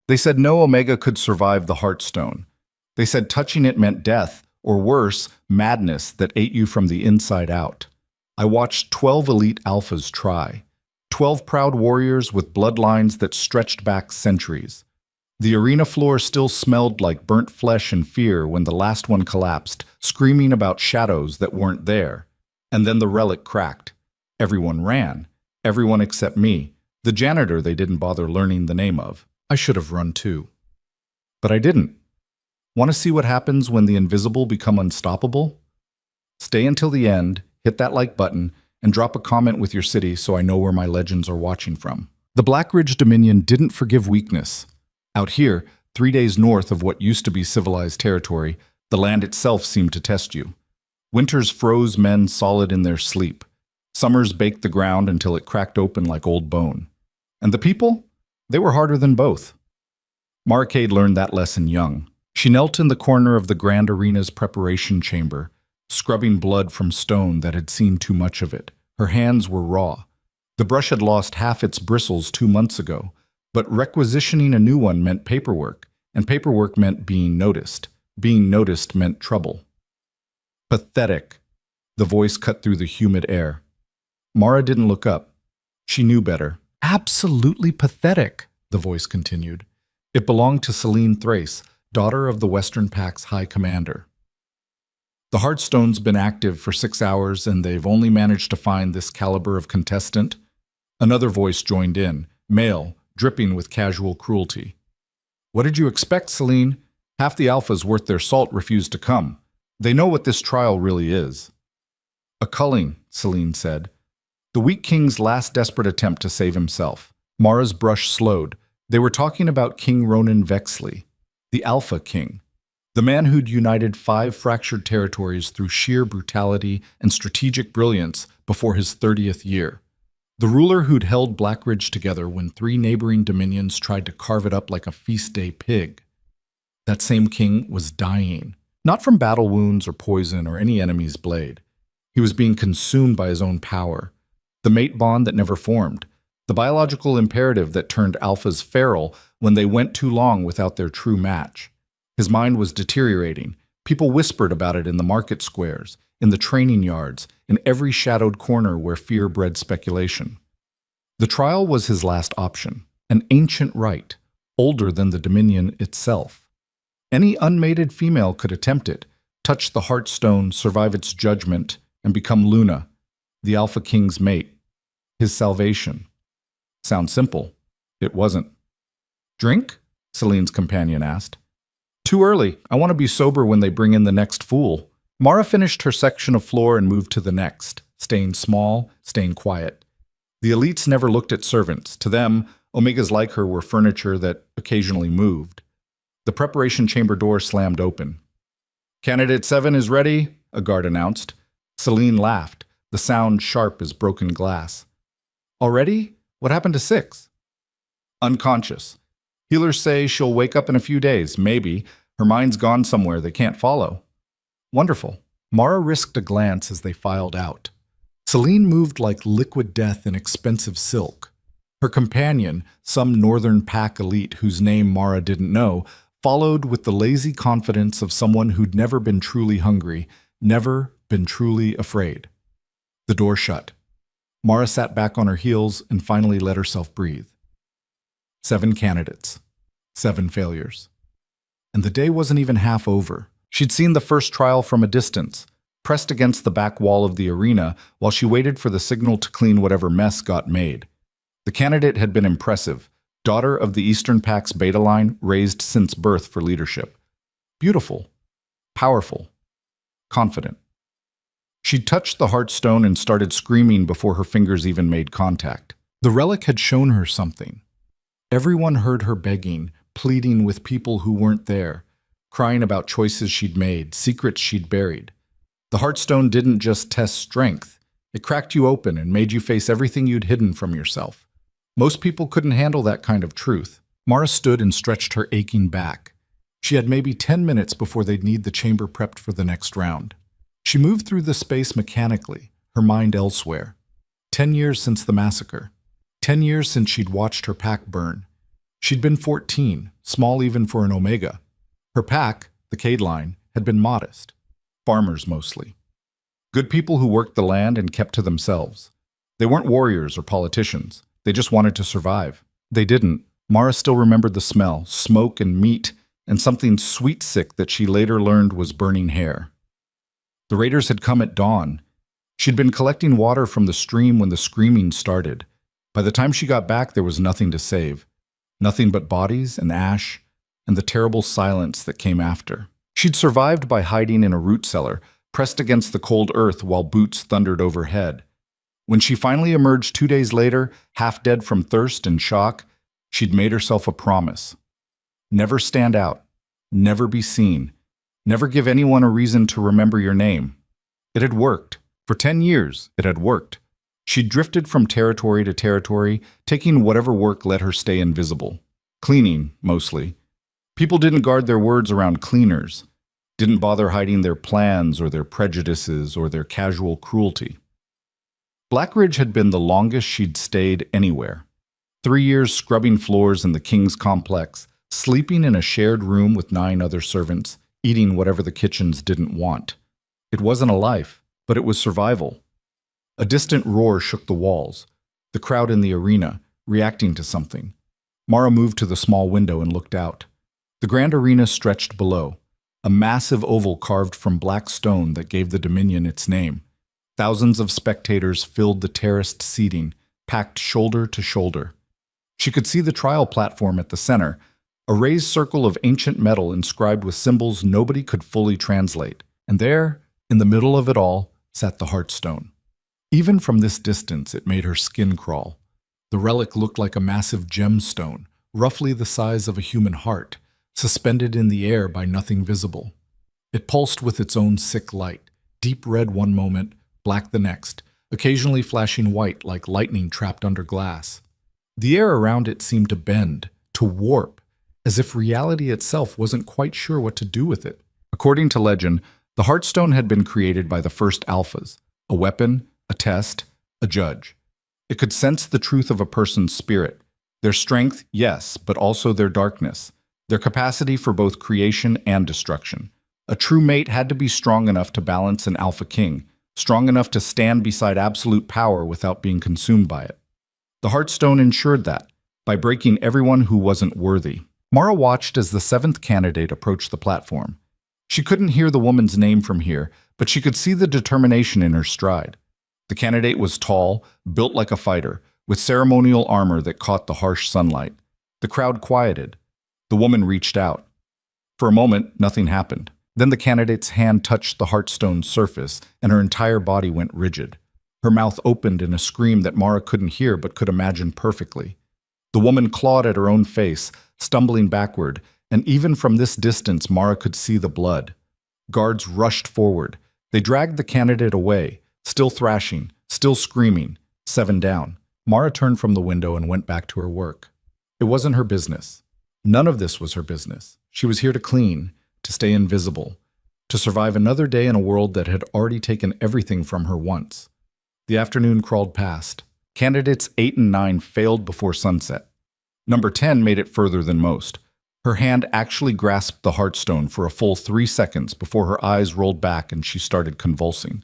They said no Omega could survive the Heartstone. They said touching it meant death, or worse, madness that ate you from the inside out. I watched 12 elite alphas try. 12 proud warriors with bloodlines that stretched back centuries. The arena floor still smelled like burnt flesh and fear when the last one collapsed, screaming about shadows that weren't there. And then the relic cracked. Everyone ran. Everyone except me, the janitor they didn't bother learning the name of. I should have run too. But I didn't. Want to see what happens when the invisible become unstoppable? Stay until the end, hit that like button, and drop a comment with your city so I know where my legends are watching from. The Black Ridge Dominion didn't forgive weakness. Out here, 3 days north of what used to be civilized territory, the land itself seemed to test you. Winters froze men solid in their sleep. Summers baked the ground until it cracked open like old bone. And the people? They were harder than both. Marcade learned that lesson young. She knelt in the corner of the grand arena's preparation chamber, scrubbing blood from stone that had seen too much of it. Her hands were raw. The brush had lost half its bristles 2 months ago, but requisitioning a new one meant paperwork, and paperwork meant being noticed. Being noticed meant trouble. Pathetic. The voice cut through the humid air. Mara didn't look up. She knew better. Absolutely pathetic, the voice continued. It belonged to Celine Thrace, daughter of the Western Pact's High Commander. The Heartstone's been active for 6 hours and they've only managed to find this caliber of contestant. Another voice joined in, male, dripping with casual cruelty. What did you expect, Celine? Half the alphas worth their salt refused to come. They know what this trial really is. A culling, Celine said. The weak king's last desperate attempt to save himself. Mara's brush slowed. They were talking about King Ronan Vexley, the Alpha King, the man who'd united 5 fractured territories through sheer brutality and strategic brilliance before his 30th year. The ruler who'd held Blackridge together when 3 neighboring dominions tried to carve it up like a feast day pig. That same king was dying, not from battle wounds or poison or any enemy's blade. He was being consumed by his own power, the mate bond that never formed, the biological imperative that turned alphas feral when they went too long without their true match. His mind was deteriorating. People whispered about it in the market squares, in the training yards, in every shadowed corner where fear bred speculation. The trial was his last option, an ancient right, older than the Dominion itself. Any unmated female could attempt it, touch the Heartstone, survive its judgment, and become Luna, the Alpha King's mate. His salvation. Sounds simple. It wasn't. Drink? Celine's companion asked. Too early. I want to be sober when they bring in the next fool. Mara finished her section of floor and moved to the next, staying small, staying quiet. The elites never looked at servants. To them, Omegas like her were furniture that occasionally moved. The preparation chamber door slammed open. Candidate 7 is ready, a guard announced. Celine laughed, the sound sharp as broken glass. Already? What happened to 6? Unconscious. Healers say she'll wake up in a few days, maybe. Her mind's gone somewhere they can't follow. Wonderful. Mara risked a glance as they filed out. Celine moved like liquid death in expensive silk. Her companion, some northern pack elite whose name Mara didn't know, followed with the lazy confidence of someone who'd never been truly hungry, never been truly afraid. The door shut. Mara sat back on her heels and finally let herself breathe. 7 candidates. 7 failures. And the day wasn't even half over. She'd seen the first trial from a distance, pressed against the back wall of the arena while she waited for the signal to clean whatever mess got made. The candidate had been impressive, daughter of the Eastern Pact's beta line, raised since birth for leadership. Beautiful, powerful, confident. She'd touched the Heartstone and started screaming before her fingers even made contact. The relic had shown her something. Everyone heard her begging, pleading with people who weren't there, crying about choices she'd made, secrets she'd buried. The Heartstone didn't just test strength. It cracked you open and made you face everything you'd hidden from yourself. Most people couldn't handle that kind of truth. Mara stood and stretched her aching back. She had maybe 10 minutes before they'd need the chamber prepped for the next round. She moved through the space mechanically, her mind elsewhere. 10 years since the massacre. 10 years since she'd watched her pack burn. She'd been 14, small even for an Omega. Her pack, the Cade line, had been modest. Farmers mostly. Good people who worked the land and kept to themselves. They weren't warriors or politicians. They just wanted to survive. They didn't. Mara still remembered the smell, smoke and meat, and something sweet-sick that she later learned was burning hair. The raiders had come at dawn. She'd been collecting water from the stream when the screaming started. By the time she got back, there was nothing to save. Nothing but bodies and ash, and the terrible silence that came after. She'd survived by hiding in a root cellar, pressed against the cold earth while boots thundered overhead. When she finally emerged 2 days later, half dead from thirst and shock, she'd made herself a promise. Never stand out, never be seen, never give anyone a reason to remember your name. It had worked. For 10 years, it had worked. She drifted from territory to territory, taking whatever work let her stay invisible. Cleaning, mostly. People didn't guard their words around cleaners, didn't bother hiding their plans or their prejudices or their casual cruelty. Blackridge had been the longest she'd stayed anywhere. 3 years scrubbing floors in the King's complex, sleeping in a shared room with 9 other servants, eating whatever the kitchens didn't want. It wasn't a life, but it was survival. A distant roar shook the walls, the crowd in the arena, reacting to something. Mara moved to the small window and looked out. The grand arena stretched below, a massive oval carved from black stone that gave the Dominion its name. Thousands of spectators filled the terraced seating, packed shoulder to shoulder. She could see the trial platform at the center, a raised circle of ancient metal inscribed with symbols nobody could fully translate. And there, in the middle of it all, sat the Heartstone. Even from this distance, it made her skin crawl. The relic looked like a massive gemstone, roughly the size of a human heart, suspended in the air by nothing visible. It pulsed with its own sick light, deep red one moment, black the next, occasionally flashing white like lightning trapped under glass. The air around it seemed to bend, to warp, as if reality itself wasn't quite sure what to do with it. According to legend, the Heartstone had been created by the first alphas, a weapon, a test, a judge. It could sense the truth of a person's spirit, their strength, yes, but also their darkness, their capacity for both creation and destruction. A true mate had to be strong enough to balance an alpha king, strong enough to stand beside absolute power without being consumed by it. The Heartstone ensured that, by breaking everyone who wasn't worthy. Mara watched as the 7th candidate approached the platform. She couldn't hear the woman's name from here, but she could see the determination in her stride. The candidate was tall, built like a fighter, with ceremonial armor that caught the harsh sunlight. The crowd quieted. The woman reached out. For a moment, nothing happened. Then the candidate's hand touched the Heartstone's surface, and her entire body went rigid. Her mouth opened in a scream that Mara couldn't hear but could imagine perfectly. The woman clawed at her own face, stumbling backward, and even from this distance Mara could see the blood. Guards rushed forward. They dragged the candidate away, still thrashing, still screaming, 7 down. Mara turned from the window and went back to her work. It wasn't her business. None of this was her business. She was here to clean, to stay invisible, to survive another day in a world that had already taken everything from her once. The afternoon crawled past. Candidates 8 and 9 failed before sunset. Number 10 made it further than most. Her hand actually grasped the Heartstone for a full 3 seconds before her eyes rolled back and she started convulsing.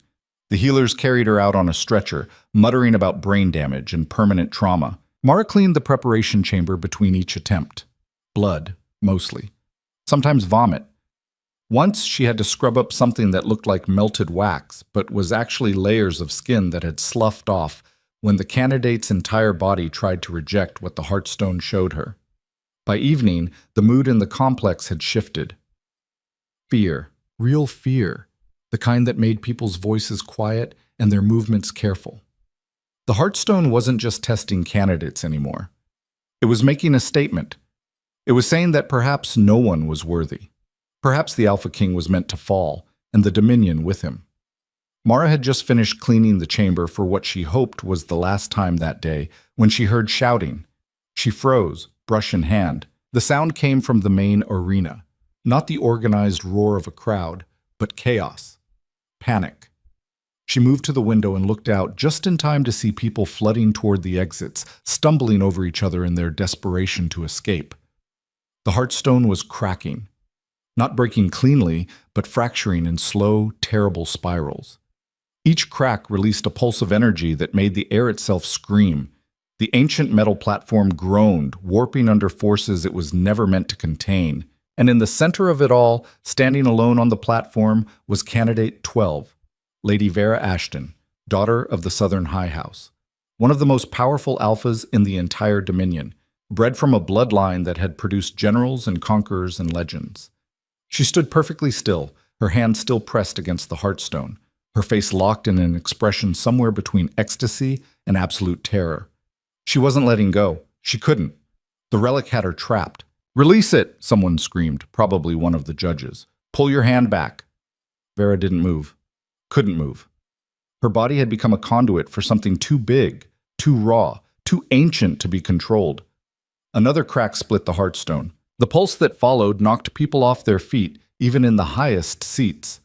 The healers carried her out on a stretcher, muttering about brain damage and permanent trauma. Mara cleaned the preparation chamber between each attempt. Blood, mostly. Sometimes vomit. Once she had to scrub up something that looked like melted wax, but was actually layers of skin that had sloughed off when the candidate's entire body tried to reject what the Heartstone showed her. By evening, the mood in the complex had shifted. Fear, real fear, the kind that made people's voices quiet and their movements careful. The Heartstone wasn't just testing candidates anymore. It was making a statement. It was saying that perhaps no one was worthy. Perhaps the Alpha King was meant to fall, and the Dominion with him. Mara had just finished cleaning the chamber for what she hoped was the last time that day when she heard shouting. She froze, brush in hand. The sound came from the main arena, not the organized roar of a crowd, but chaos, panic. She moved to the window and looked out just in time to see people flooding toward the exits, stumbling over each other in their desperation to escape. The Heartstone was cracking. Not breaking cleanly, but fracturing in slow, terrible spirals. Each crack released a pulse of energy that made the air itself scream. The ancient metal platform groaned, warping under forces it was never meant to contain. And in the center of it all, standing alone on the platform, was Candidate 12, Lady Vera Ashton, daughter of the Southern High House. One of the most powerful alphas in the entire Dominion, bred from a bloodline that had produced generals and conquerors and legends. She stood perfectly still, her hand still pressed against the Heartstone, her face locked in an expression somewhere between ecstasy and absolute terror. She wasn't letting go. She couldn't. The relic had her trapped. "Release it!" someone screamed, probably one of the judges. "Pull your hand back." Vera didn't move. Couldn't move. Her body had become a conduit for something too big, too raw, too ancient to be controlled. Another crack split the Heartstone. The pulse that followed knocked people off their feet, even in the highest seats.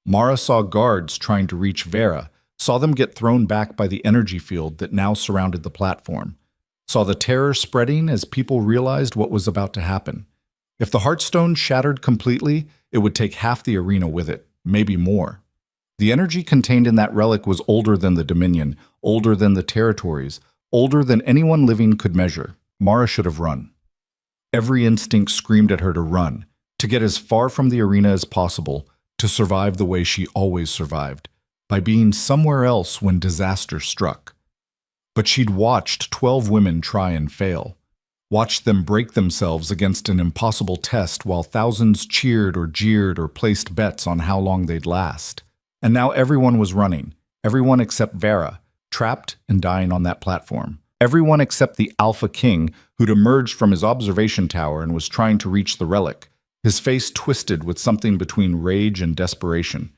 Mara saw guards trying to reach Vera, saw them get thrown back by the energy field that now surrounded the platform, saw the terror spreading as people realized what was about to happen. If the Heartstone shattered completely, it would take half the arena with it, maybe more. The energy contained in that relic was older than the Dominion, older than the territories, older than anyone living could measure. Mara should have run. Every instinct screamed at her to run, to get as far from the arena as possible, to survive the way she always survived, by being somewhere else when disaster struck. But she'd watched 12 women try and fail, watched them break themselves against an impossible test while thousands cheered or jeered or placed bets on how long they'd last. And now everyone was running, everyone except Vera, trapped and dying on that platform. Everyone except the Alpha King, who'd emerged from his observation tower and was trying to reach the relic, his face twisted with something between rage and desperation.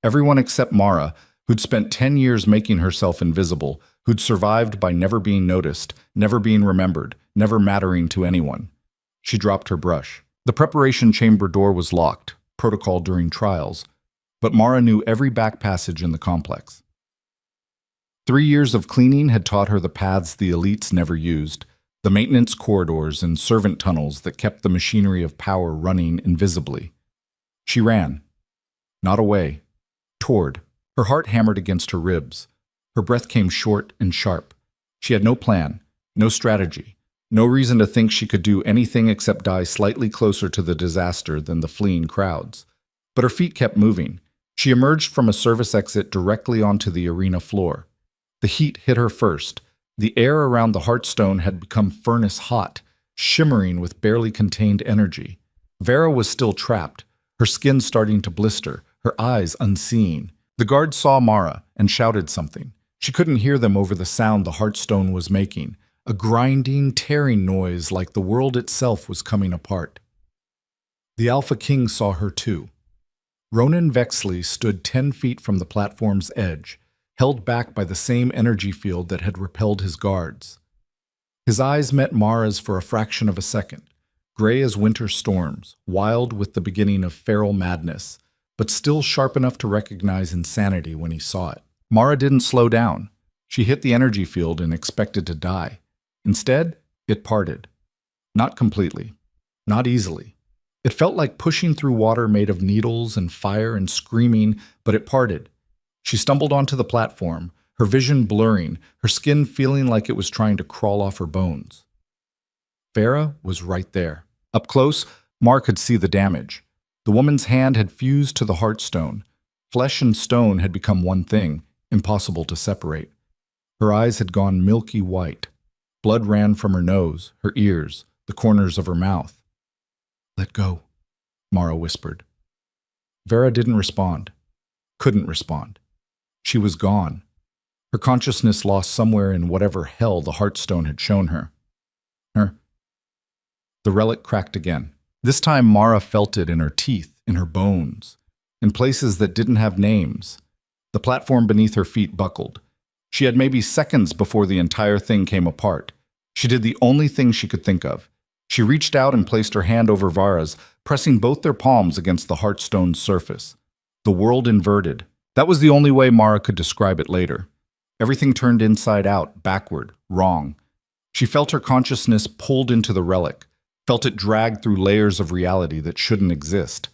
Everyone except Mara, who'd spent 10 years making herself invisible, who'd survived by never being noticed, never being remembered, never mattering to anyone. She dropped her brush. The preparation chamber door was locked, protocol during trials, but Mara knew every back passage in the complex. 3 years of cleaning had taught her the paths the elites never used, the maintenance corridors and servant tunnels that kept the machinery of power running invisibly. She ran. Not away. Toward. Her heart hammered against her ribs. Her breath came short and sharp. She had no plan, no strategy, no reason to think she could do anything except die slightly closer to the disaster than the fleeing crowds. But her feet kept moving. She emerged from a service exit directly onto the arena floor. The heat hit her first. The air around the Heartstone had become furnace hot, shimmering with barely contained energy. Vera was still trapped, her skin starting to blister, her eyes unseeing. The guard saw Mara and shouted something. She couldn't hear them over the sound the Heartstone was making, a grinding, tearing noise like the world itself was coming apart. The Alpha King saw her too. Ronan Vexley stood 10 feet from the platform's edge, held back by the same energy field that had repelled his guards. His eyes met Mara's for a fraction of a second, gray as winter storms, wild with the beginning of feral madness, but still sharp enough to recognize insanity when he saw it. Mara didn't slow down. She hit the energy field and expected to die. Instead, it parted. Not completely. Not easily. It felt like pushing through water made of needles and fire and screaming, but it parted. She stumbled onto the platform, her vision blurring, her skin feeling like it was trying to crawl off her bones. Vera was right there. Up close, Mar could see the damage. The woman's hand had fused to the Heartstone. Flesh and stone had become one thing, impossible to separate. Her eyes had gone milky white. Blood ran from her nose, her ears, the corners of her mouth. "Let go," Mara whispered. Vera didn't respond. Couldn't respond. She was gone. Her consciousness lost somewhere in whatever hell the Heartstone had shown her. The relic cracked again. This time Mara felt it in her teeth, in her bones, in places that didn't have names. The platform beneath her feet buckled. She had maybe seconds before the entire thing came apart. She did the only thing she could think of. She reached out and placed her hand over Vara's, pressing both their palms against the Heartstone's surface. The world inverted. That was the only way Mara could describe it later. Everything turned inside out, backward, wrong. She felt her consciousness pulled into the relic, felt it dragged through layers of reality that shouldn't exist,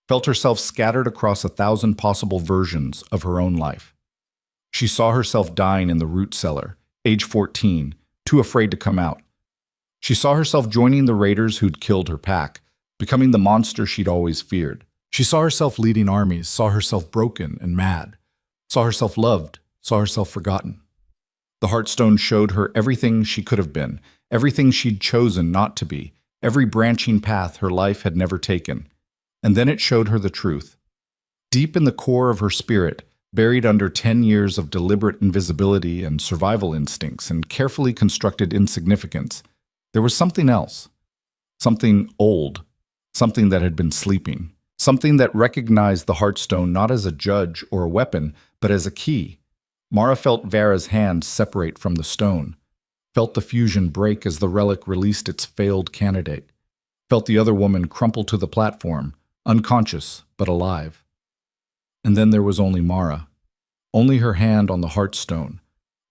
felt herself scattered across 1,000 possible versions of her own life. She saw herself dying in the root cellar, age 14, too afraid to come out. She saw herself joining the raiders who'd killed her pack, becoming the monster she'd always feared. She saw herself leading armies, saw herself broken and mad, saw herself loved, saw herself forgotten. The Heartstone showed her everything she could have been, everything she'd chosen not to be, every branching path her life had never taken. And then it showed her the truth. Deep in the core of her spirit, buried under 10 years of deliberate invisibility and survival instincts and carefully constructed insignificance, there was something else. Something old. Something that had been sleeping. Something that recognized the Heartstone not as a judge or a weapon, but as a key. Mara felt Vera's hand separate from the stone, felt the fusion break as the relic released its failed candidate, felt the other woman crumple to the platform, unconscious but alive. And then there was only Mara. Only her hand on the Heartstone.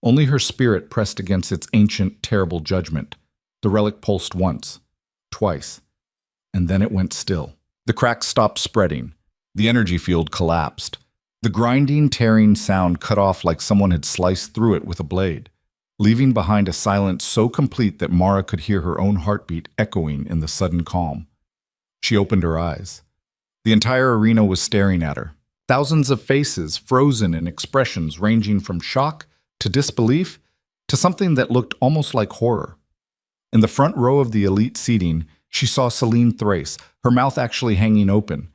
Only her spirit pressed against its ancient, terrible judgment. The relic pulsed once, twice, and then it went still. The cracks stopped spreading. The energy field collapsed. The grinding, tearing sound cut off like someone had sliced through it with a blade, leaving behind a silence so complete that Mara could hear her own heartbeat echoing in the sudden calm. She opened her eyes. The entire arena was staring at her. Thousands of faces, frozen in expressions ranging from shock to disbelief to something that looked almost like horror. In the front row of the elite seating, she saw Celine Thrace, her mouth actually hanging open.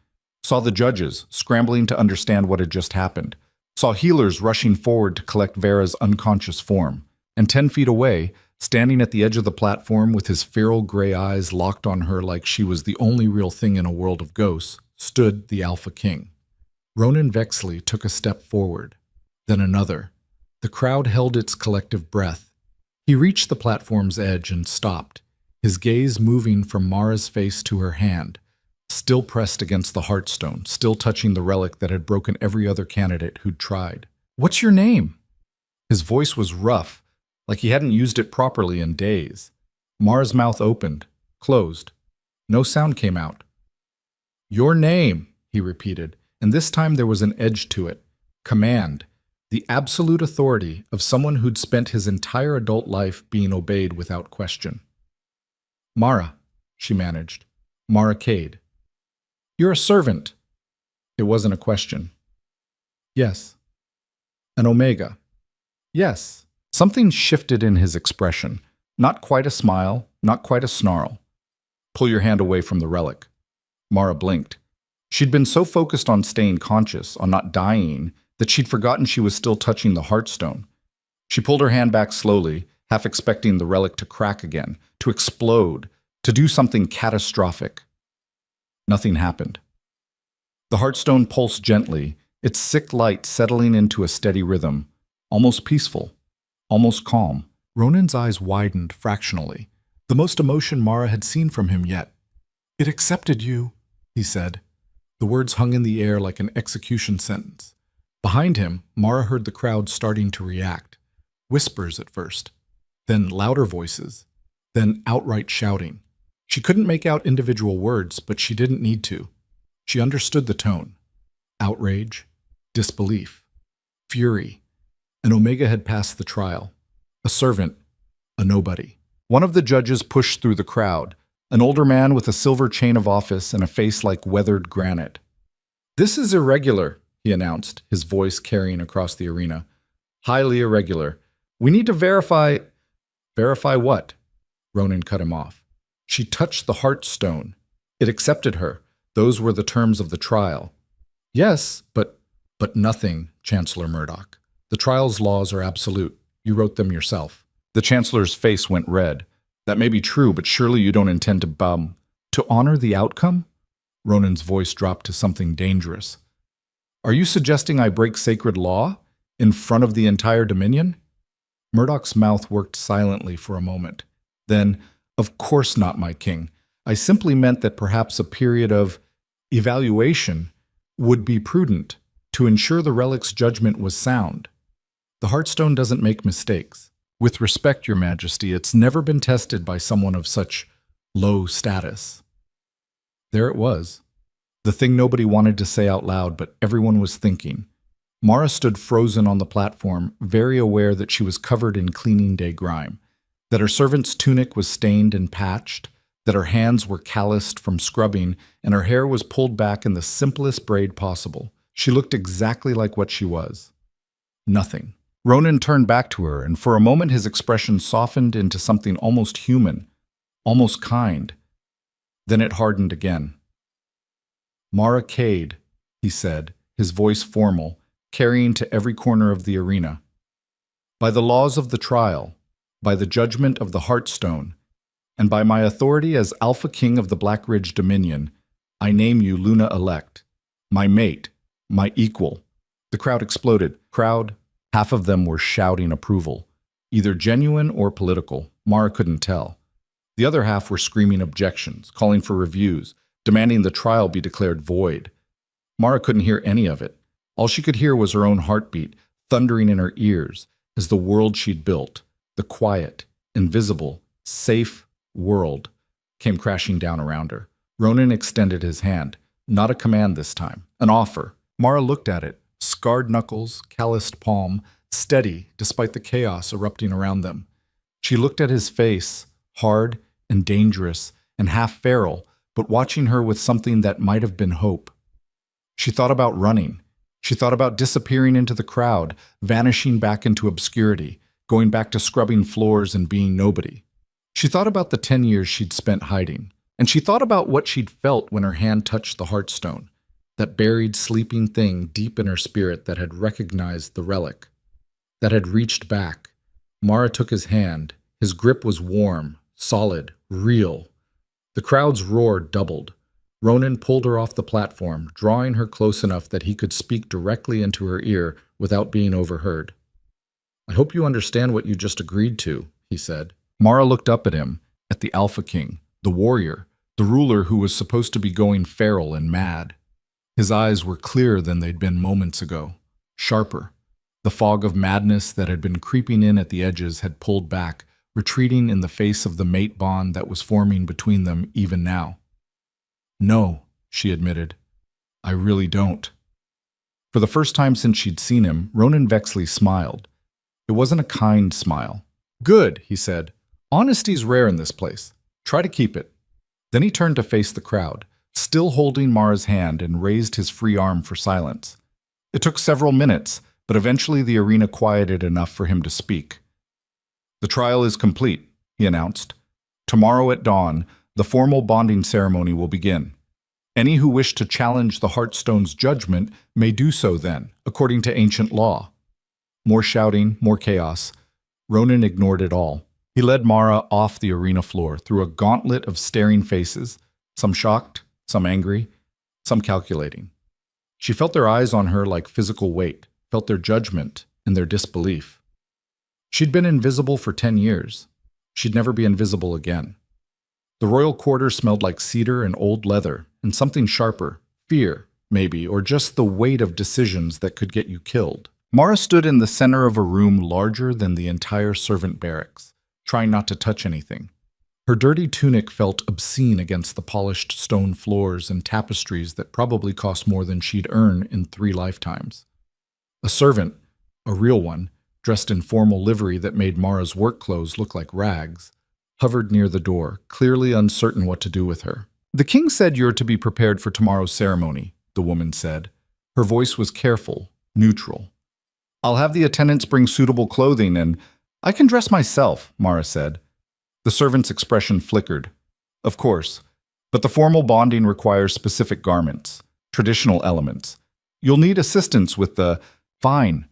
Saw the judges, scrambling to understand what had just happened. Saw healers rushing forward to collect Vera's unconscious form. And 10 feet away, standing at the edge of the platform with his feral gray eyes locked on her like she was the only real thing in a world of ghosts, stood the Alpha King. Ronan Vexley took a step forward, then another. The crowd held its collective breath. He reached the platform's edge and stopped, his gaze moving from Mara's face to her hand, still pressed against the Heartstone, still touching the relic that had broken every other candidate who'd tried. "What's your name?" His voice was rough, like he hadn't used it properly in days. Mara's mouth opened, closed. No sound came out. "Your name," he repeated, and this time there was an edge to it. Command. The absolute authority of someone who'd spent his entire adult life being obeyed without question. "Mara," she managed. "Mara Cade." "You're a servant." It wasn't a question. "Yes." "An Omega." "Yes." Something shifted in his expression. Not quite a smile, not quite a snarl. "Pull your hand away from the relic." Mara blinked. She'd been so focused on staying conscious, on not dying, that she'd forgotten she was still touching the Heartstone. She pulled her hand back slowly, half expecting the relic to crack again, to explode, to do something catastrophic. Nothing happened. The Heartstone pulsed gently, its sick light settling into a steady rhythm, almost peaceful, almost calm. Ronan's eyes widened fractionally, the most emotion Mara had seen from him yet. "It accepted you," he said. The words hung in the air like an execution sentence. Behind him, Mara heard the crowd starting to react. Whispers at first, then louder voices, then outright shouting. She couldn't make out individual words, but she didn't need to. She understood the tone. Outrage, disbelief, fury. An Omega had passed the trial. A servant, a nobody. One of the judges pushed through the crowd, an older man with a silver chain of office and a face like weathered granite. "This is irregular," he announced, his voice carrying across the arena. "Highly irregular. We need to verify—" "Verify what?" Ronan cut him off. "She touched the Heartstone. It accepted her. Those were the terms of the trial." "Yes, but nothing, Chancellor Murdoch. The trial's laws are absolute. You wrote them yourself." The Chancellor's face went red. "That may be true, but surely you don't intend to honor the outcome?" Ronan's voice dropped to something dangerous. "Are you suggesting I break sacred law in front of the entire Dominion?" Murdoch's mouth worked silently for a moment. Then, "Of course not, my king. I simply meant that perhaps a period of evaluation would be prudent to ensure the relic's judgment was sound. The Heartstone doesn't make mistakes. With respect, Your Majesty, it's never been tested by someone of such low status. There it was. The thing nobody wanted to say out loud, but everyone was thinking. Mara stood frozen on the platform, very aware that she was covered in cleaning day grime, that her servant's tunic was stained and patched, that her hands were calloused from scrubbing, and her hair was pulled back in the simplest braid possible. She looked exactly like what she was. Nothing. Ronan turned back to her, and for a moment his expression softened into something almost human, almost kind. Then it hardened again. "Mara Cade," he said, his voice formal, carrying to every corner of the arena. "By the laws of the trial, by the judgment of the Heartstone, and by my authority as Alpha King of the Black Ridge Dominion, I name you Luna-elect, my mate, my equal." The crowd exploded. Half of them were shouting approval, either genuine or political. Mara couldn't tell. The other half were screaming objections, calling for reviews, demanding the trial be declared void. Mara couldn't hear any of it. All she could hear was her own heartbeat, thundering in her ears, as the world she'd built, the quiet, invisible, safe world, came crashing down around her. Ronan extended his hand, not a command this time, an offer. Mara looked at it, scarred knuckles, calloused palm, steady despite the chaos erupting around them. She looked at his face, hard and dangerous and half feral, but watching her with something that might have been hope. She thought about running. She thought about disappearing into the crowd, vanishing back into obscurity, going back to scrubbing floors and being nobody. She thought about the 10 years she'd spent hiding, and she thought about what she'd felt when her hand touched the Heartstone, that buried, sleeping thing deep in her spirit that had recognized the relic, that had reached back. Mara took his hand. His grip was warm, solid, real. The crowd's roar doubled. Ronan pulled her off the platform, drawing her close enough that he could speak directly into her ear without being overheard. "I hope you understand what you just agreed to," he said. Mara looked up at him, at the Alpha King, the warrior, the ruler who was supposed to be going feral and mad. His eyes were clearer than they'd been moments ago, sharper. The fog of madness that had been creeping in at the edges had pulled back, retreating in the face of the mate bond that was forming between them even now. "No," she admitted. "I really don't." For the first time since she'd seen him, Ronan Vexley smiled. It wasn't a kind smile. "Good," he said. "Honesty's rare in this place. Try to keep it." Then he turned to face the crowd, still holding Mara's hand, and raised his free arm for silence. It took several minutes, but eventually the arena quieted enough for him to speak. "The trial is complete," he announced. "Tomorrow at dawn, the formal bonding ceremony will begin. Any who wish to challenge the Heartstone's judgment may do so then, according to ancient law." More shouting, more chaos. Ronan ignored it all. He led Mara off the arena floor through a gauntlet of staring faces, some shocked, some angry, some calculating. She felt their eyes on her like physical weight, felt their judgment and their disbelief. She'd been invisible for 10 years. She'd never be invisible again. The royal quarters smelled like cedar and old leather, and something sharper, fear, maybe, or just the weight of decisions that could get you killed. Mara stood in the center of a room larger than the entire servant barracks, trying not to touch anything. Her dirty tunic felt obscene against the polished stone floors and tapestries that probably cost more than she'd earn in 3 lifetimes. A servant, a real one, dressed in formal livery that made Mara's work clothes look like rags, hovered near the door, clearly uncertain what to do with her. "The king said you're to be prepared for tomorrow's ceremony," the woman said. Her voice was careful, neutral. "I'll have the attendants bring suitable clothing, and I can dress myself," Mara said. The servant's expression flickered. "Of course, but the formal bonding requires specific garments, traditional elements. You'll need assistance with the—" "Fine."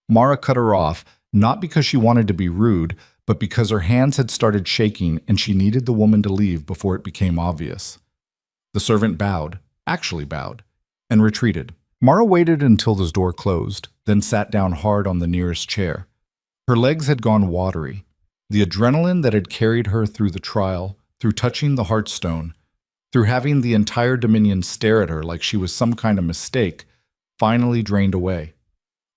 Mara cut her off, not because she wanted to be rude, but because her hands had started shaking and she needed the woman to leave before it became obvious. The servant bowed, actually bowed, and retreated. Mara waited until the door closed, then sat down hard on the nearest chair. Her legs had gone watery. The adrenaline that had carried her through the trial, through touching the Heartstone, through having the entire Dominion stare at her like she was some kind of mistake, finally drained away.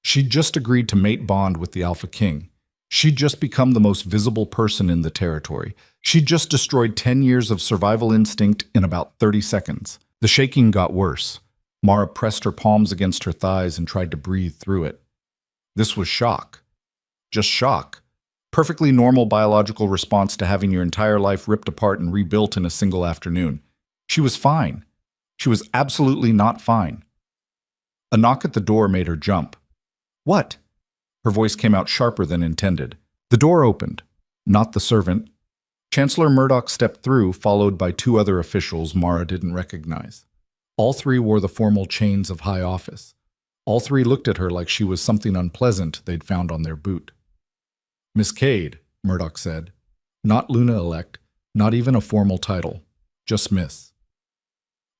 She'd just agreed to mate bond with the Alpha King. She'd just become the most visible person in the territory. She'd just destroyed 10 years of survival instinct in about 30 seconds. The shaking got worse. Mara pressed her palms against her thighs and tried to breathe through it. This was shock. Just shock. Perfectly normal biological response to having your entire life ripped apart and rebuilt in a single afternoon. She was fine. She was absolutely not fine. A knock at the door made her jump. "What?" Her voice came out sharper than intended. The door opened. Not the servant. Chancellor Murdoch stepped through, followed by two other officials Mara didn't recognize. All three wore the formal chains of high office. All three looked at her like she was something unpleasant they'd found on their boot. "Miss Cade," Murdoch said. "Not Luna-elect, not even a formal title. Just Miss."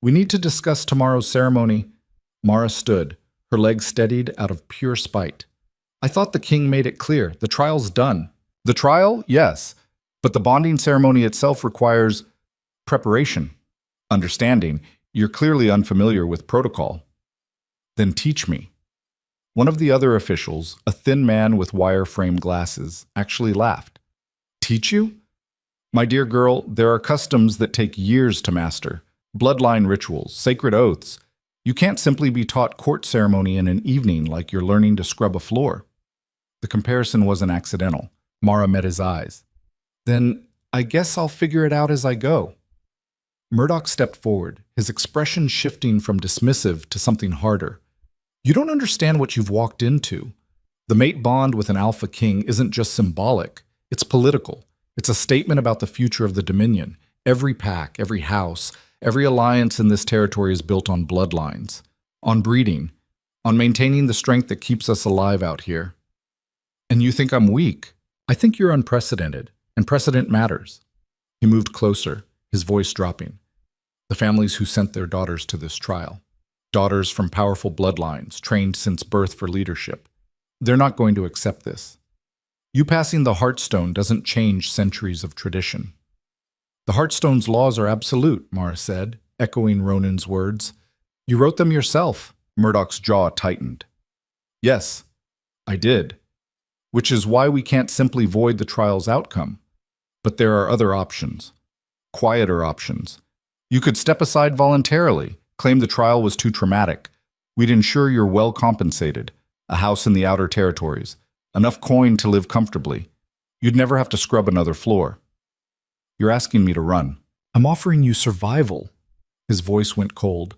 "We need to discuss tomorrow's ceremony." Mara stood, her legs steadied out of pure spite. "I thought the king made it clear. The trial's done." "The trial? Yes. But the bonding ceremony itself requires preparation. Understanding. You're clearly unfamiliar with protocol." "Then teach me." One of the other officials, a thin man with wire-frame glasses, actually laughed. "Teach you? My dear girl, there are customs that take years to master. Bloodline rituals, sacred oaths. You can't simply be taught court ceremony in an evening like you're learning to scrub a floor." The comparison wasn't accidental. Mara met his eyes. "Then I guess I'll figure it out as I go." Murdoch stepped forward, his expression shifting from dismissive to something harder. "You don't understand what you've walked into. The mate bond with an Alpha King isn't just symbolic, it's political. It's a statement about the future of the Dominion. Every pack, every house, every alliance in this territory is built on bloodlines, on breeding, on maintaining the strength that keeps us alive out here. And you think I'm weak? I think you're unprecedented, and precedent matters." He moved closer, his voice dropping. "The families who sent their daughters to this trial. Daughters from powerful bloodlines, trained since birth for leadership. They're not going to accept this. You passing the Heartstone doesn't change centuries of tradition." "The Heartstone's laws are absolute," Mara said, echoing Ronan's words. "You wrote them yourself." Murdoch's jaw tightened. "Yes, I did. Which is why we can't simply void the trial's outcome. But there are other options. Quieter options. You could step aside voluntarily, claim the trial was too traumatic. We'd ensure you're well compensated, a house in the outer territories, enough coin to live comfortably. You'd never have to scrub another floor. You're asking me to run. I'm offering you survival." His voice went cold.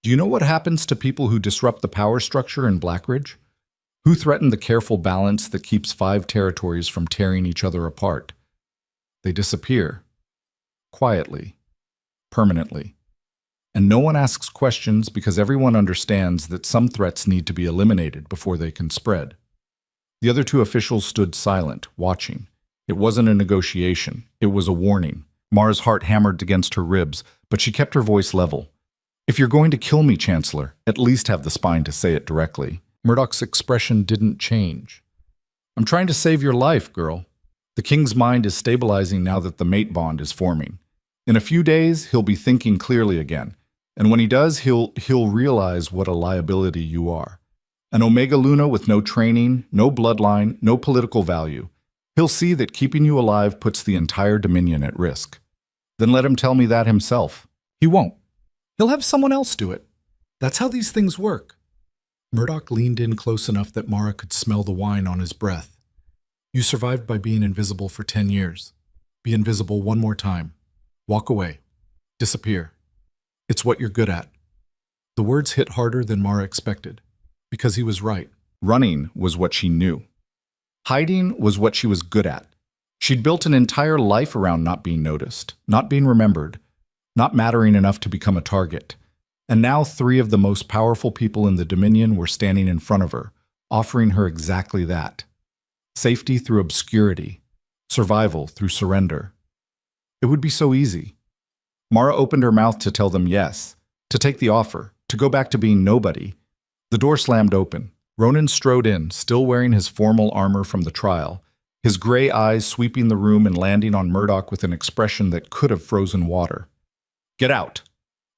"Do you know what happens to people who disrupt the power structure in Blackridge? Who threaten the careful balance that keeps 5 territories from tearing each other apart? They disappear. Quietly. Permanently. And no one asks questions because everyone understands that some threats need to be eliminated before they can spread." The other two officials stood silent, watching. It wasn't a negotiation. It was a warning. Mara's heart hammered against her ribs, but she kept her voice level. "If you're going to kill me, Chancellor, at least have the spine to say it directly." Murdoch's expression didn't change. "I'm trying to save your life, girl. The king's mind is stabilizing now that the mate bond is forming. In a few days, he'll be thinking clearly again. And when he does, he'll realize what a liability you are. An Omega Luna with no training, no bloodline, no political value. He'll see that keeping you alive puts the entire Dominion at risk. Then let him tell me that himself." "He won't. He'll have someone else do it. That's how these things work." Murdoch leaned in close enough that Mara could smell the wine on his breath. "You survived by being invisible for 10 years. Be invisible one more time. Walk away. Disappear. It's what you're good at." The words hit harder than Mara expected, because he was right. Running was what she knew. Hiding was what she was good at. She'd built an entire life around not being noticed, not being remembered, not mattering enough to become a target. And now 3 of the most powerful people in the Dominion were standing in front of her, offering her exactly that. Safety through obscurity, survival through surrender. It would be so easy. Mara opened her mouth to tell them yes, to take the offer, to go back to being nobody. The door slammed open. Ronan strode in, still wearing his formal armor from the trial, his gray eyes sweeping the room and landing on Murdoch with an expression that could have frozen water. "Get out!"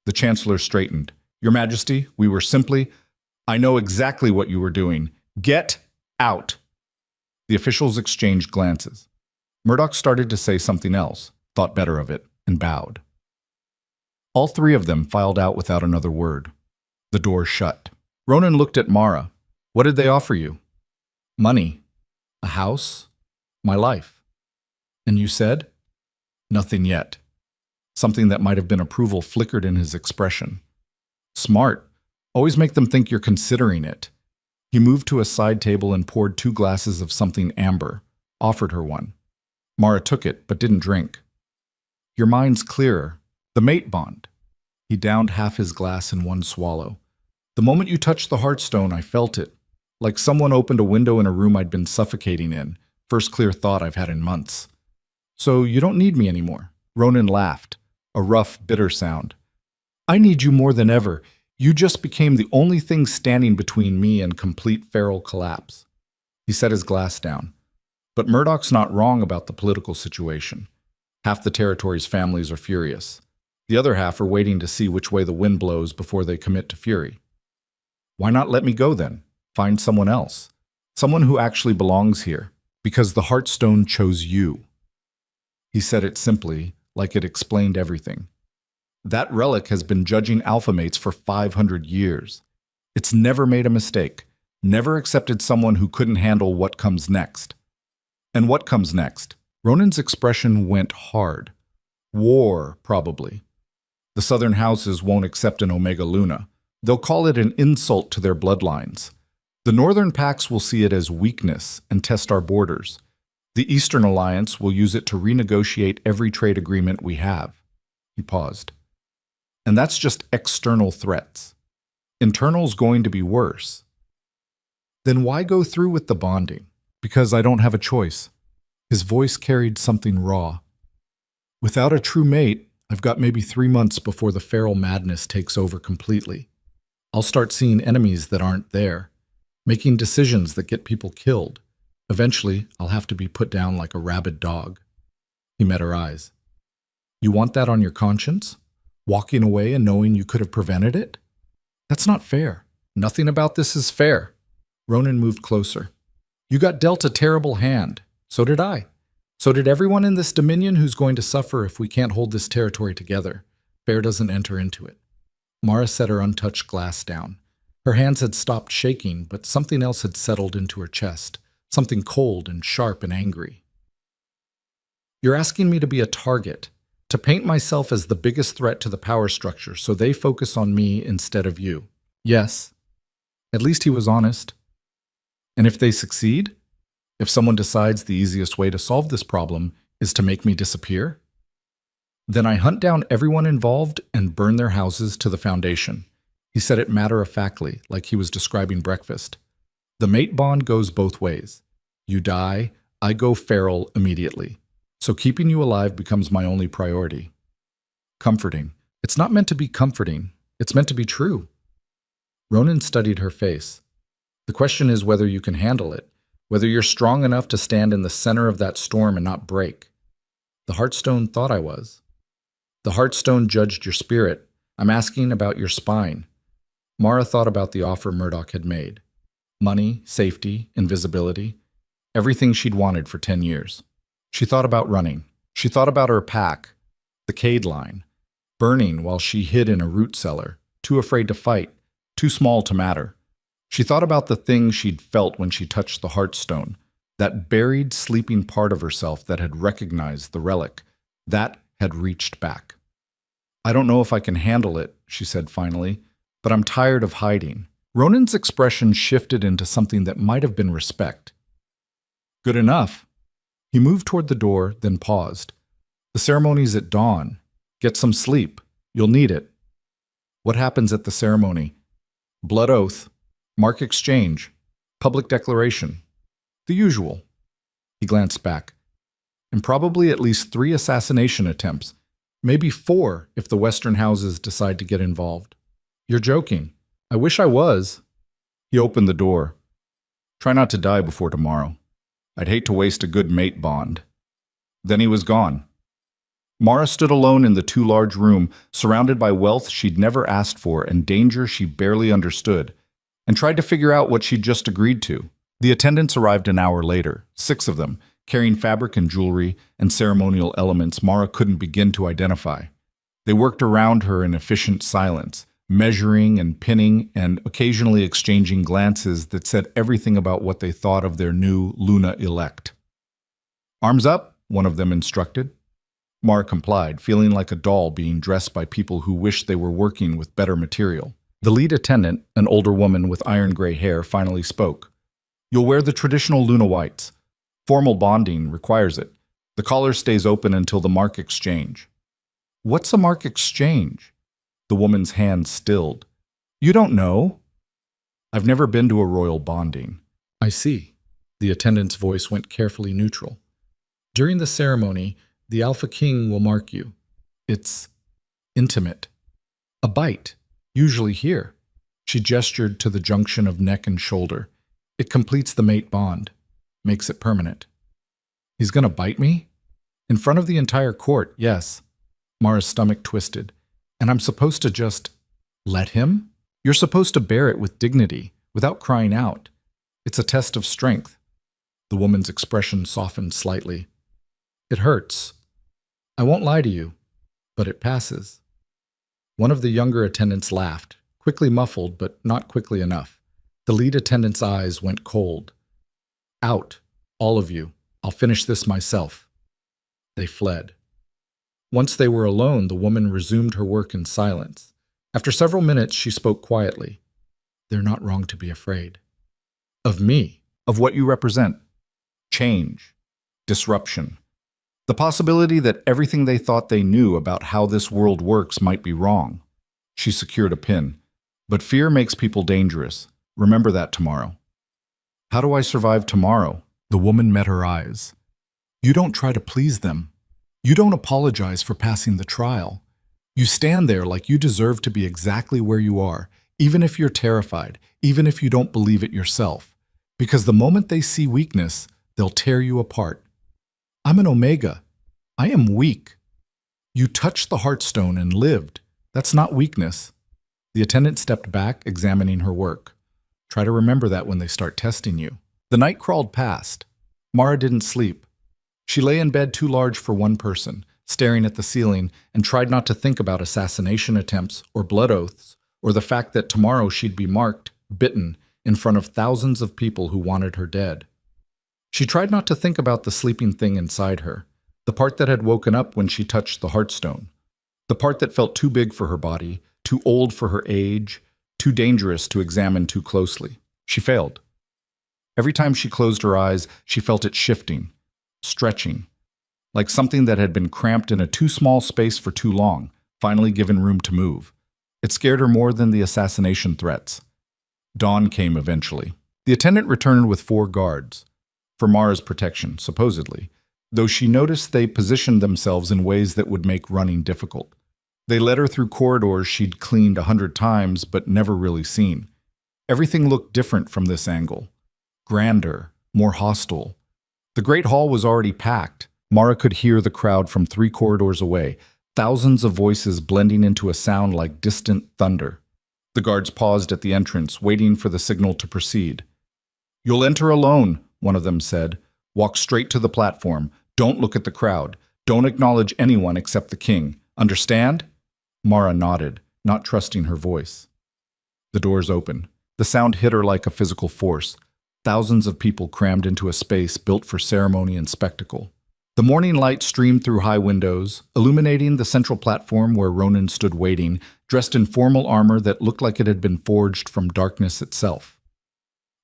The Chancellor straightened. "Your Majesty, we were simply—" I know exactly what you were doing. Get out. The officials exchanged glances. Murdoch started to say something else, thought better of it, and bowed. All three of them filed out without another word. The door shut. Ronan looked at Mara. What did they offer you? Money. A house. My life. And you said? Nothing yet. Something that might have been approval flickered in his expression. Smart. Always make them think you're considering it. He moved to a side table and poured 2 glasses of something amber, offered her one. Mara took it, but didn't drink. Your mind's clearer. The mate bond. He downed half his glass in one swallow. The moment you touched the Heartstone, I felt it. Like someone opened a window in a room I'd been suffocating in. First clear thought I've had in months. So you don't need me anymore. Ronan laughed, a rough, bitter sound. I need you more than ever. You just became the only thing standing between me and complete feral collapse. He set his glass down. But Murdoch's not wrong about the political situation. Half the territory's families are furious. The other half are waiting to see which way the wind blows before they commit to fury. Why not let me go then? Find someone else. Someone who actually belongs here. Because the Heartstone chose you. He said it simply, like it explained everything. That relic has been judging alpha mates for 500 years. It's never made a mistake, never accepted someone who couldn't handle what comes next. And what comes next? Ronan's expression went hard. War, probably. The southern houses won't accept an Omega Luna. They'll call it an insult to their bloodlines. The northern packs will see it as weakness and test our borders. The Eastern Alliance will use it to renegotiate every trade agreement we have. He paused. And that's just external threats. Internal's going to be worse. Then why go through with the bonding? Because I don't have a choice. His voice carried something raw. Without a true mate, I've got maybe 3 months before the feral madness takes over completely. I'll start seeing enemies that aren't there, making decisions that get people killed. Eventually, I'll have to be put down like a rabid dog. He met her eyes. You want that on your conscience? Walking away and knowing you could have prevented it? That's not fair. Nothing about this is fair. Ronan moved closer. You got dealt a terrible hand. So did I. So did everyone in this dominion who's going to suffer if we can't hold this territory together. Fair doesn't enter into it. Mara set her untouched glass down. Her hands had stopped shaking, but something else had settled into her chest. Something cold and sharp and angry. You're asking me to be a target. To paint myself as the biggest threat to the power structure so they focus on me instead of you. Yes. At least he was honest. And if they succeed? If someone decides the easiest way to solve this problem is to make me disappear? Then I hunt down everyone involved and burn their houses to the foundation. He said it matter-of-factly, like he was describing breakfast. The mate bond goes both ways. You die, I go feral immediately. So keeping you alive becomes my only priority. Comforting. It's not meant to be comforting. It's meant to be true. Ronan studied her face. The question is whether you can handle it, whether you're strong enough to stand in the center of that storm and not break. The Heartstone thought I was. The Heartstone judged your spirit. I'm asking about your spine. Mara thought about the offer Murdoch had made. Money, safety, invisibility. Everything she'd wanted for 10 years. She thought about running. She thought about her pack, the Cade line, burning while she hid in a root cellar, too afraid to fight, too small to matter. She thought about the thing she'd felt when she touched the Heartstone, that buried, sleeping part of herself that had recognized the relic, that had reached back. I don't know if I can handle it, she said finally, but I'm tired of hiding. Ronan's expression shifted into something that might have been respect. Good enough. He moved toward the door, then paused. The ceremony's at dawn. Get some sleep. You'll need it. What happens at the ceremony? Blood oath, mark exchange, public declaration. The usual. He glanced back. And probably at least 3 assassination attempts. Maybe 4 if the Western houses decide to get involved. You're joking. I wish I was. He opened the door. Try not to die before tomorrow. I'd hate to waste a good mate bond. Then he was gone. Mara stood alone in the too large room, surrounded by wealth she'd never asked for and danger she barely understood. and tried to figure out what she'd just agreed to. The attendants arrived an hour later, 6 of them, carrying fabric and jewelry and ceremonial elements Mara couldn't begin to identify. They worked around her in efficient silence, measuring and pinning and occasionally exchanging glances that said everything about what they thought of their new Luna elect. "Arms up," one of them instructed. Mara complied, feeling like a doll being dressed by people who wished they were working with better material. The lead attendant, an older woman with iron-gray hair, finally spoke. "You'll wear the traditional Luna whites. Formal bonding requires it. The collar stays open until the mark exchange." "What's a mark exchange?" The woman's hand stilled. "You don't know?" "I've never been to a royal bonding." "I see." The attendant's voice went carefully neutral. "During the ceremony, the Alpha King will mark you. It's intimate. A bite, usually here." She gestured to the junction of neck and shoulder. "It completes the mate bond, makes it permanent." "He's gonna bite me?" "In front of the entire court, yes." Mara's stomach twisted. "And I'm supposed to just let him?" "You're supposed to bear it with dignity, without crying out. It's a test of strength." The woman's expression softened slightly. "It hurts. I won't lie to you, but it passes." One of the younger attendants laughed, quickly muffled, but not quickly enough. The lead attendant's eyes went cold. "Out, all of you. I'll finish this myself." They fled. Once they were alone, the woman resumed her work in silence. After several minutes, she spoke quietly. "They're not wrong to be afraid." "Of me?" "Of what you represent. Change. Disruption. The possibility that everything they thought they knew about how this world works might be wrong." She secured a pin. "But fear makes people dangerous. Remember that tomorrow." "How do I survive tomorrow?" The woman met her eyes. "You don't try to please them. You don't apologize for passing the trial. You stand there like you deserve to be exactly where you are, even if you're terrified, even if you don't believe it yourself. Because the moment they see weakness, they'll tear you apart. I'm an Omega. I am weak. You touched the Heartstone and lived. That's not weakness." The attendant stepped back, examining her work. "Try to remember that when they start testing you." The night crawled past. Mara didn't sleep. She lay in bed too large for one person, staring at the ceiling, and tried not to think about assassination attempts or blood oaths, or the fact that tomorrow she'd be marked, bitten, in front of thousands of people who wanted her dead. She tried not to think about the sleeping thing inside her, the part that had woken up when she touched the Heartstone, the part that felt too big for her body, too old for her age, too dangerous to examine too closely. She failed. Every time she closed her eyes, she felt it shifting, stretching, like something that had been cramped in a too small space for too long, finally given room to move. It scared her more than the assassination threats. Dawn came eventually. The attendant returned with 4 guards, for Mara's protection, supposedly, though she noticed they positioned themselves in ways that would make running difficult. They led her through corridors she'd cleaned 100 times but never really seen. Everything looked different from this angle. Grander, more hostile. The Great Hall was already packed. Mara could hear the crowd from 3 corridors away, thousands of voices blending into a sound like distant thunder. The guards paused at the entrance, waiting for the signal to proceed. "You'll enter alone," one of them said. "Walk straight to the platform. Don't look at the crowd. Don't acknowledge anyone except the king. Understand?" Mara nodded, not trusting her voice. The doors opened. The sound hit her like a physical force. Thousands of people crammed into a space built for ceremony and spectacle. The morning light streamed through high windows, illuminating the central platform where Ronan stood waiting, dressed in formal armor that looked like it had been forged from darkness itself.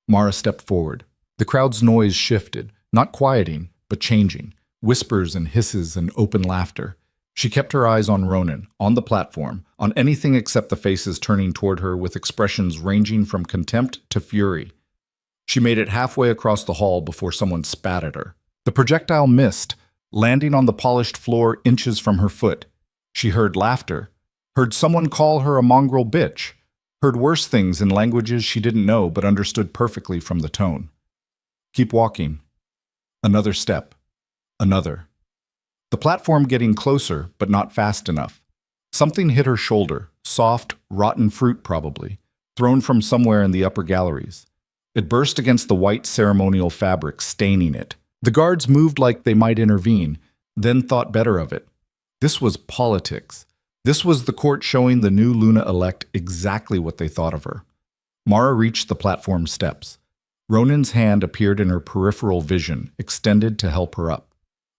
Mara stepped forward. The crowd's noise shifted, not quieting, but changing. Whispers and hisses and open laughter. She kept her eyes on Ronan, on the platform, on anything except the faces turning toward her with expressions ranging from contempt to fury. She made it halfway across the hall before someone spat at her. The projectile missed, landing on the polished floor inches from her foot. She heard laughter, heard someone call her a mongrel bitch, heard worse things in languages she didn't know but understood perfectly from the tone. Keep walking. Another step. Another. The platform getting closer, but not fast enough. Something hit her shoulder, soft, rotten fruit probably. thrown from somewhere in the upper galleries. It burst against the white ceremonial fabric, staining it. The guards moved like they might intervene, then thought better of it. This was politics. This was the court showing the new Luna-elect exactly what they thought of her. Mara reached the platform steps. Ronan's hand appeared in her peripheral vision, extended to help her up.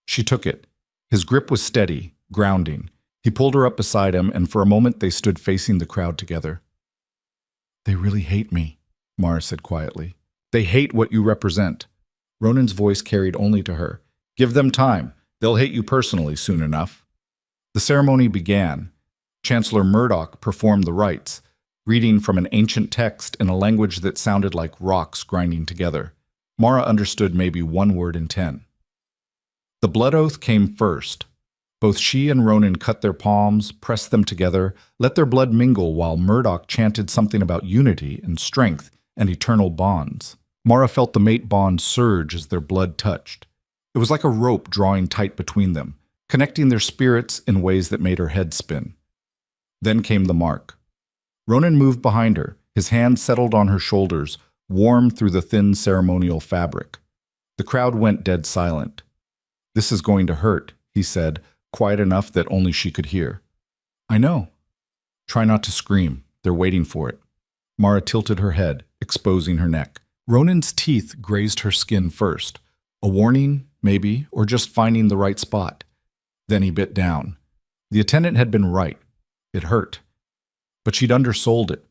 She took it. His grip was steady, grounding. He pulled her up beside him, and for a moment they stood facing the crowd together. "They really hate me," Mara said quietly. "They hate what you represent." Ronan's voice carried only to her. "Give them time. They'll hate you personally soon enough." The ceremony began. Chancellor Murdoch performed the rites, reading from an ancient text in a language that sounded like rocks grinding together. Mara understood maybe one word in 10. The blood oath came first. Both she and Ronan cut their palms, pressed them together, let their blood mingle while Murdoch chanted something about unity and strength and eternal bonds. Mara felt the mate bond surge as their blood touched. It was like a rope drawing tight between them, connecting their spirits in ways that made her head spin. Then came the mark. Ronan moved behind her, his hand settled on her shoulders, warm through the thin ceremonial fabric. The crowd went dead silent. "This is going to hurt," he said, quiet enough that only she could hear. "I know." "Try not to scream. They're waiting for it." Mara tilted her head, exposing her neck. Ronan's teeth grazed her skin first. A warning, maybe, or just finding the right spot. Then he bit down. The attendant had been right. It hurt. But she'd undersold it.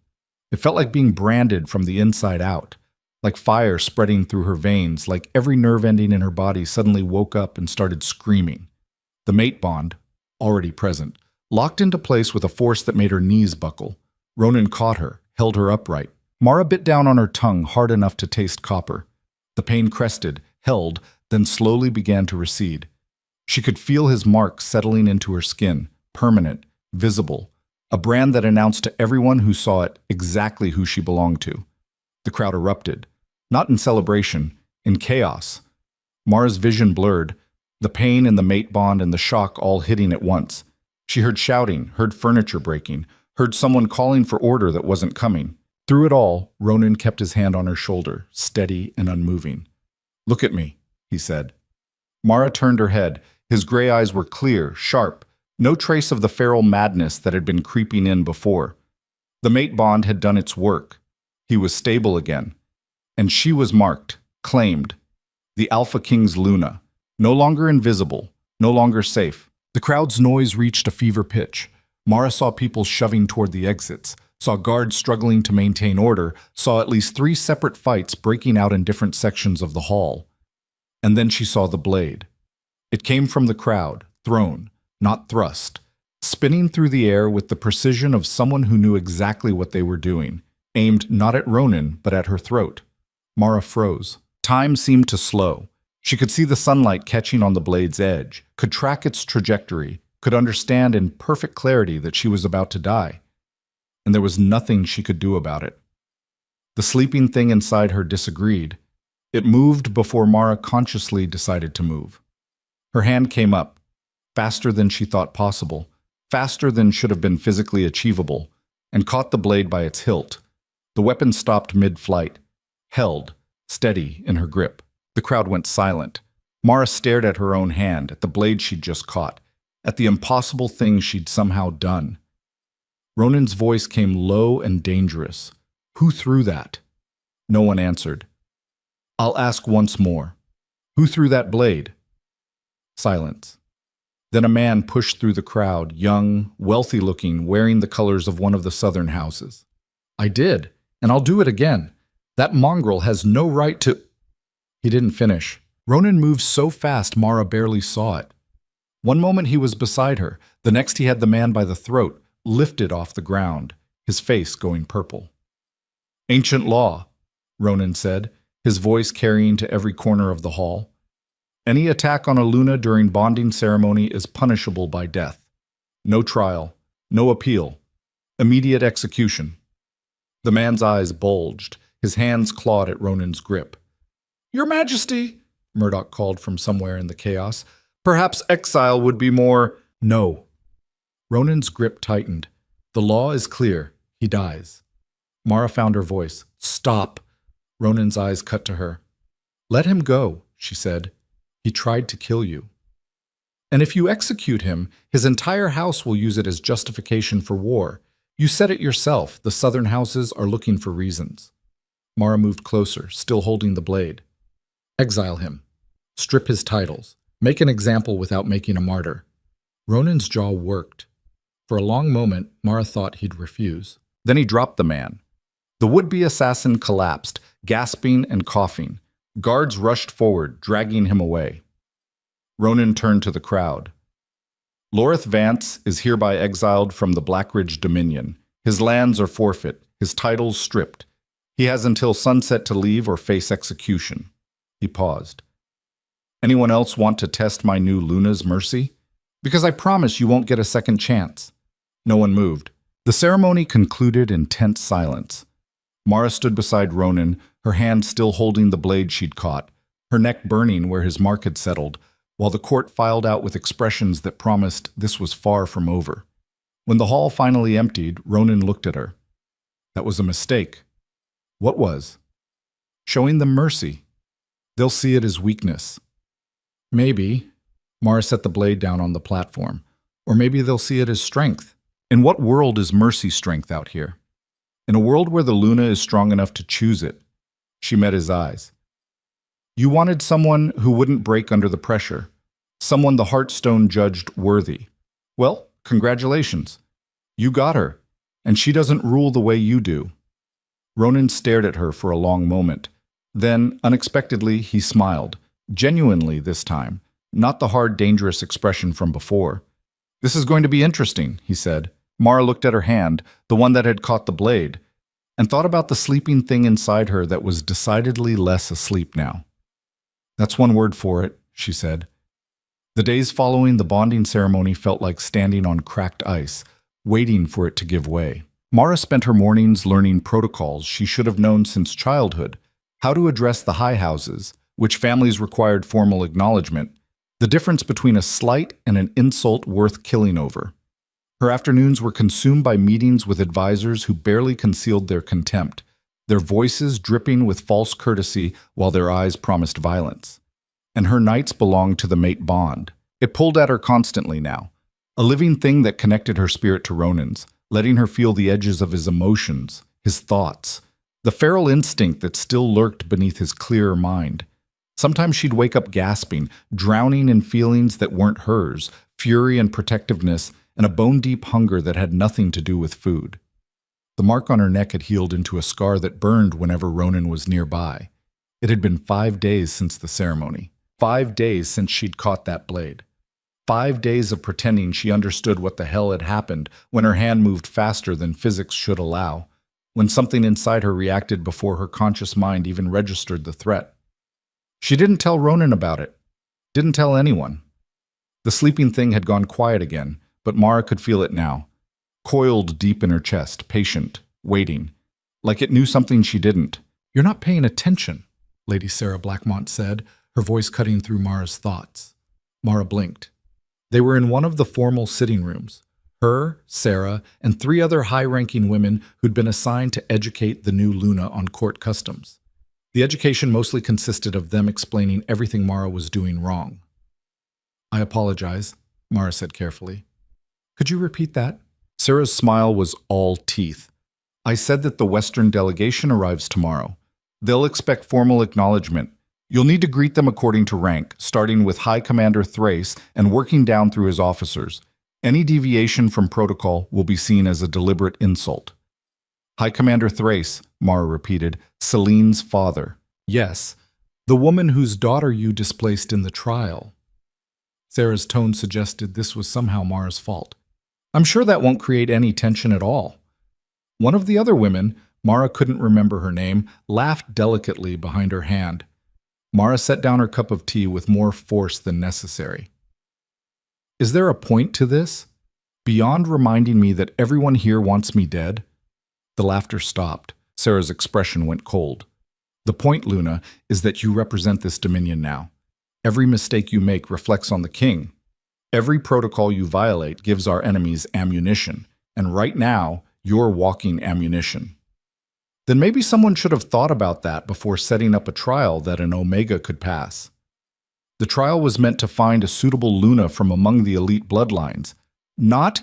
It felt like being branded from the inside out, like fire spreading through her veins, like every nerve ending in her body suddenly woke up and started screaming. The mate bond, already present, locked into place with a force that made her knees buckle. Ronan caught her, held her upright. Mara bit down on her tongue hard enough to taste copper. The pain crested, held, then slowly began to recede. She could feel his mark settling into her skin, permanent, visible, a brand that announced to everyone who saw it exactly who she belonged to. The crowd erupted, not in celebration, in chaos. Mara's vision blurred, the pain and the mate bond and the shock all hitting at once. She heard shouting, heard furniture breaking, heard someone calling for order that wasn't coming. Through it all, Ronan kept his hand on her shoulder, steady and unmoving. "Look at me," he said. Mara turned her head. His gray eyes were clear, sharp, no trace of the feral madness that had been creeping in before. The mate bond had done its work. He was stable again. And she was marked, claimed. The Alpha King's Luna. No longer invisible, no longer safe. The crowd's noise reached a fever pitch. Mara saw people shoving toward the exits, saw guards struggling to maintain order, saw at least 3 separate fights breaking out in different sections of the hall. And then she saw the blade. It came from the crowd, thrown, not thrust, spinning through the air with the precision of someone who knew exactly what they were doing, aimed not at Ronan, but at her throat. Mara froze. Time seemed to slow. She could see the sunlight catching on the blade's edge, could track its trajectory, could understand in perfect clarity that she was about to die. And there was nothing she could do about it. The sleeping thing inside her disagreed. It moved before Mara consciously decided to move. Her hand came up, faster than she thought possible, faster than should have been physically achievable, and caught the blade by its hilt. The weapon stopped mid-flight, held, steady in her grip. The crowd went silent. Mara stared at her own hand, at the blade she'd just caught, at the impossible thing she'd somehow done. Ronan's voice came low and dangerous. "Who threw that?" No one answered. "I'll ask once more. Who threw that blade?" Silence. Then a man pushed through the crowd, young, wealthy-looking, wearing the colors of one of the southern houses. "I did, and I'll do it again. That mongrel has no right to—" He didn't finish. Ronan moved so fast Mara barely saw it. One moment he was beside her, the next he had the man by the throat, lifted off the ground, his face going purple. "Ancient law," Ronan said, his voice carrying to every corner of the hall. "Any attack on a Luna during bonding ceremony is punishable by death. No trial, no appeal, immediate execution." The man's eyes bulged, his hands clawed at Ronan's grip. "Your Majesty," Murdoch called from somewhere in the chaos, "perhaps exile would be more—" "No." Ronan's grip tightened. "The law is clear. He dies." Mara found her voice. Stop. Ronan's eyes cut to her. Let him go, she said. He tried to kill you. And if you execute him, his entire house will use it as justification for war. You said it yourself, the southern houses are looking for reasons. Mara moved closer, still holding the blade. Exile him. Strip his titles. Make an example without making a martyr. Ronan's jaw worked. For a long moment, Mara thought he'd refuse. Then he dropped the man. The would-be assassin collapsed, gasping and coughing. Guards rushed forward, dragging him away. Ronan turned to the crowd. Lorith Vance is hereby exiled from the Blackridge Dominion. His lands are forfeit, his titles stripped. He has until sunset to leave or face execution. He paused. Anyone else want to test my new Luna's mercy? Because I promise you won't get a second chance. No one moved. The ceremony concluded in tense silence. Mara stood beside Ronan, her hand still holding the blade she'd caught, her neck burning where his mark had settled, while the court filed out with expressions that promised this was far from over. When the hall finally emptied, Ronan looked at her. That was a mistake. What was? Showing them mercy. They'll see it as weakness. Maybe. Mara set the blade down on the platform. Or maybe they'll see it as strength. In what world is mercy strength out here? In a world where the Luna is strong enough to choose it. She met his eyes. You wanted someone who wouldn't break under the pressure. Someone the Heartstone judged worthy. Well, congratulations. You got her, and she doesn't rule the way you do. Ronan stared at her for a long moment. Then, unexpectedly, he smiled. Genuinely this time, not the hard, dangerous expression from before. This is going to be interesting, he said. Mara looked at her hand, the one that had caught the blade, and thought about the sleeping thing inside her that was decidedly less asleep now. That's one word for it, she said. The days following the bonding ceremony felt like standing on cracked ice, waiting for it to give way. Mara spent her mornings learning protocols she should have known since childhood, how to address the high houses, which families required formal acknowledgement, the difference between a slight and an insult worth killing over. Her afternoons were consumed by meetings with advisors who barely concealed their contempt, their voices dripping with false courtesy while their eyes promised violence. And her nights belonged to the mate bond. It pulled at her constantly now, a living thing that connected her spirit to Ronan's, letting her feel the edges of his emotions, his thoughts, the feral instinct that still lurked beneath his clearer mind. Sometimes she'd wake up gasping, drowning in feelings that weren't hers, fury and protectiveness, and a bone-deep hunger that had nothing to do with food. The mark on her neck had healed into a scar that burned whenever Ronan was nearby. It had been 5 days since the ceremony. 5 days since she'd caught that blade. 5 days of pretending she understood what the hell had happened when her hand moved faster than physics should allow, when something inside her reacted before her conscious mind even registered the threat. She didn't tell Ronan about it. Didn't tell anyone. The sleeping thing had gone quiet again, but Mara could feel it now, coiled deep in her chest, patient, waiting, like it knew something she didn't. You're not paying attention, Lady Sarah Blackmont said, her voice cutting through Mara's thoughts. Mara blinked. They were in one of the formal sitting rooms. Her, Sarah, and 3 other high-ranking women who'd been assigned to educate the new Luna on court customs. The education mostly consisted of them explaining everything Mara was doing wrong. I apologize, Mara said carefully. Could you repeat that? Sarah's smile was all teeth. I said that the Western delegation arrives tomorrow. They'll expect formal acknowledgement. You'll need to greet them according to rank, starting with High Commander Thrace and working down through his officers. Any deviation from protocol will be seen as a deliberate insult. High Commander Thrace, Mara repeated, Celine's father. Yes, the woman whose daughter you displaced in the trial. Sarah's tone suggested this was somehow Mara's fault. I'm sure that won't create any tension at all. One of the other women, Mara couldn't remember her name, laughed delicately behind her hand. Mara set down her cup of tea with more force than necessary. Is there a point to this? Beyond reminding me that everyone here wants me dead? The laughter stopped. Sarah's expression went cold. The point, Luna, is that you represent this dominion now. Every mistake you make reflects on the king. Every protocol you violate gives our enemies ammunition, and right now, you're walking ammunition. Then maybe someone should have thought about that before setting up a trial that an Omega could pass. The trial was meant to find a suitable Luna from among the elite bloodlines. Not,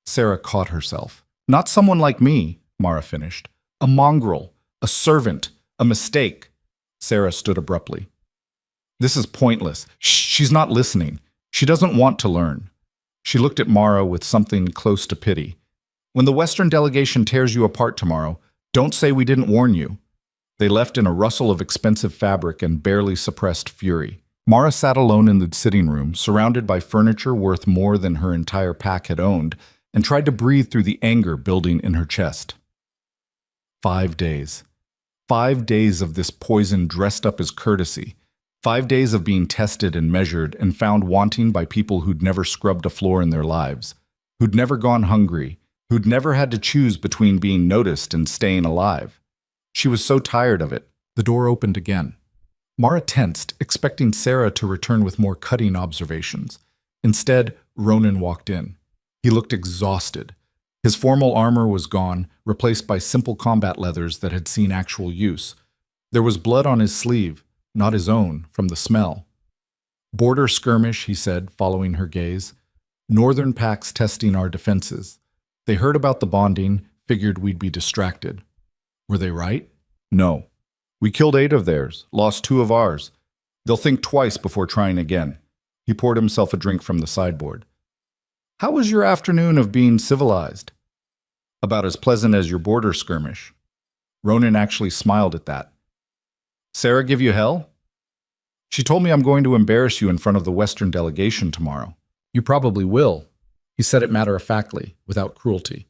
Sarah caught herself. Not someone like me, Mara finished. A mongrel, a servant, a mistake. Sarah stood abruptly. This is pointless. She's not listening. She doesn't want to learn. She looked at Mara with something close to pity. When the Western delegation tears you apart tomorrow, don't say we didn't warn you. They left in a rustle of expensive fabric and barely suppressed fury. Mara sat alone in the sitting room, surrounded by furniture worth more than her entire pack had owned, and tried to breathe through the anger building in her chest. 5 days. 5 days of this poison dressed up as courtesy. 5 days of being tested and measured and found wanting by people who'd never scrubbed a floor in their lives, who'd never gone hungry, who'd never had to choose between being noticed and staying alive. She was so tired of it. The door opened again. Mara tensed, expecting Sarah to return with more cutting observations. Instead, Ronan walked in. He looked exhausted. His formal armor was gone, replaced by simple combat leathers that had seen actual use. There was blood on his sleeve, not his own, from the smell. Border skirmish, he said, following her gaze. Northern packs testing our defenses. They heard about the bonding, figured we'd be distracted. Were they right? No. We killed 8 of theirs, lost 2 of ours. They'll think twice before trying again. He poured himself a drink from the sideboard. How was your afternoon of being civilized? About as pleasant as your border skirmish. Ronan actually smiled at that. Sarah give you hell? She told me I'm going to embarrass you in front of the Western delegation tomorrow. You probably will. He said it matter-of-factly, without cruelty.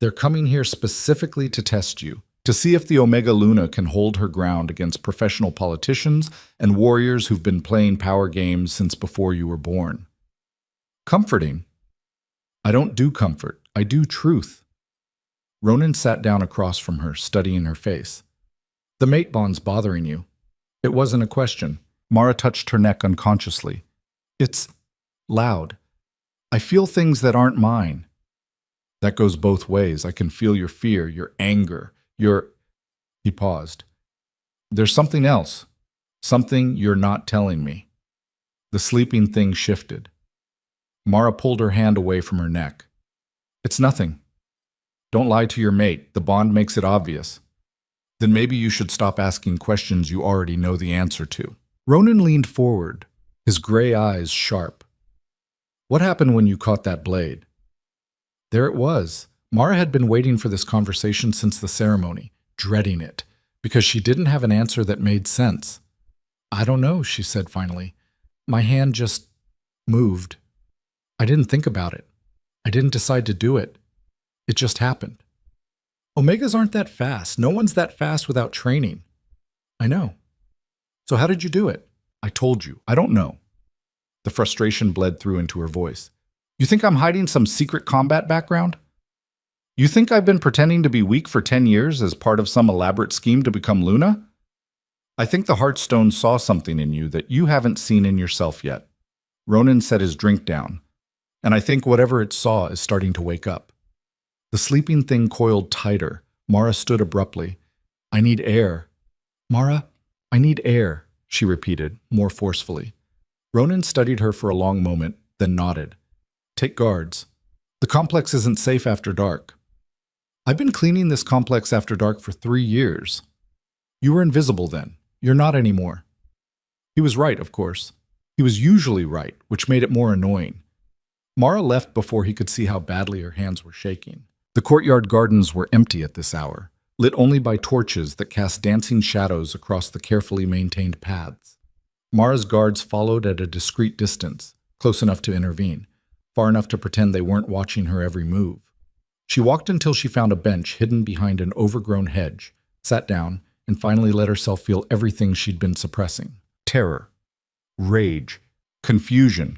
They're coming here specifically to test you, to see if the Omega Luna can hold her ground against professional politicians and warriors who've been playing power games since before you were born. Comforting. I don't do comfort, I do truth. Ronan sat down across from her, studying her face. The mate bond's bothering you. It wasn't a question. Mara touched her neck unconsciously. It's loud. I feel things that aren't mine. That goes both ways. I can feel your fear, your anger, your... He paused. There's something else. Something you're not telling me. The sleeping thing shifted. Mara pulled her hand away from her neck. It's nothing. Don't lie to your mate. The bond makes it obvious. Then maybe you should stop asking questions you already know the answer to. Ronan leaned forward, his gray eyes sharp. What happened when you caught that blade? There it was. Mara had been waiting for this conversation since the ceremony, dreading it, because she didn't have an answer that made sense. I don't know, she said finally. My hand just moved. I didn't think about it. I didn't decide to do it. It just happened. Omegas aren't that fast. No one's that fast without training. I know. So how did you do it? I told you. I don't know. The frustration bled through into her voice. You think I'm hiding some secret combat background? You think I've been pretending to be weak for 10 years as part of some elaborate scheme to become Luna? I think the Heartstone saw something in you that you haven't seen in yourself yet. Ronan set his drink down, and I think whatever it saw is starting to wake up. The sleeping thing coiled tighter. Mara stood abruptly. I need air. Mara, I need air, she repeated, more forcefully. Ronan studied her for a long moment, then nodded. Take guards. The complex isn't safe after dark. I've been cleaning this complex after dark for 3 years. You were invisible then. You're not anymore. He was right, of course. He was usually right, which made it more annoying. Mara left before he could see how badly her hands were shaking. The courtyard gardens were empty at this hour, lit only by torches that cast dancing shadows across the carefully maintained paths. Mara's guards followed at a discreet distance, close enough to intervene, far enough to pretend they weren't watching her every move. She walked until she found a bench hidden behind an overgrown hedge, sat down, and finally let herself feel everything she'd been suppressing. Terror, rage, confusion,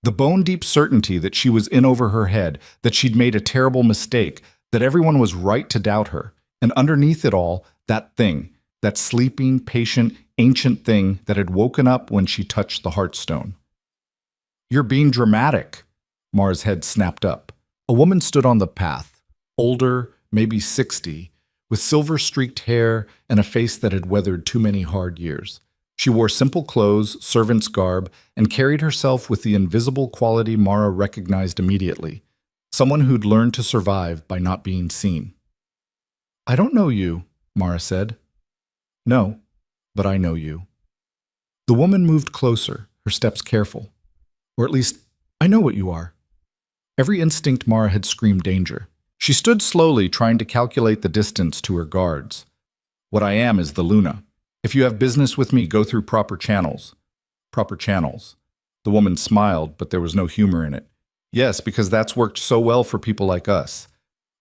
the bone-deep certainty that she was in over her head, that she'd made a terrible mistake, that everyone was right to doubt her, and underneath it all, that thing, that sleeping, patient, ancient thing that had woken up when she touched the Heartstone. You're being dramatic. Mara's head snapped up. A woman stood on the path, older, maybe 60, with silver-streaked hair and a face that had weathered too many hard years. She wore simple clothes, servant's garb, and carried herself with the invisible quality Mara recognized immediately, someone who'd learned to survive by not being seen. "I don't know you," Mara said. "No, but I know you." The woman moved closer, her steps careful. "Or at least, I know what you are." Every instinct Mara had screamed danger. She stood slowly, trying to calculate the distance to her guards. "What I am is the Luna. If you have business with me, go through proper channels." "Proper channels." The woman smiled, but there was no humor in it. "Yes, because that's worked so well for people like us.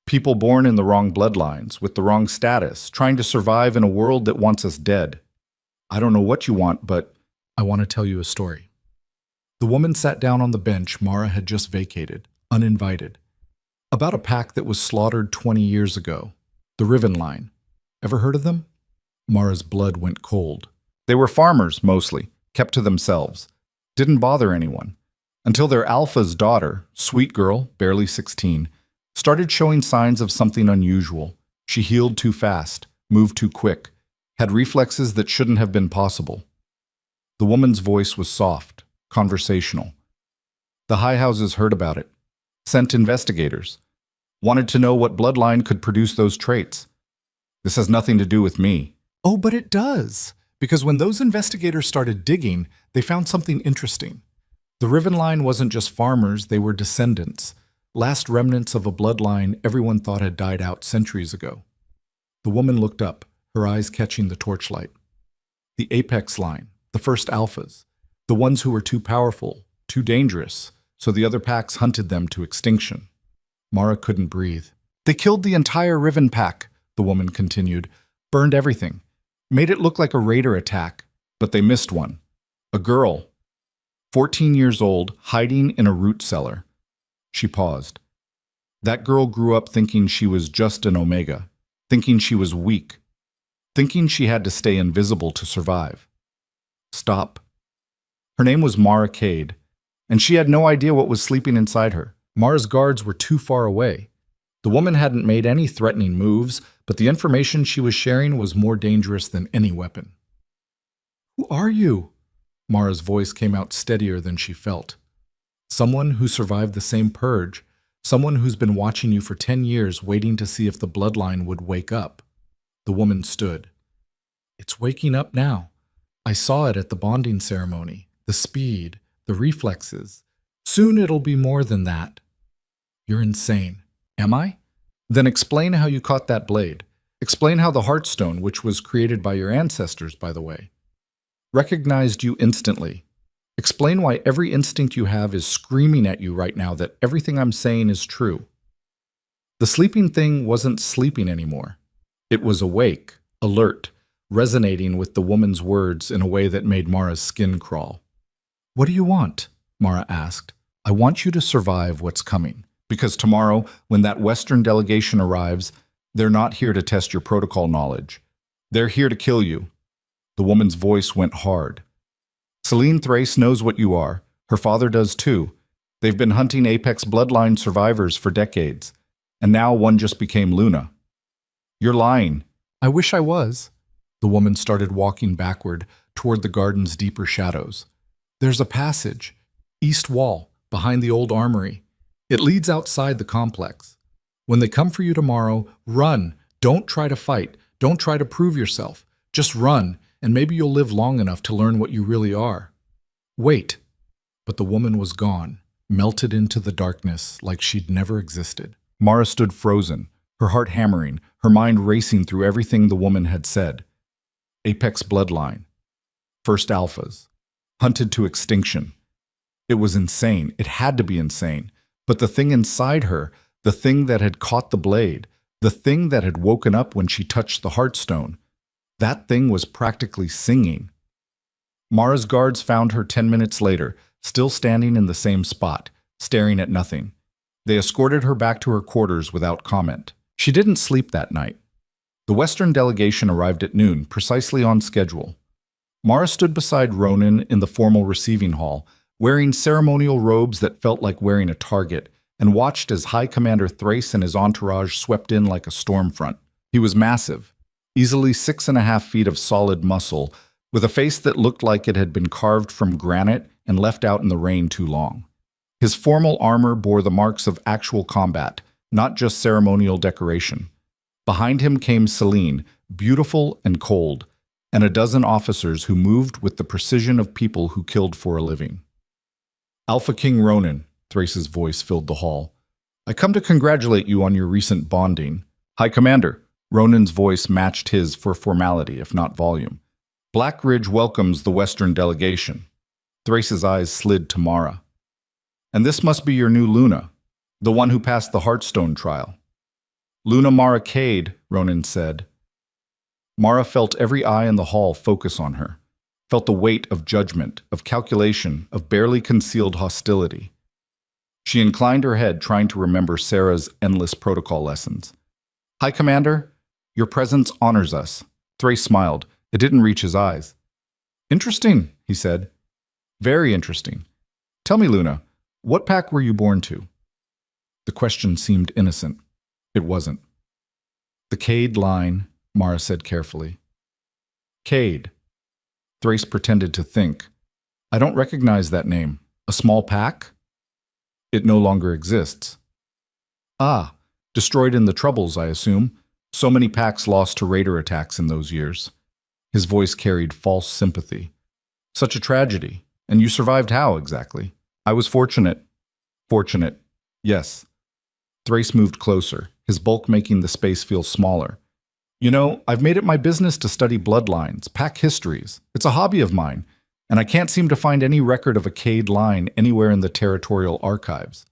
People born in the wrong bloodlines, with the wrong status, trying to survive in a world that wants us dead. I don't know what you want, but I want to tell you a story." The woman sat down on the bench Mara had just vacated, uninvited. About a pack that was slaughtered 20 years ago. The Riven Line. Ever heard of them? Mara's blood went cold. They were farmers, mostly, kept to themselves. Didn't bother anyone. Until their alpha's daughter, sweet girl, barely 16, started showing signs of something unusual. She healed too fast, moved too quick, had reflexes that shouldn't have been possible. The woman's voice was soft, conversational. The high houses heard about it, sent investigators, wanted to know what bloodline could produce those traits. "This has nothing to do with me." "Oh, but it does, because when those investigators started digging, they found something interesting. The Riven Line wasn't just farmers, they were descendants, last remnants of a bloodline everyone thought had died out centuries ago." The woman looked up, her eyes catching the torchlight. "The Apex Line, the first alphas, the ones who were too powerful, too dangerous, so the other packs hunted them to extinction." Mara couldn't breathe. "They killed the entire Riven pack," the woman continued, "burned everything, made it look like a raider attack, but they missed one. A girl, 14 years old, hiding in a root cellar." She paused. "That girl grew up thinking she was just an Omega, thinking she was weak, thinking she had to stay invisible to survive." "Stop." Her name was Mara Cade, and she had no idea what was sleeping inside her. Mara's guards were too far away. The woman hadn't made any threatening moves, but the information she was sharing was more dangerous than any weapon. "Who are you?" Mara's voice came out steadier than she felt. "Someone who survived the same purge, someone who's been watching you for 10 years waiting to see if the bloodline would wake up." The woman stood. "It's waking up now. I saw it at the bonding ceremony. The speed, the reflexes. Soon it'll be more than that." "You're insane." "Am I? Then explain how you caught that blade. Explain how the Heartstone, which was created by your ancestors, by the way, recognized you instantly. Explain why every instinct you have is screaming at you right now that everything I'm saying is true." The sleeping thing wasn't sleeping anymore. It was awake, alert, resonating with the woman's words in a way that made Mara's skin crawl. "What do you want?" Mara asked. "I want you to survive what's coming. Because tomorrow, when that Western delegation arrives, they're not here to test your protocol knowledge. They're here to kill you." The woman's voice went hard. "Celine Thrace knows what you are. Her father does too. They've been hunting Apex bloodline survivors for decades. And now one just became Luna." "You're lying." "I wish I was." The woman started walking backward toward the garden's deeper shadows. "There's a passage, east wall, behind the old armory. It leads outside the complex. When they come for you tomorrow, run. Don't try to fight. Don't try to prove yourself. Just run, and maybe you'll live long enough to learn what you really are." "Wait." But the woman was gone, melted into the darkness like she'd never existed. Mara stood frozen, her heart hammering, her mind racing through everything the woman had said. Apex bloodline. First alphas. Hunted to extinction. It was insane. It had to be insane. But the thing inside her, the thing that had caught the blade, the thing that had woken up when she touched the Heartstone, that thing was practically singing. Mara's guards found her 10 minutes later, still standing in the same spot, staring at nothing. They escorted her back to her quarters without comment. She didn't sleep that night. The Western delegation arrived at noon, precisely on schedule. Mara stood beside Ronan in the formal receiving hall, wearing ceremonial robes that felt like wearing a target, and watched as High Commander Thrace and his entourage swept in like a storm front. He was massive, easily 6.5 feet of solid muscle, with a face that looked like it had been carved from granite and left out in the rain too long. His formal armor bore the marks of actual combat, not just ceremonial decoration. Behind him came Celine, beautiful and cold, and a dozen officers who moved with the precision of people who killed for a living. Alpha King Ronan, Thrace's voice filled the hall. I come to congratulate you on your recent bonding. High Commander, Ronan's voice matched his for formality, if not volume. Black Ridge welcomes the Western delegation. Thrace's eyes slid to Mara. And this must be your new Luna, the one who passed the Heartstone trial. Luna Mara Cade, Ronan said. Mara felt every eye in the hall focus on her, felt the weight of judgment, of calculation, of barely concealed hostility. She inclined her head, trying to remember Sarah's endless protocol lessons. High Commander, your presence honors us. Thrace smiled. It didn't reach his eyes. Interesting, he said. Very interesting. Tell me, Luna, what pack were you born to? The question seemed innocent. It wasn't. The Cade line, Mara said carefully. Cade. Thrace pretended to think. I don't recognize that name. A small pack? It no longer exists. Ah, destroyed in the Troubles, I assume. So many packs lost to raider attacks in those years. His voice carried false sympathy. Such a tragedy. And you survived how, exactly? I was fortunate. Fortunate. Yes. Thrace moved closer, his bulk making the space feel smaller. You know, I've made it my business to study bloodlines, pack histories. It's a hobby of mine, and I can't seem to find any record of a Cade line anywhere in the territorial archives.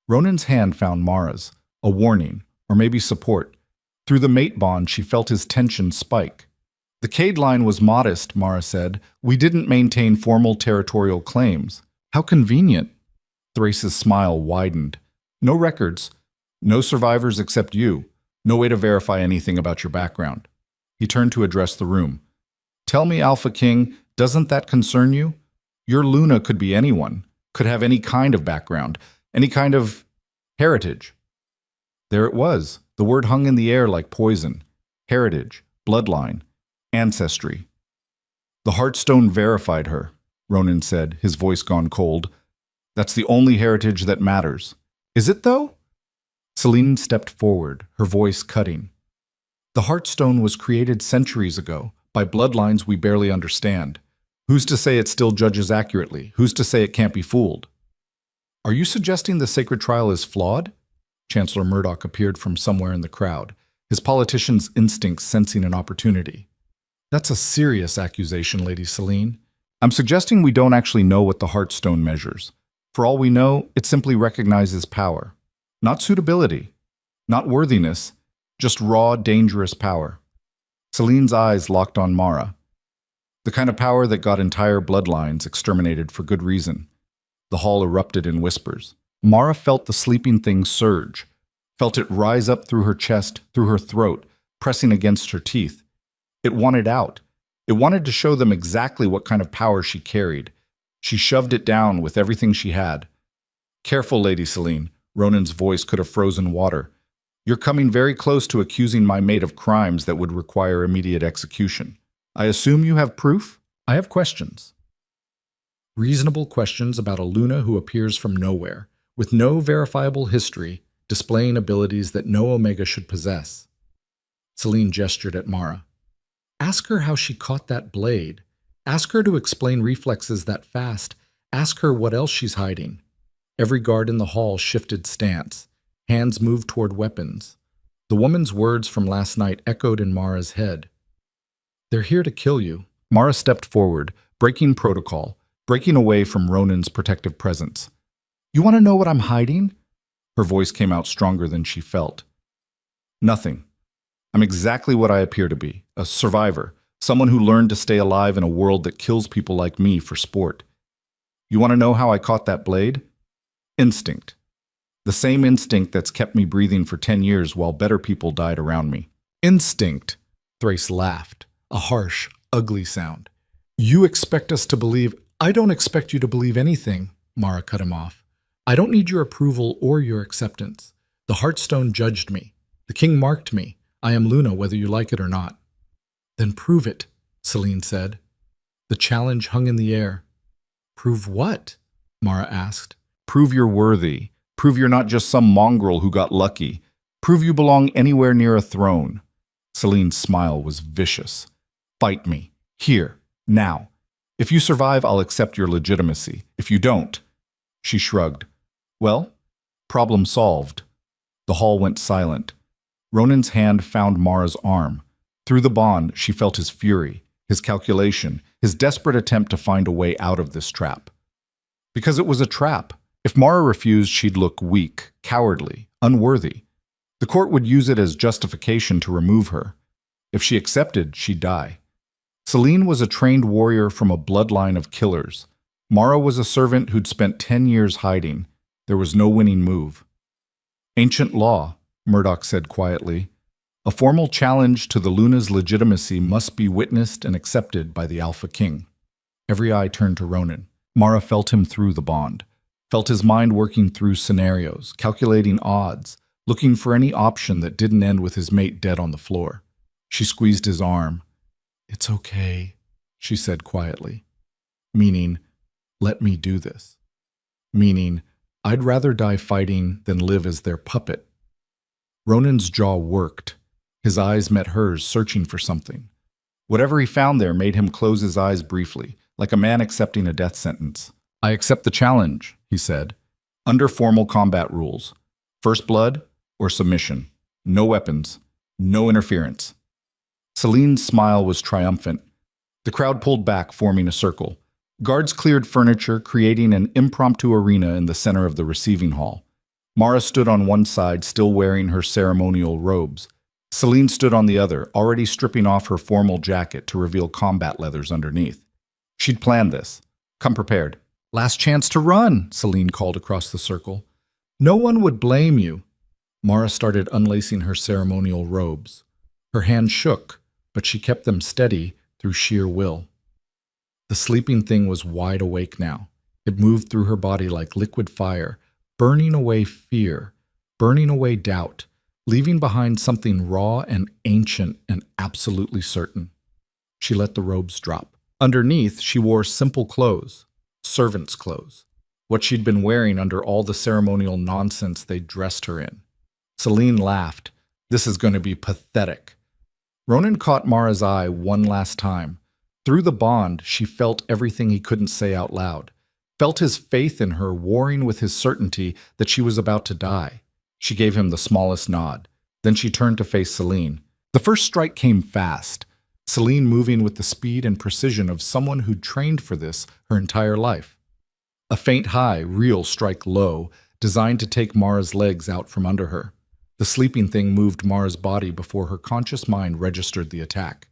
Ronan's hand found Mara's, a warning, or maybe support. Through the mate bond, she felt his tension spike. The Cade line was modest, Mara said. We didn't maintain formal territorial claims. How convenient. Thrace's smile widened. No records. No survivors except you. No way to verify anything about your background. He turned to address the room. Tell me, Alpha King, doesn't that concern you? Your Luna could be anyone, could have any kind of background, any kind of heritage. There it was. The word hung in the air like poison. Heritage, bloodline, ancestry. The Heartstone verified her, Ronan said, his voice gone cold. That's the only heritage that matters. Is it, though? Celine stepped forward, her voice cutting. The Heartstone was created centuries ago, by bloodlines we barely understand. Who's to say it still judges accurately? Who's to say it can't be fooled? Are you suggesting the sacred trial is flawed? Chancellor Murdoch appeared from somewhere in the crowd, his politician's instincts sensing an opportunity. That's a serious accusation, Lady Celine. I'm suggesting we don't actually know what the Heartstone measures. For all we know, it simply recognizes power. Not suitability, not worthiness, just raw, dangerous power. Celine's eyes locked on Mara. The kind of power that got entire bloodlines exterminated for good reason. The hall erupted in whispers. Mara felt the sleeping thing surge, felt it rise up through her chest, through her throat, pressing against her teeth. It wanted out. It wanted to show them exactly what kind of power she carried. She shoved it down with everything she had. Careful, Lady Celine. Ronan's voice could have frozen water. You're coming very close to accusing my mate of crimes that would require immediate execution. I assume you have proof? I have questions. Reasonable questions about a Luna who appears from nowhere, with no verifiable history, displaying abilities that no Omega should possess. Celine gestured at Mara. Ask her how she caught that blade. Ask her to explain reflexes that fast. Ask her what else she's hiding. Every guard in the hall shifted stance. Hands moved toward weapons. The woman's words from last night echoed in Mara's head. They're here to kill you. Mara stepped forward, breaking protocol, breaking away from Ronan's protective presence. You want to know what I'm hiding? Her voice came out stronger than she felt. Nothing. I'm exactly what I appear to be, a survivor, someone who learned to stay alive in a world that kills people like me for sport. You want to know how I caught that blade? Instinct. The same instinct that's kept me breathing for 10 years while better people died around me. Instinct. Thrace laughed, a harsh, ugly sound. You expect us to believe— I don't expect you to believe anything, Mara cut him off. I don't need your approval or your acceptance. The Heartstone judged me. The king marked me. I am Luna, whether you like it or not. Then prove it, Celine said. The challenge hung in the air. Prove what? Mara asked. Prove you're worthy. Prove you're not just some mongrel who got lucky. Prove you belong anywhere near a throne. Celine's smile was vicious. Fight me. Here. Now. If you survive, I'll accept your legitimacy. If you don't. She shrugged. Well, problem solved. The hall went silent. Ronan's hand found Mara's arm. Through the bond, she felt his fury, his calculation, his desperate attempt to find a way out of this trap. Because it was a trap. If Mara refused, she'd look weak, cowardly, unworthy. The court would use it as justification to remove her. If she accepted, she'd die. Celine was a trained warrior from a bloodline of killers. Mara was a servant who'd spent 10 years hiding. There was no winning move. Ancient law, Murdoch said quietly. A formal challenge to the Luna's legitimacy must be witnessed and accepted by the Alpha King. Every eye turned to Ronan. Mara felt him through the bond, felt his mind working through scenarios, calculating odds, looking for any option that didn't end with his mate dead on the floor. She squeezed his arm. It's okay, she said quietly. Meaning, let me do this. Meaning, I'd rather die fighting than live as their puppet. Ronan's jaw worked. His eyes met hers, searching for something. Whatever he found there made him close his eyes briefly, like a man accepting a death sentence. I accept the challenge, he said, under formal combat rules. First blood or submission. No weapons. No interference. Celine's smile was triumphant. The crowd pulled back, forming a circle. Guards cleared furniture, creating an impromptu arena in the center of the receiving hall. Mara stood on one side, still wearing her ceremonial robes. Celine stood on the other, already stripping off her formal jacket to reveal combat leathers underneath. She'd planned this. Come prepared. Last chance to run, Celine called across the circle. No one would blame you. Mara started unlacing her ceremonial robes. Her hands shook, but she kept them steady through sheer will. The sleeping thing was wide awake now. It moved through her body like liquid fire, burning away fear, burning away doubt, leaving behind something raw and ancient and absolutely certain. She let the robes drop. Underneath, she wore simple clothes, servant's clothes, what she'd been wearing under all the ceremonial nonsense they'd dressed her in. Celine laughed. This is going to be pathetic. Ronan caught Mara's eye one last time. Through the bond, she felt everything he couldn't say out loud, felt his faith in her warring with his certainty that she was about to die. She gave him the smallest nod. Then she turned to face Celine. The first strike came fast, Celine moving with the speed and precision of someone who'd trained for this her entire life. A faint high, real strike low, designed to take Mara's legs out from under her. The sleeping thing moved Mara's body before her conscious mind registered the attack.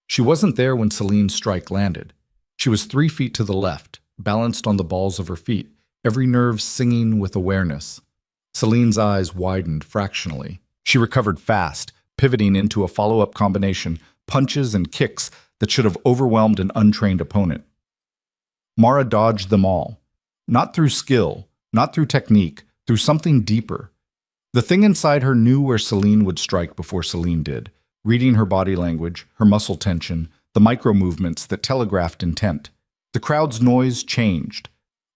She wasn't there when Celine's strike landed. She was 3 feet to the left, balanced on the balls of her feet, every nerve singing with awareness. Celine's eyes widened fractionally. She recovered fast, pivoting into a follow-up combination, punches and kicks that should have overwhelmed an untrained opponent. Mara dodged them all. Not through skill, not through technique, through something deeper. The thing inside her knew where Celine would strike before Celine did, reading her body language, her muscle tension, the micro-movements that telegraphed intent. The crowd's noise changed,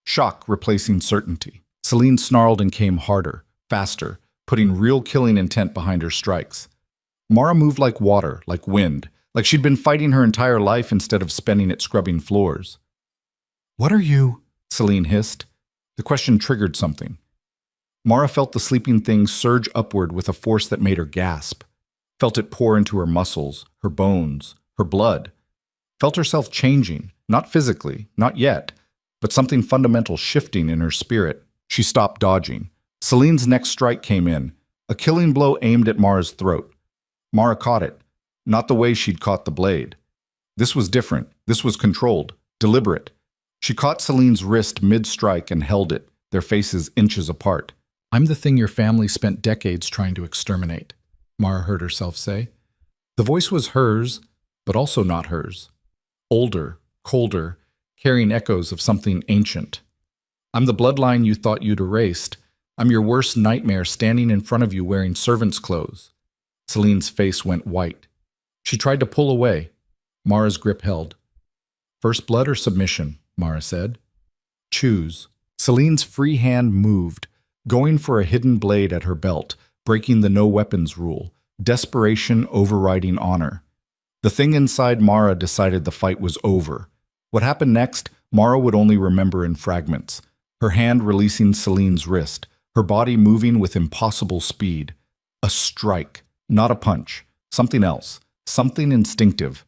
shock replacing certainty. Celine snarled and came harder, faster, putting real killing intent behind her strikes. Mara moved like water, like wind, like she'd been fighting her entire life instead of spending it scrubbing floors. "What are you?" Celine hissed. The question triggered something. Mara felt the sleeping thing surge upward with a force that made her gasp. Felt it pour into her muscles, her bones, her blood. Felt herself changing, not physically, not yet, but something fundamental shifting in her spirit. She stopped dodging. Celine's next strike came in, a killing blow aimed at Mara's throat. Mara caught it, not the way she'd caught the blade. This was different. This was controlled, deliberate. She caught Celine's wrist mid-strike and held it, their faces inches apart. "I'm the thing your family spent decades trying to exterminate," Mara heard herself say. The voice was hers, but also not hers. Older, colder, carrying echoes of something ancient. "I'm the bloodline you thought you'd erased. I'm your worst nightmare standing in front of you wearing servant's clothes." Celine's face went white. She tried to pull away. Mara's grip held. First blood or submission, Mara said. Choose. Celine's free hand moved, going for a hidden blade at her belt, breaking the no weapons rule, desperation overriding honor. The thing inside Mara decided the fight was over. What happened next, Mara would only remember in fragments. Her hand releasing Celine's wrist, her body moving with impossible speed. A strike, not a punch, something else, something instinctive,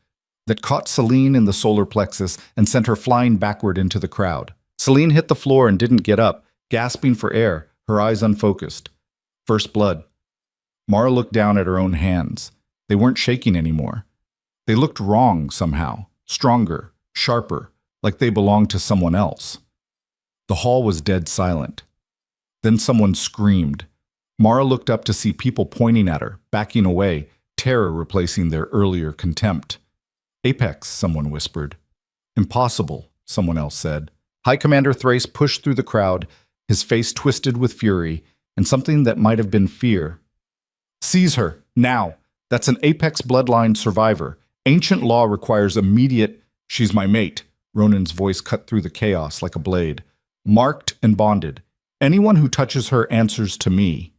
that caught Celine in the solar plexus and sent her flying backward into the crowd. Celine hit the floor and didn't get up, gasping for air, her eyes unfocused. First blood. Mara looked down at her own hands. They weren't shaking anymore. They looked wrong somehow, stronger, sharper, like they belonged to someone else. The hall was dead silent. Then someone screamed. Mara looked up to see people pointing at her, backing away, terror replacing their earlier contempt. Apex, someone whispered. Impossible, someone else said. High Commander Thrace pushed through the crowd, his face twisted with fury, and something that might have been fear. Seize her, now! That's an Apex bloodline survivor. Ancient law requires immediate— She's my mate, Ronan's voice cut through the chaos like a blade. Marked and bonded. Anyone who touches her answers to me.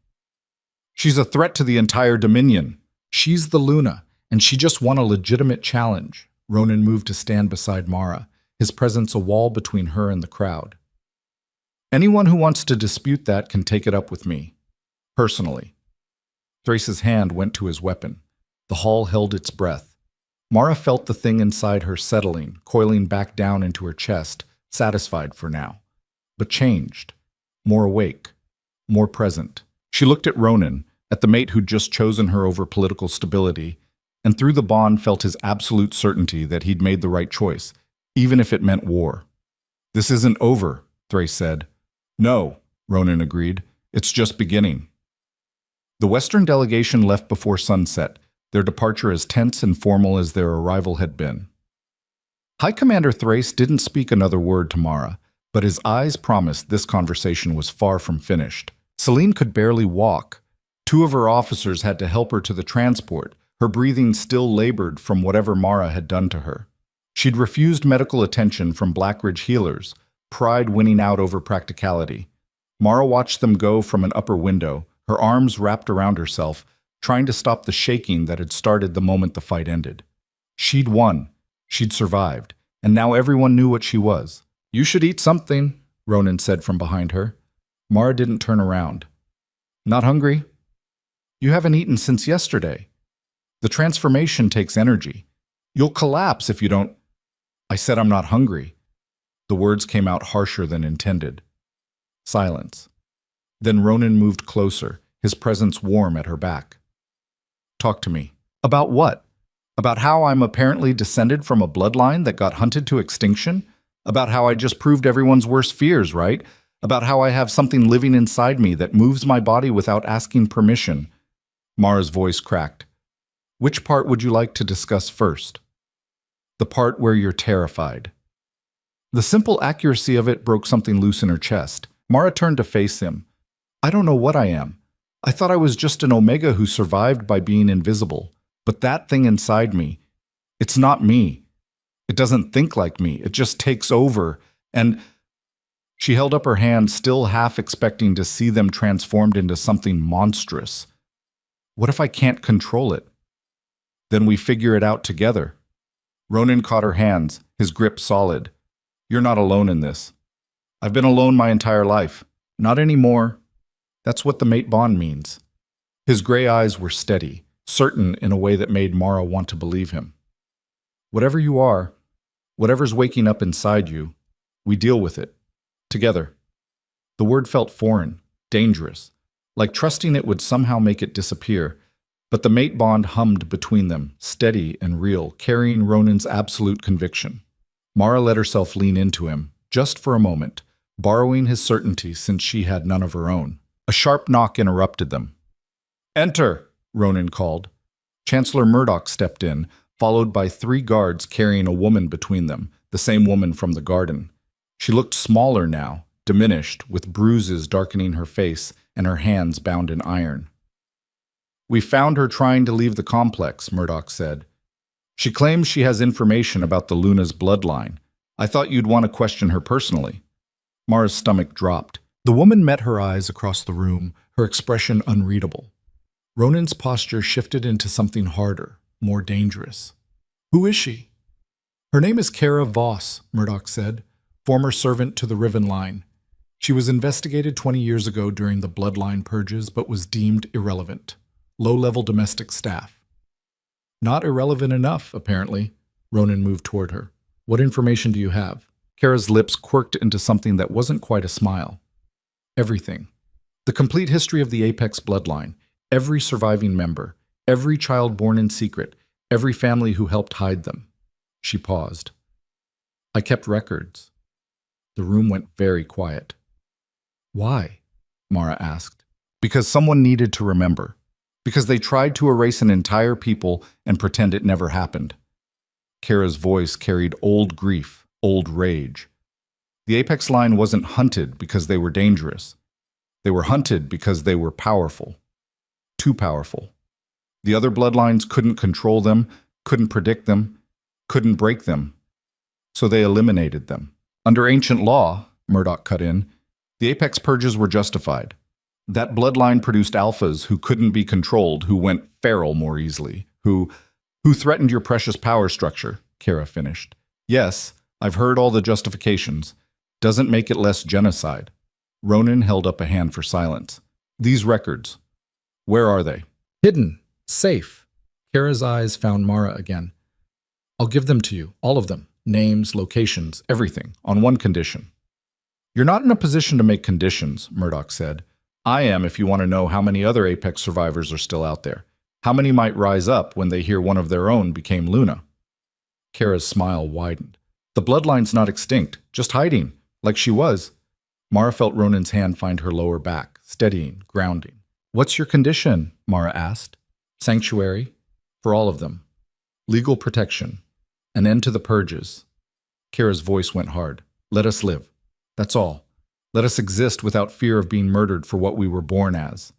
She's a threat to the entire Dominion. She's the Luna, and she just won a legitimate challenge. Ronan moved to stand beside Mara, his presence a wall between her and the crowd. Anyone who wants to dispute that can take it up with me. Personally. Thrace's hand went to his weapon. The hall held its breath. Mara felt the thing inside her settling, coiling back down into her chest, satisfied for now. But changed. More awake. More present. She looked at Ronan, at the mate who'd just chosen her over political stability, and through the bond felt his absolute certainty that he'd made the right choice, even if it meant war. This isn't over, Thrace said. No, Ronan agreed. It's just beginning. The Western delegation left before sunset, their departure as tense and formal as their arrival had been. High Commander Thrace didn't speak another word to Mara, but his eyes promised this conversation was far from finished. Celine could barely walk. Two of her officers had to help her to the transport, her breathing still labored from whatever Mara had done to her. She'd refused medical attention from Blackridge healers, pride winning out over practicality. Mara watched them go from an upper window, her arms wrapped around herself, trying to stop the shaking that had started the moment the fight ended. She'd won. She'd survived. And now everyone knew what she was. You should eat something, Ronan said from behind her. Mara didn't turn around. Not hungry? You haven't eaten since yesterday. The transformation takes energy. You'll collapse if you don't— I said I'm not hungry. The words came out harsher than intended. Silence. Then Ronan moved closer, his presence warm at her back. Talk to me. About what? About how I'm apparently descended from a bloodline that got hunted to extinction? About how I just proved everyone's worst fears, right? About how I have something living inside me that moves my body without asking permission. Mara's voice cracked. Which part would you like to discuss first? The part where you're terrified. The simple accuracy of it broke something loose in her chest. Mara turned to face him. I don't know what I am. I thought I was just an Omega who survived by being invisible. But that thing inside me, it's not me. It doesn't think like me. It just takes over. And she held up her hand, still half expecting to see them transformed into something monstrous. What if I can't control it? Then we figure it out together. Ronan caught her hands, his grip solid. You're not alone in this. I've been alone my entire life. Not anymore. That's what the mate bond means. His gray eyes were steady, certain in a way that made Mara want to believe him. Whatever you are, whatever's waking up inside you, we deal with it. Together. The word felt foreign, dangerous, like trusting it would somehow make it disappear. But the mate bond hummed between them, steady and real, carrying Ronan's absolute conviction. Mara let herself lean into him, just for a moment, borrowing his certainty since she had none of her own. A sharp knock interrupted them. Enter, Ronan called. Chancellor Murdoch stepped in, followed by 3 guards carrying a woman between them, the same woman from the garden. She looked smaller now, diminished, with bruises darkening her face and her hands bound in iron. We found her trying to leave the complex, Murdoch said. She claims she has information about the Luna's bloodline. I thought you'd want to question her personally. Mara's stomach dropped. The woman met her eyes across the room, her expression unreadable. Ronan's posture shifted into something harder, more dangerous. Who is she? Her name is Kara Voss, Murdoch said, former servant to the Riven Line. She was investigated 20 years ago during the bloodline purges, but was deemed irrelevant. Low-level domestic staff. Not irrelevant enough, apparently. Ronan moved toward her. What information do you have? Kara's lips quirked into something that wasn't quite a smile. Everything. The complete history of the Apex bloodline. Every surviving member. Every child born in secret. Every family who helped hide them. She paused. I kept records. The room went very quiet. Why? Mara asked. Because someone needed to remember. Because they tried to erase an entire people and pretend it never happened. Kara's voice carried old grief, old rage. The Apex line wasn't hunted because they were dangerous. They were hunted because they were powerful. Too powerful. The other bloodlines couldn't control them, couldn't predict them, couldn't break them. So they eliminated them. Under ancient law, Murdoch cut in, the Apex purges were justified. That bloodline produced alphas who couldn't be controlled, who went feral more easily, who threatened your precious power structure, Kara finished. Yes, I've heard all the justifications. Doesn't make it less genocide. Ronan held up a hand for silence. These records, where are they? Hidden. Safe. Kara's eyes found Mara again. I'll give them to you, all of them. Names, locations, everything, on one condition. You're not in a position to make conditions, Murdoch said. I am if you want to know how many other Apex survivors are still out there. How many might rise up when they hear one of their own became Luna? Kara's smile widened. The bloodline's not extinct, just hiding, like she was. Mara felt Ronan's hand find her lower back, steadying, grounding. What's your condition? Mara asked. Sanctuary. For all of them. Legal protection. An end to the purges. Kara's voice went hard. Let us live. That's all. Let us exist without fear of being murdered for what we were born as.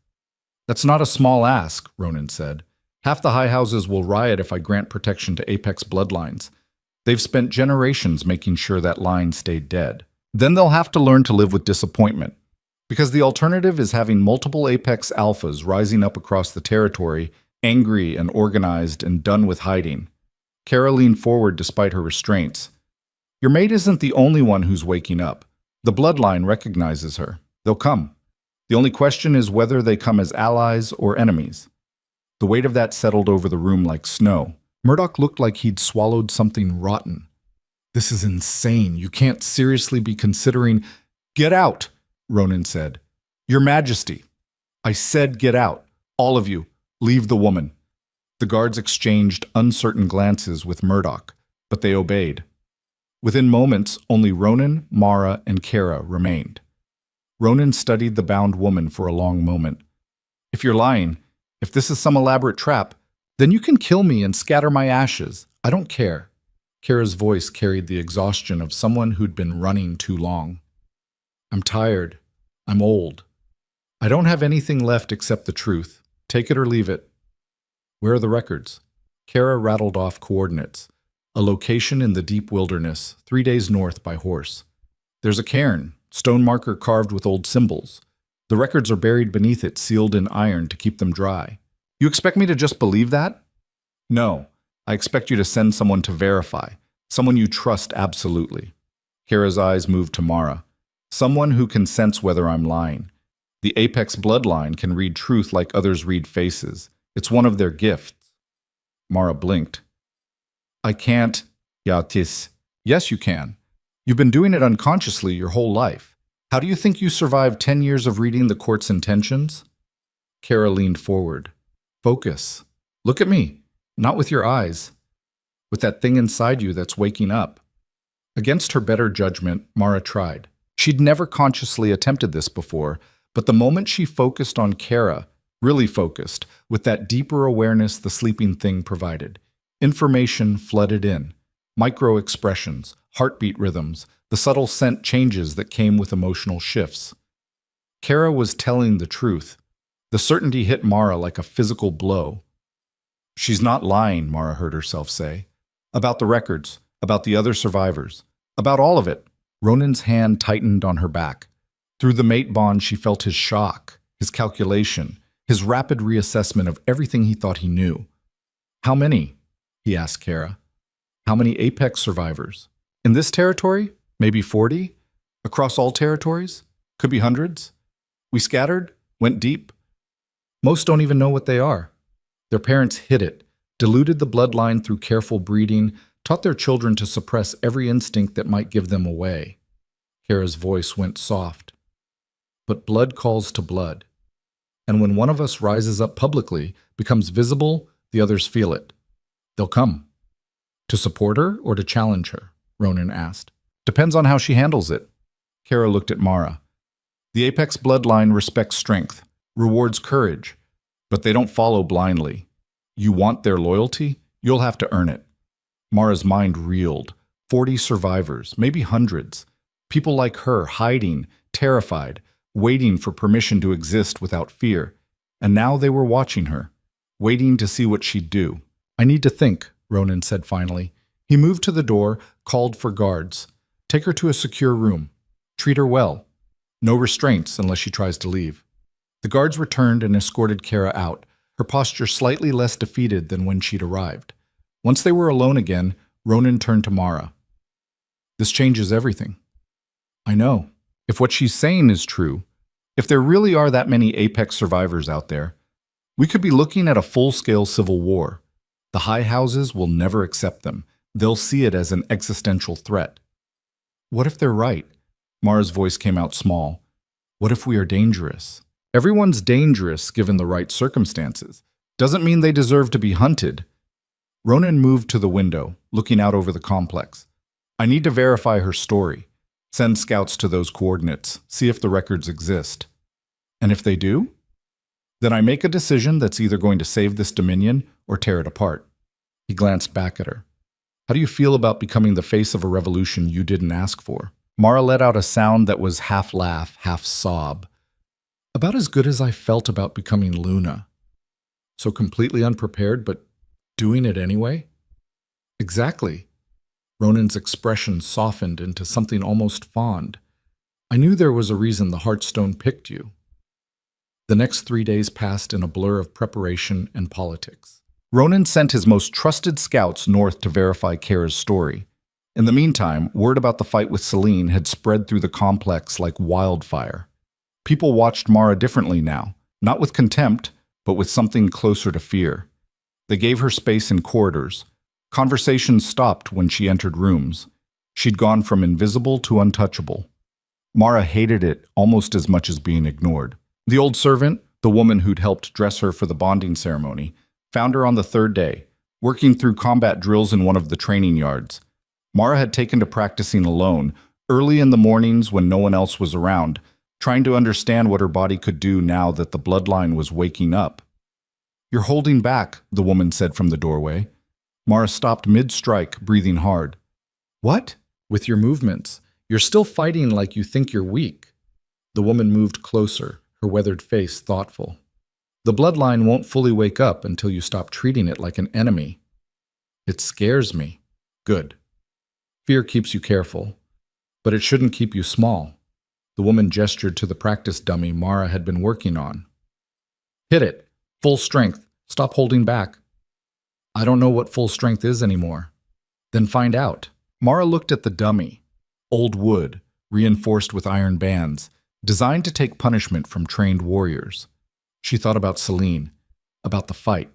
That's not a small ask, Ronan said. Half the high houses will riot if I grant protection to Apex bloodlines. They've spent generations making sure that line stayed dead. Then they'll have to learn to live with disappointment. Because the alternative is having multiple Apex alphas rising up across the territory, angry and organized and done with hiding. Kara leaned forward despite her restraints. Your mate isn't the only one who's waking up. The bloodline recognizes her. They'll come. The only question is whether they come as allies or enemies. The weight of that settled over the room like snow. Murdoch looked like he'd swallowed something rotten. This is insane. You can't seriously be considering— Get out, Ronan said. Your Majesty. I said get out. All of you. Leave the woman. The guards exchanged uncertain glances with Murdoch, but they obeyed. Within moments, only Ronan, Mara, and Kara remained. Ronan studied the bound woman for a long moment. If you're lying, if this is some elaborate trap, then you can kill me and scatter my ashes. I don't care. Kara's voice carried the exhaustion of someone who'd been running too long. I'm tired. I'm old. I don't have anything left except the truth. Take it or leave it. Where are the records? Kara rattled off coordinates. A location in the deep wilderness, 3 days north by horse. There's a cairn, stone marker carved with old symbols. The records are buried beneath it, sealed in iron to keep them dry. You expect me to just believe that? No, I expect you to send someone to verify, someone you trust absolutely. Kara's eyes moved to Mara. Someone who can sense whether I'm lying. The Apex bloodline can read truth like others read faces. It's one of their gifts. Mara blinked. I can't, Yatis. Yes, you can. You've been doing it unconsciously your whole life. How do you think you survived 10 years of reading the court's intentions? Kara leaned forward. Focus. Look at me. Not with your eyes. With that thing inside you that's waking up. Against her better judgment, Mara tried. She'd never consciously attempted this before, but the moment she focused on Kara, really focused, with that deeper awareness the sleeping thing provided, information flooded in. Micro-expressions, heartbeat rhythms, the subtle scent changes that came with emotional shifts. Kara was telling the truth. The certainty hit Mara like a physical blow. She's not lying, Mara heard herself say. About the records, about the other survivors, about all of it. Ronan's hand tightened on her back. Through the mate bond, she felt his shock, his calculation, his rapid reassessment of everything he thought he knew. How many? He asked Kara. How many Apex survivors? In this territory? Maybe 40? Across all territories? Could be hundreds? We scattered? Went deep? Most don't even know what they are. Their parents hid it, diluted the bloodline through careful breeding, taught their children to suppress every instinct that might give them away. Kara's voice went soft. But blood calls to blood. And when one of us rises up publicly, becomes visible, the others feel it. They'll come. To support her or to challenge her? Ronan asked. Depends on how she handles it. Kara looked at Mara. The Apex bloodline respects strength, rewards courage, but they don't follow blindly. You want their loyalty? You'll have to earn it. Mara's mind reeled. 40 survivors, maybe hundreds. People like her, hiding, terrified, waiting for permission to exist without fear. And now they were watching her, waiting to see what she'd do. I need to think, Ronan said finally. He moved to the door, called for guards. Take her to a secure room. Treat her well. No restraints unless she tries to leave. The guards returned and escorted Kara out, her posture slightly less defeated than when she'd arrived. Once they were alone again, Ronan turned to Mara. This changes everything. I know. If what she's saying is true, if there really are that many Apex survivors out there, we could be looking at a full-scale civil war. The high houses will never accept them. They'll see it as an existential threat. What if they're right? Mara's voice came out small. What if we are dangerous? Everyone's dangerous given the right circumstances. Doesn't mean they deserve to be hunted. Ronan moved to the window, looking out over the complex. I need to verify her story. Send scouts to those coordinates, see if the records exist. And if they do? Then I make a decision that's either going to save this dominion or tear it apart. He glanced back at her. How do you feel about becoming the face of a revolution you didn't ask for? Mara let out a sound that was half laugh, half sob. About as good as I felt about becoming Luna. So completely unprepared, but doing it anyway? Exactly. Ronan's expression softened into something almost fond. I knew there was a reason the Heartstone picked you. The next 3 days passed in a blur of preparation and politics. Ronan sent his most trusted scouts north to verify Kara's story. In the meantime, word about the fight with Celine had spread through the complex like wildfire. People watched Mara differently now, not with contempt, but with something closer to fear. They gave her space in corridors. Conversations stopped when she entered rooms. She'd gone from invisible to untouchable. Mara hated it almost as much as being ignored. The old servant, the woman who'd helped dress her for the bonding ceremony, found her on the third day, working through combat drills in one of the training yards. Mara had taken to practicing alone, early in the mornings when no one else was around, trying to understand what her body could do now that the bloodline was waking up. You're holding back, the woman said from the doorway. Mara stopped mid-strike, breathing hard. What? With your movements. You're still fighting like you think you're weak. The woman moved closer, her weathered face thoughtful. The bloodline won't fully wake up until you stop treating it like an enemy. It scares me. Good. Fear keeps you careful, but it shouldn't keep you small. The woman gestured to the practice dummy Mara had been working on. Hit it. Full strength. Stop holding back. I don't know what full strength is anymore. Then find out. Mara looked at the dummy. Old wood, reinforced with iron bands, designed to take punishment from trained warriors. She thought about Celine, about the fight,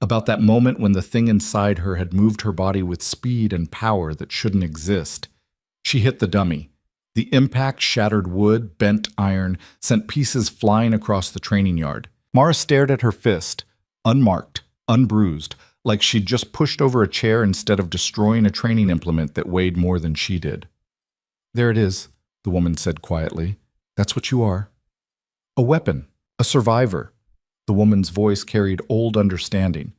about that moment when the thing inside her had moved her body with speed and power that shouldn't exist. She hit the dummy. The impact shattered wood, bent iron, sent pieces flying across the training yard. Mara stared at her fist, unmarked, unbruised, like she'd just pushed over a chair instead of destroying a training implement that weighed more than she did. There it is, the woman said quietly. That's what you are. A weapon, a survivor. The woman's voice carried old understanding.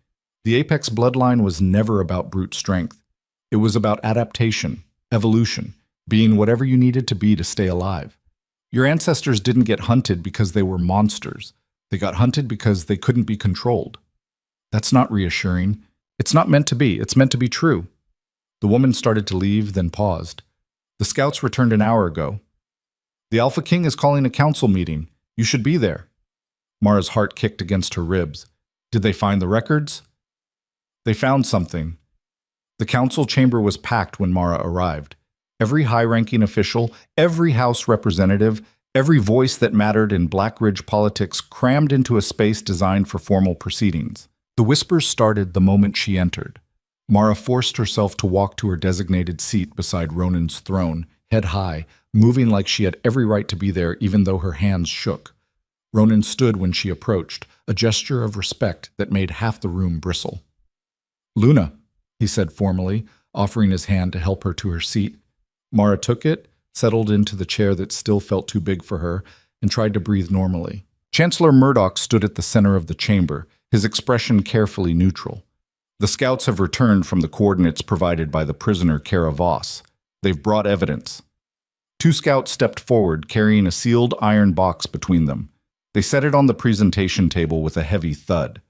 The Apex bloodline was never about brute strength. It was about adaptation, evolution, being whatever you needed to be to stay alive. Your ancestors didn't get hunted because they were monsters. They got hunted because they couldn't be controlled. That's not reassuring. It's not meant to be. It's meant to be true. The woman started to leave, then paused. The scouts returned an hour ago. The Alpha King is calling a council meeting. You should be there. Mara's heart kicked against her ribs. Did they find the records? They found something. The council chamber was packed when Mara arrived. Every high-ranking official, every House representative, every voice that mattered in Black Ridge politics crammed into a space designed for formal proceedings. The whispers started the moment she entered. Mara forced herself to walk to her designated seat beside Ronan's throne, head high, moving like she had every right to be there even though her hands shook. Ronan stood when she approached, a gesture of respect that made half the room bristle. "Luna," he said formally, offering his hand to help her to her seat. Mara took it, settled into the chair that still felt too big for her, and tried to breathe normally. Chancellor Murdoch stood at the center of the chamber, his expression carefully neutral. The scouts have returned from the coordinates provided by the prisoner Kara Voss. They've brought evidence. Two scouts stepped forward, carrying a sealed iron box between them. They set it on the presentation table with a heavy thud.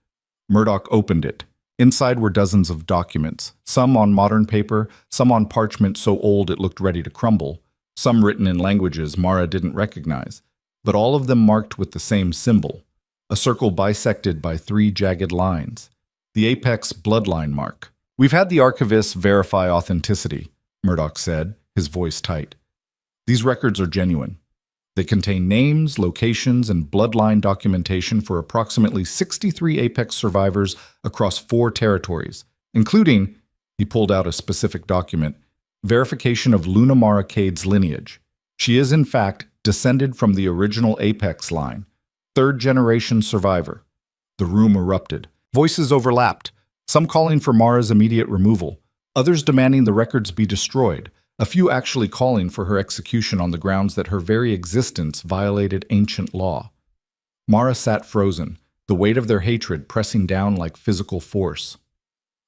Murdoch opened it. Inside were dozens of documents, some on modern paper, some on parchment so old it looked ready to crumble, some written in languages Mara didn't recognize, but all of them marked with the same symbol, a circle bisected by 3 jagged lines, the apex bloodline mark. "We've had the archivists verify authenticity," Murdoch said, his voice tight. "These records are genuine. They contain names, locations, and bloodline documentation for approximately 63 Apex survivors across 4 territories, including," he pulled out a specific document, "verification of Luna Mara Cade's lineage. She is, in fact, descended from the original Apex line, 3rd-generation survivor." The room erupted. Voices overlapped, some calling for Mara's immediate removal, others demanding the records be destroyed, a few actually calling for her execution on the grounds that her very existence violated ancient law. Mara sat frozen, the weight of their hatred pressing down like physical force.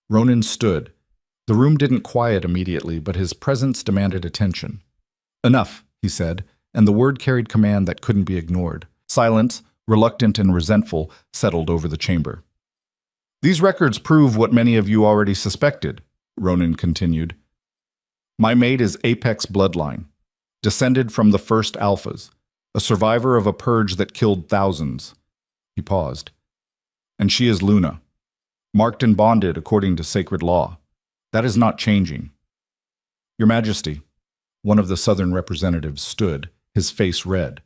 Ronan stood. The room didn't quiet immediately, but his presence demanded attention. "Enough," he said, and the word carried command that couldn't be ignored. Silence, reluctant and resentful, settled over the chamber. "These records prove what many of you already suspected," Ronan continued. "My mate is Apex bloodline, descended from the first Alphas, a survivor of a purge that killed thousands." He paused. "And she is Luna, marked and bonded according to sacred law. That is not changing." "Your Majesty," one of the Southern representatives stood, his face red.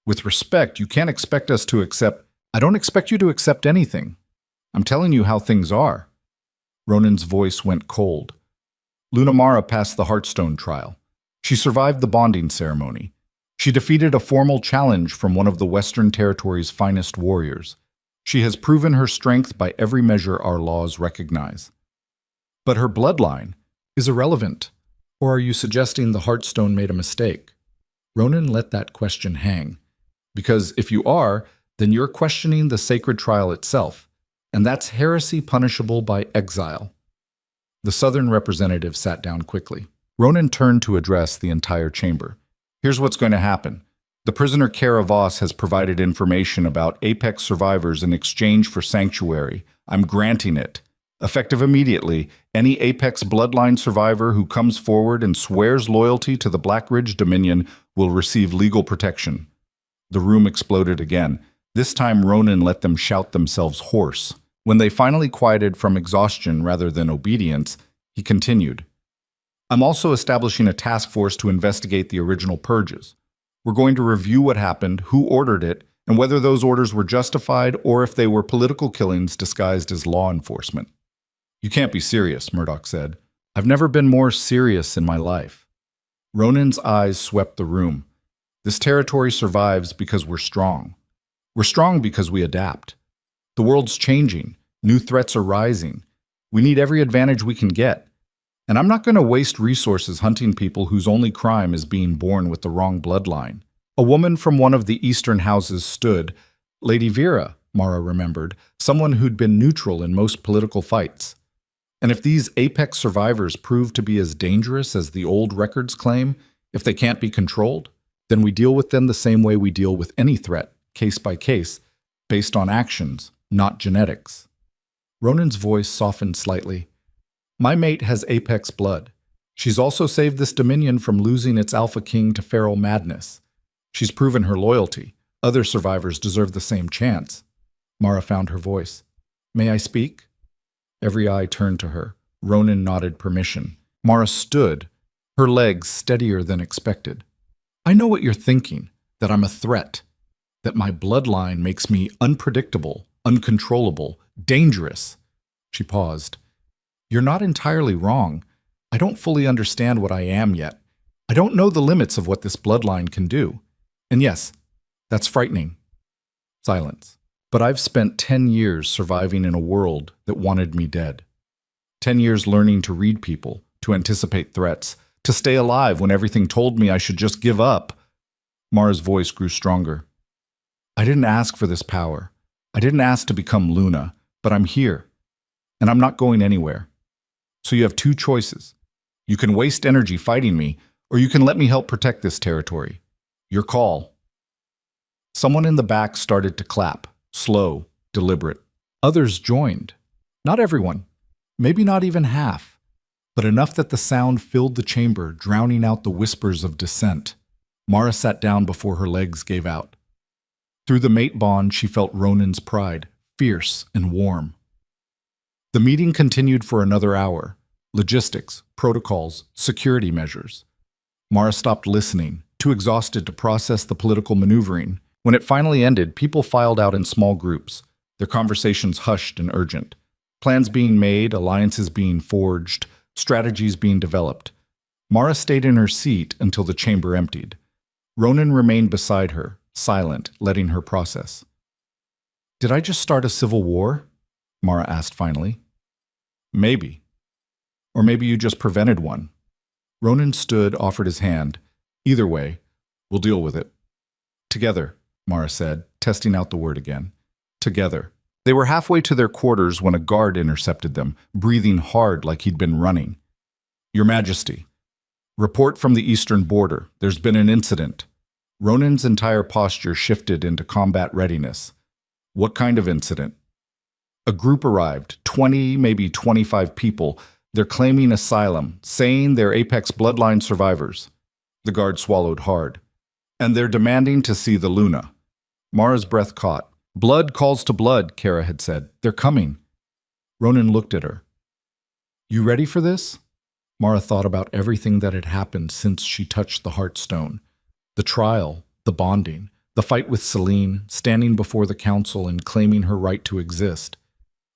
"With respect, you can't expect us to accept—" "I don't expect you to accept anything. I'm telling you how things are." Ronan's voice went cold. "Luna Mara passed the Heartstone trial. She survived the bonding ceremony. She defeated a formal challenge from one of the Western Territory's finest warriors. She has proven her strength by every measure our laws recognize. But her bloodline is irrelevant. Or are you suggesting the Heartstone made a mistake?" Ronan let that question hang. "Because if you are, then you're questioning the sacred trial itself, and that's heresy punishable by exile." The Southern representative sat down quickly. Ronan turned to address the entire chamber. "Here's what's going to happen. The prisoner Kara Voss has provided information about Apex survivors in exchange for sanctuary. I'm granting it. Effective immediately, any Apex bloodline survivor who comes forward and swears loyalty to the Black Ridge Dominion will receive legal protection." The room exploded again. This time Ronan let them shout themselves hoarse. When they finally quieted from exhaustion rather than obedience, he continued. "I'm also establishing a task force to investigate the original purges. We're going to review what happened, who ordered it, and whether those orders were justified or if they were political killings disguised as law enforcement." "You can't be serious," Murdoch said. "I've never been more serious in my life." Ronan's eyes swept the room. "This territory survives because we're strong. We're strong because we adapt. The world's changing. New threats are rising. We need every advantage we can get. And I'm not going to waste resources hunting people whose only crime is being born with the wrong bloodline." A woman from one of the eastern houses stood. Lady Vera, Mara remembered, someone who'd been neutral in most political fights. "And if these Apex survivors prove to be as dangerous as the old records claim, if they can't be controlled, then we deal with them the same way we deal with any threat, case by case. based on actions, not genetics. Ronan's voice softened slightly. My mate has apex blood. She's also saved this dominion from losing its alpha king to feral madness. She's proven her loyalty. Other survivors deserve the same chance. Mara found her voice. May I speak? Every eye turned to her. Ronan nodded permission. Mara stood, her legs steadier than expected. I know what you're thinking, that I'm a threat, that my bloodline makes me unpredictable, uncontrollable, dangerous. She paused. You're not entirely wrong. I don't fully understand what I am yet. I don't know the limits of what this bloodline can do. And yes, that's frightening. Silence. But I've spent 10 years surviving in a world that wanted me dead. 10 years learning to read people, to anticipate threats, to stay alive when everything told me I should just give up. Mara's voice grew stronger. I didn't ask for this power. I didn't ask to become Luna, but I'm here. And I'm not going anywhere. So you have two choices. You can waste energy fighting me, or you can let me help protect this territory. Your call. Someone in the back started to clap, slow, deliberate. Others joined. Not everyone, maybe not even half, but enough that the sound filled the chamber, drowning out the whispers of dissent. Mara sat down before her legs gave out. Through the mate bond, she felt Ronan's pride, fierce and warm. The meeting continued for another hour. Logistics, protocols, security measures. Mara stopped listening, too exhausted to process the political maneuvering. When it finally ended, people filed out in small groups, their conversations hushed and urgent. Plans being made, alliances being forged, strategies being developed. Mara stayed in her seat until the chamber emptied. Ronan remained beside her, silent, letting her process. Did I just start a civil war? Mara asked finally. Maybe. Or maybe you just prevented one. Ronan stood, offered his hand. Either way, we'll deal with it. Together, Mara said, testing out the word again. Together. They were halfway to their quarters when a guard intercepted them, breathing hard like he'd been running. Your Majesty. Report from the eastern border. There's been an incident. Ronan's entire posture shifted into combat readiness. What kind of incident? A group arrived, 20, maybe 25 people. They're claiming asylum, saying they're Apex bloodline survivors. The guard swallowed hard. And they're demanding to see the Luna. Mara's breath caught. Blood calls to blood, Kara had said. They're coming. Ronan looked at her. You ready for this? Mara thought about everything that had happened since she touched the Heartstone. The trial, the bonding, the fight with Celine, standing before the council and claiming her right to exist.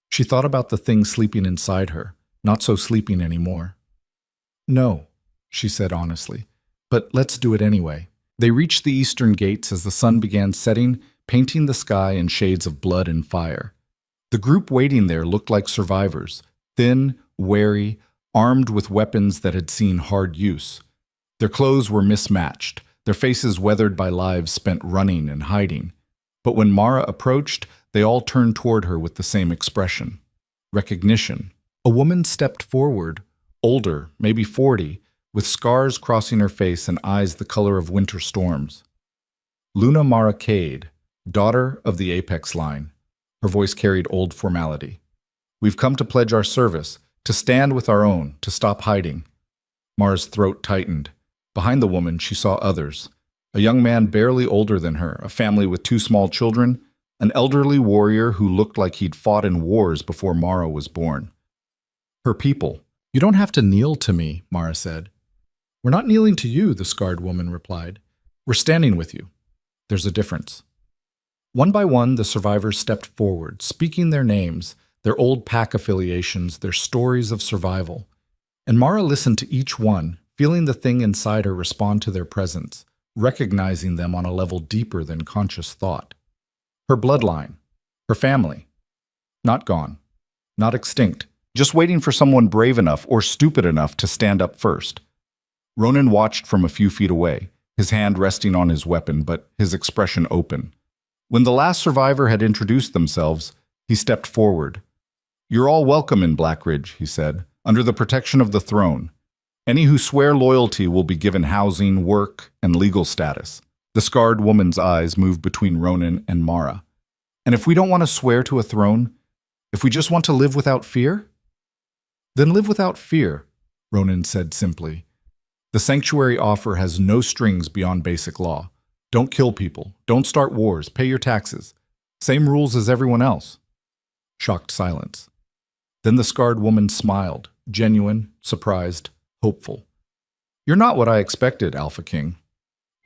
She thought about the thing sleeping inside her, not so sleeping anymore. No, she said honestly, but let's do it anyway. They reached the eastern gates as the sun began setting, painting the sky in shades of blood and fire. The group waiting there looked like survivors, thin, wary, armed with weapons that had seen hard use. Their clothes were mismatched, their faces weathered by lives spent running and hiding. But when Mara approached, they all turned toward her with the same expression. Recognition. A woman stepped forward, older, maybe 40, with scars crossing her face and eyes the color of winter storms. Luna Mara Cade, daughter of the Apex line. Her voice carried old formality. We've come to pledge our service, to stand with our own, to stop hiding. Mara's throat tightened. Behind the woman, she saw others. A young man barely older than her, a family with 2 small children, an elderly warrior who looked like he'd fought in wars before Mara was born. Her people. You don't have to kneel to me, Mara said. We're not kneeling to you, the scarred woman replied. We're standing with you. There's a difference. One by one, the survivors stepped forward, speaking their names, their old pack affiliations, their stories of survival. And Mara listened to each one, feeling the thing inside her respond to their presence, recognizing them on a level deeper than conscious thought. Her bloodline, her family, not gone, not extinct, just waiting for someone brave enough or stupid enough to stand up first. Ronan watched from a few feet away, his hand resting on his weapon, but his expression open. When the last survivor had introduced themselves, he stepped forward. You're all welcome in Blackridge, he said, under the protection of the throne. Any who swear loyalty will be given housing, work, and legal status. The scarred woman's eyes moved between Ronan and Mara. And if we don't want to swear to a throne, if we just want to live without fear, then live without fear, Ronan said simply. The sanctuary offer has no strings beyond basic law. Don't kill people. Don't start wars. Pay your taxes. Same rules as everyone else. Shocked silence. Then the scarred woman smiled, genuine, surprised, hopeful. You're not what I expected, Alpha King.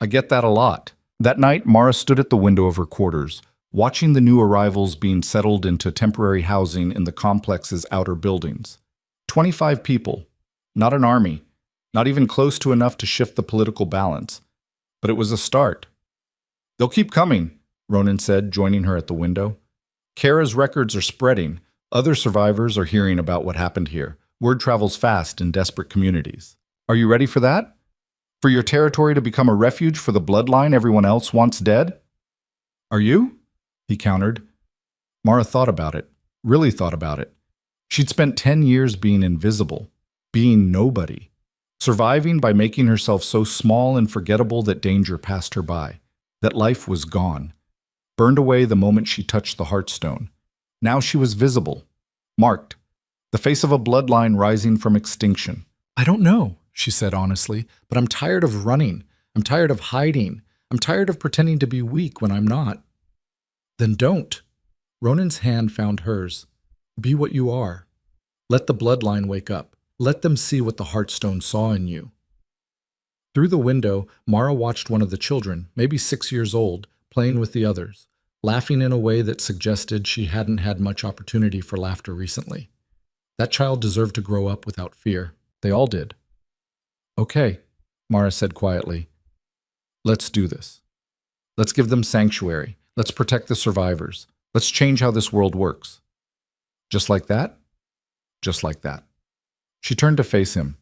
I get that a lot. That night, Mara stood at the window of her quarters, watching the new arrivals being settled into temporary housing in the complex's outer buildings. 25 people. Not an army. Not even close to enough to shift the political balance. But it was a start. They'll keep coming, Ronan said, joining her at the window. Kara's records are spreading. Other survivors are hearing about what happened here. Word travels fast in desperate communities. Are you ready for that? For your territory to become a refuge for the bloodline everyone else wants dead? Are you? He countered. Mara thought about it, really thought about it. She'd spent 10 years being invisible, being nobody, surviving by making herself so small and forgettable that danger passed her by, that life was gone, burned away the moment she touched the Heartstone. Now she was visible, marked, the face of a bloodline rising from extinction. I don't know, she said honestly, but I'm tired of running. I'm tired of hiding. I'm tired of pretending to be weak when I'm not. Then don't. Ronan's hand found hers. Be what you are. Let the bloodline wake up. Let them see what the Heartstone saw in you. Through the window, Mara watched one of the children, maybe 6 years old, playing with the others, laughing in a way that suggested she hadn't had much opportunity for laughter recently. That child deserved to grow up without fear. They all did. Okay, Mara said quietly. Let's do this. Let's give them sanctuary. Let's protect the survivors. Let's change how this world works. Just like that? Just like that. She turned to face him.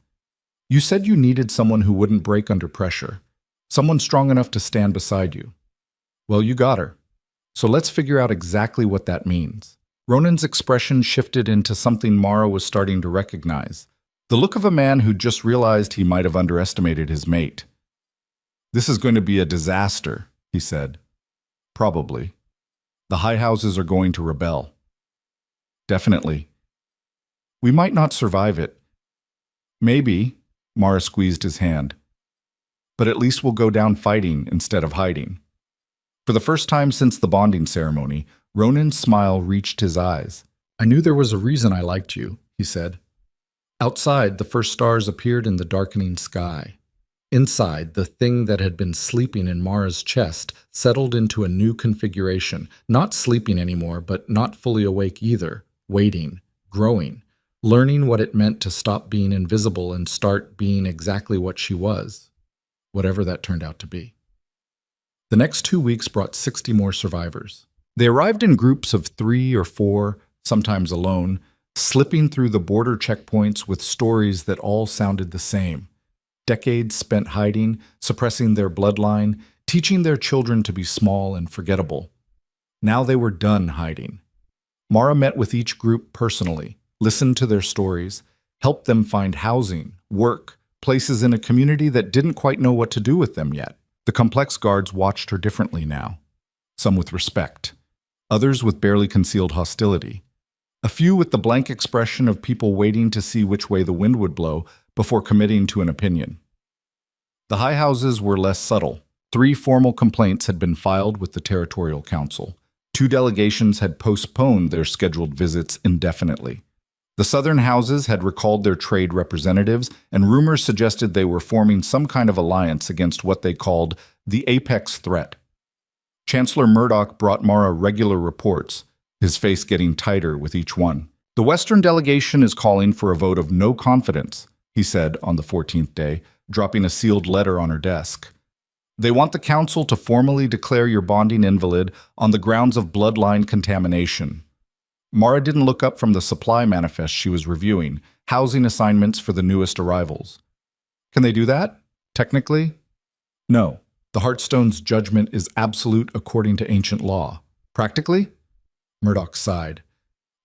You said you needed someone who wouldn't break under pressure. Someone strong enough to stand beside you. Well, you got her. So let's figure out exactly what that means. Ronan's expression shifted into something Mara was starting to recognize. The look of a man who just realized he might have underestimated his mate. This is going to be a disaster, he said. Probably. The high houses are going to rebel. Definitely. We might not survive it. Maybe, Mara squeezed his hand. But at least we'll go down fighting instead of hiding. For the first time since the bonding ceremony, Ronan's smile reached his eyes. I knew there was a reason I liked you, he said. Outside, the first stars appeared in the darkening sky. Inside, the thing that had been sleeping in Mara's chest settled into a new configuration, not sleeping anymore, but not fully awake either, waiting, growing, learning what it meant to stop being invisible and start being exactly what she was, whatever that turned out to be. The next 2 weeks brought 60 more survivors. They arrived in groups of 3 or 4, sometimes alone, slipping through the border checkpoints with stories that all sounded the same. Decades spent hiding, suppressing their bloodline, teaching their children to be small and forgettable. Now they were done hiding. Mara met with each group personally, listened to their stories, helped them find housing, work, places in a community that didn't quite know what to do with them yet. The complex guards watched her differently now, some with respect, others with barely concealed hostility, a few with the blank expression of people waiting to see which way the wind would blow before committing to an opinion. The high houses were less subtle. 3 formal complaints had been filed with the Territorial Council. 2 delegations had postponed their scheduled visits indefinitely. The southern houses had recalled their trade representatives, and rumors suggested they were forming some kind of alliance against what they called the apex threat. Chancellor Murdoch brought Mara regular reports, his face getting tighter with each one. The Western delegation is calling for a vote of no confidence, he said on the 14th day, dropping a sealed letter on her desk. They want the council to formally declare your bonding invalid on the grounds of bloodline contamination. Mara didn't look up from the supply manifest she was reviewing, housing assignments for the newest arrivals. Can they do that? Technically? No. The Heartstone's judgment is absolute according to ancient law. Practically? Murdoch sighed.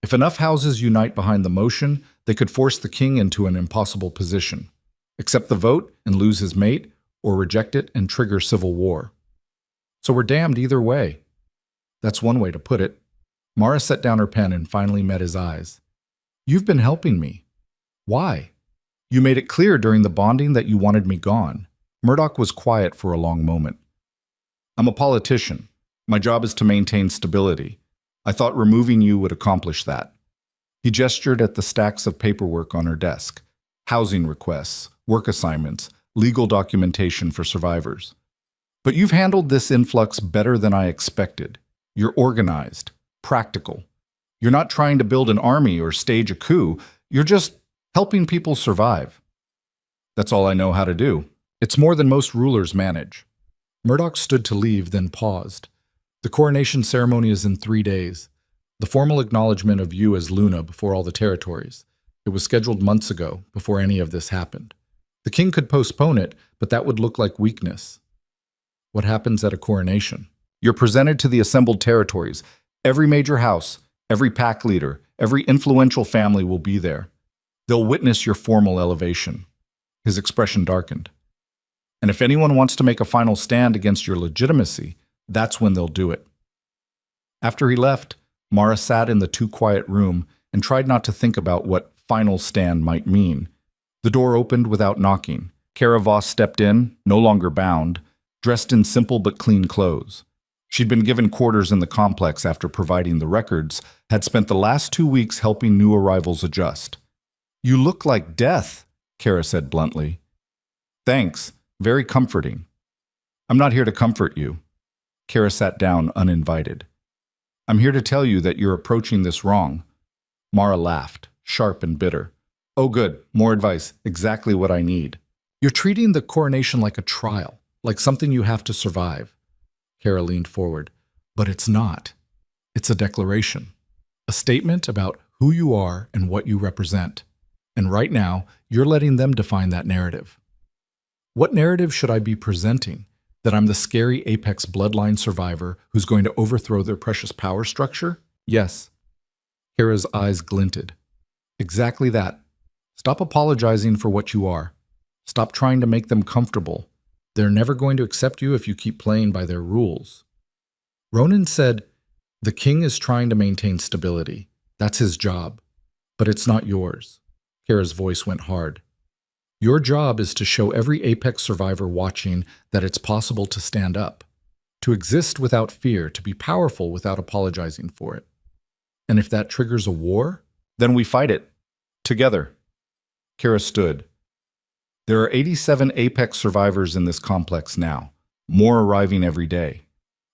If enough houses unite behind the motion, they could force the king into an impossible position. Accept the vote and lose his mate, or reject it and trigger civil war. So we're damned either way. That's one way to put it. Mara set down her pen and finally met his eyes. You've been helping me. Why? You made it clear during the bonding that you wanted me gone. Murdoch was quiet for a long moment. I'm a politician. My job is to maintain stability. I thought removing you would accomplish that. He gestured at the stacks of paperwork on her desk. Housing requests, work assignments, legal documentation for survivors. But you've handled this influx better than I expected. You're organized, practical. You're not trying to build an army or stage a coup. You're just helping people survive. That's all I know how to do. It's more than most rulers manage. Murdoch stood to leave, then paused. The coronation ceremony is in 3 days. The formal acknowledgement of you as Luna before all the territories. It was scheduled months ago, before any of this happened. The king could postpone it, but that would look like weakness. What happens at a coronation? You're presented to the assembled territories. Every major house, every pack leader, every influential family will be there. They'll witness your formal elevation. His expression darkened. And if anyone wants to make a final stand against your legitimacy, that's when they'll do it. After he left, Mara sat in the too-quiet room and tried not to think about what final stand might mean. The door opened without knocking. Kara Voss stepped in, no longer bound, dressed in simple but clean clothes. She'd been given quarters in the complex after providing the records, had spent the last 2 weeks helping new arrivals adjust. You look like death, Kara said bluntly. Thanks, very comforting. I'm not here to comfort you. Kara sat down uninvited. I'm here to tell you that you're approaching this wrong. Mara laughed, sharp and bitter. Oh good, more advice, exactly what I need. You're treating the coronation like a trial, like something you have to survive. Kara leaned forward. But it's not. It's a declaration. A statement about who you are and what you represent. And right now, you're letting them define that narrative. What narrative should I be presenting? That I'm the scary Apex bloodline survivor who's going to overthrow their precious power structure? Yes. Kara's eyes glinted. Exactly that. Stop apologizing for what you are. Stop trying to make them comfortable. They're never going to accept you if you keep playing by their rules. Ronan said, the king is trying to maintain stability. That's his job. But it's not yours. Kara's voice went hard. Your job is to show every Apex survivor watching that it's possible to stand up, to exist without fear, to be powerful without apologizing for it. And if that triggers a war, then we fight it. Together. Kara stood. There are 87 Apex survivors in this complex now, more arriving every day.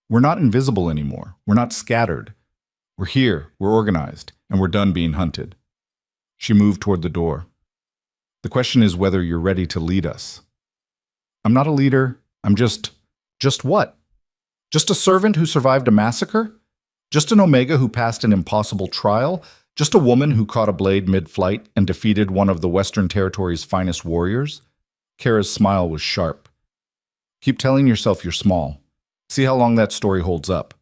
We're not invisible anymore. We're not scattered. We're here, we're organized, and we're done being hunted. She moved toward the door. The question is whether you're ready to lead us. I'm not a leader. I'm just what? Just a servant who survived a massacre? Just an Omega who passed an impossible trial? Just a woman who caught a blade mid-flight and defeated one of the Western Territory's finest warriors? Kara's smile was sharp. Keep telling yourself you're small. See how long that story holds up.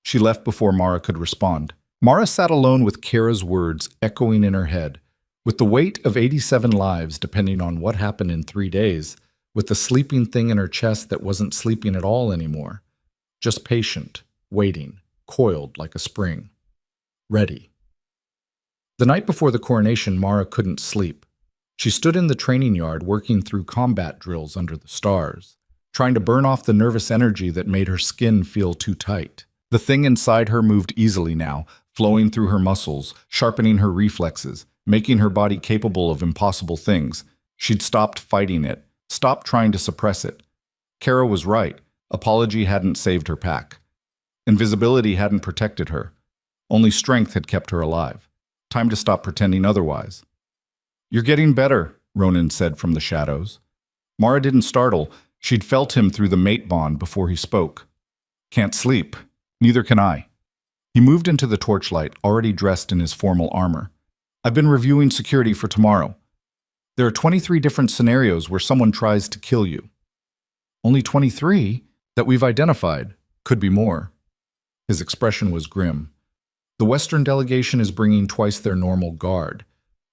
She left before Mara could respond. Mara sat alone with Kara's words echoing in her head. With the weight of 87 lives depending on what happened in 3 days, with the sleeping thing in her chest that wasn't sleeping at all anymore. Just patient, waiting, coiled like a spring. Ready. The night before the coronation, Mara couldn't sleep. She stood in the training yard working through combat drills under the stars, trying to burn off the nervous energy that made her skin feel too tight. The thing inside her moved easily now, flowing through her muscles, sharpening her reflexes, making her body capable of impossible things. She'd stopped fighting it, stopped trying to suppress it. Kara was right. Apology hadn't saved her pack. Invisibility hadn't protected her. Only strength had kept her alive. Time to stop pretending otherwise. You're getting better, Ronan said from the shadows. Mara didn't startle. She'd felt him through the mate bond before he spoke. Can't sleep. Neither can I. He moved into the torchlight, already dressed in his formal armor. I've been reviewing security for tomorrow. There are 23 different scenarios where someone tries to kill you. Only 23 that we've identified. Could be more. His expression was grim. The Western delegation is bringing twice their normal guard.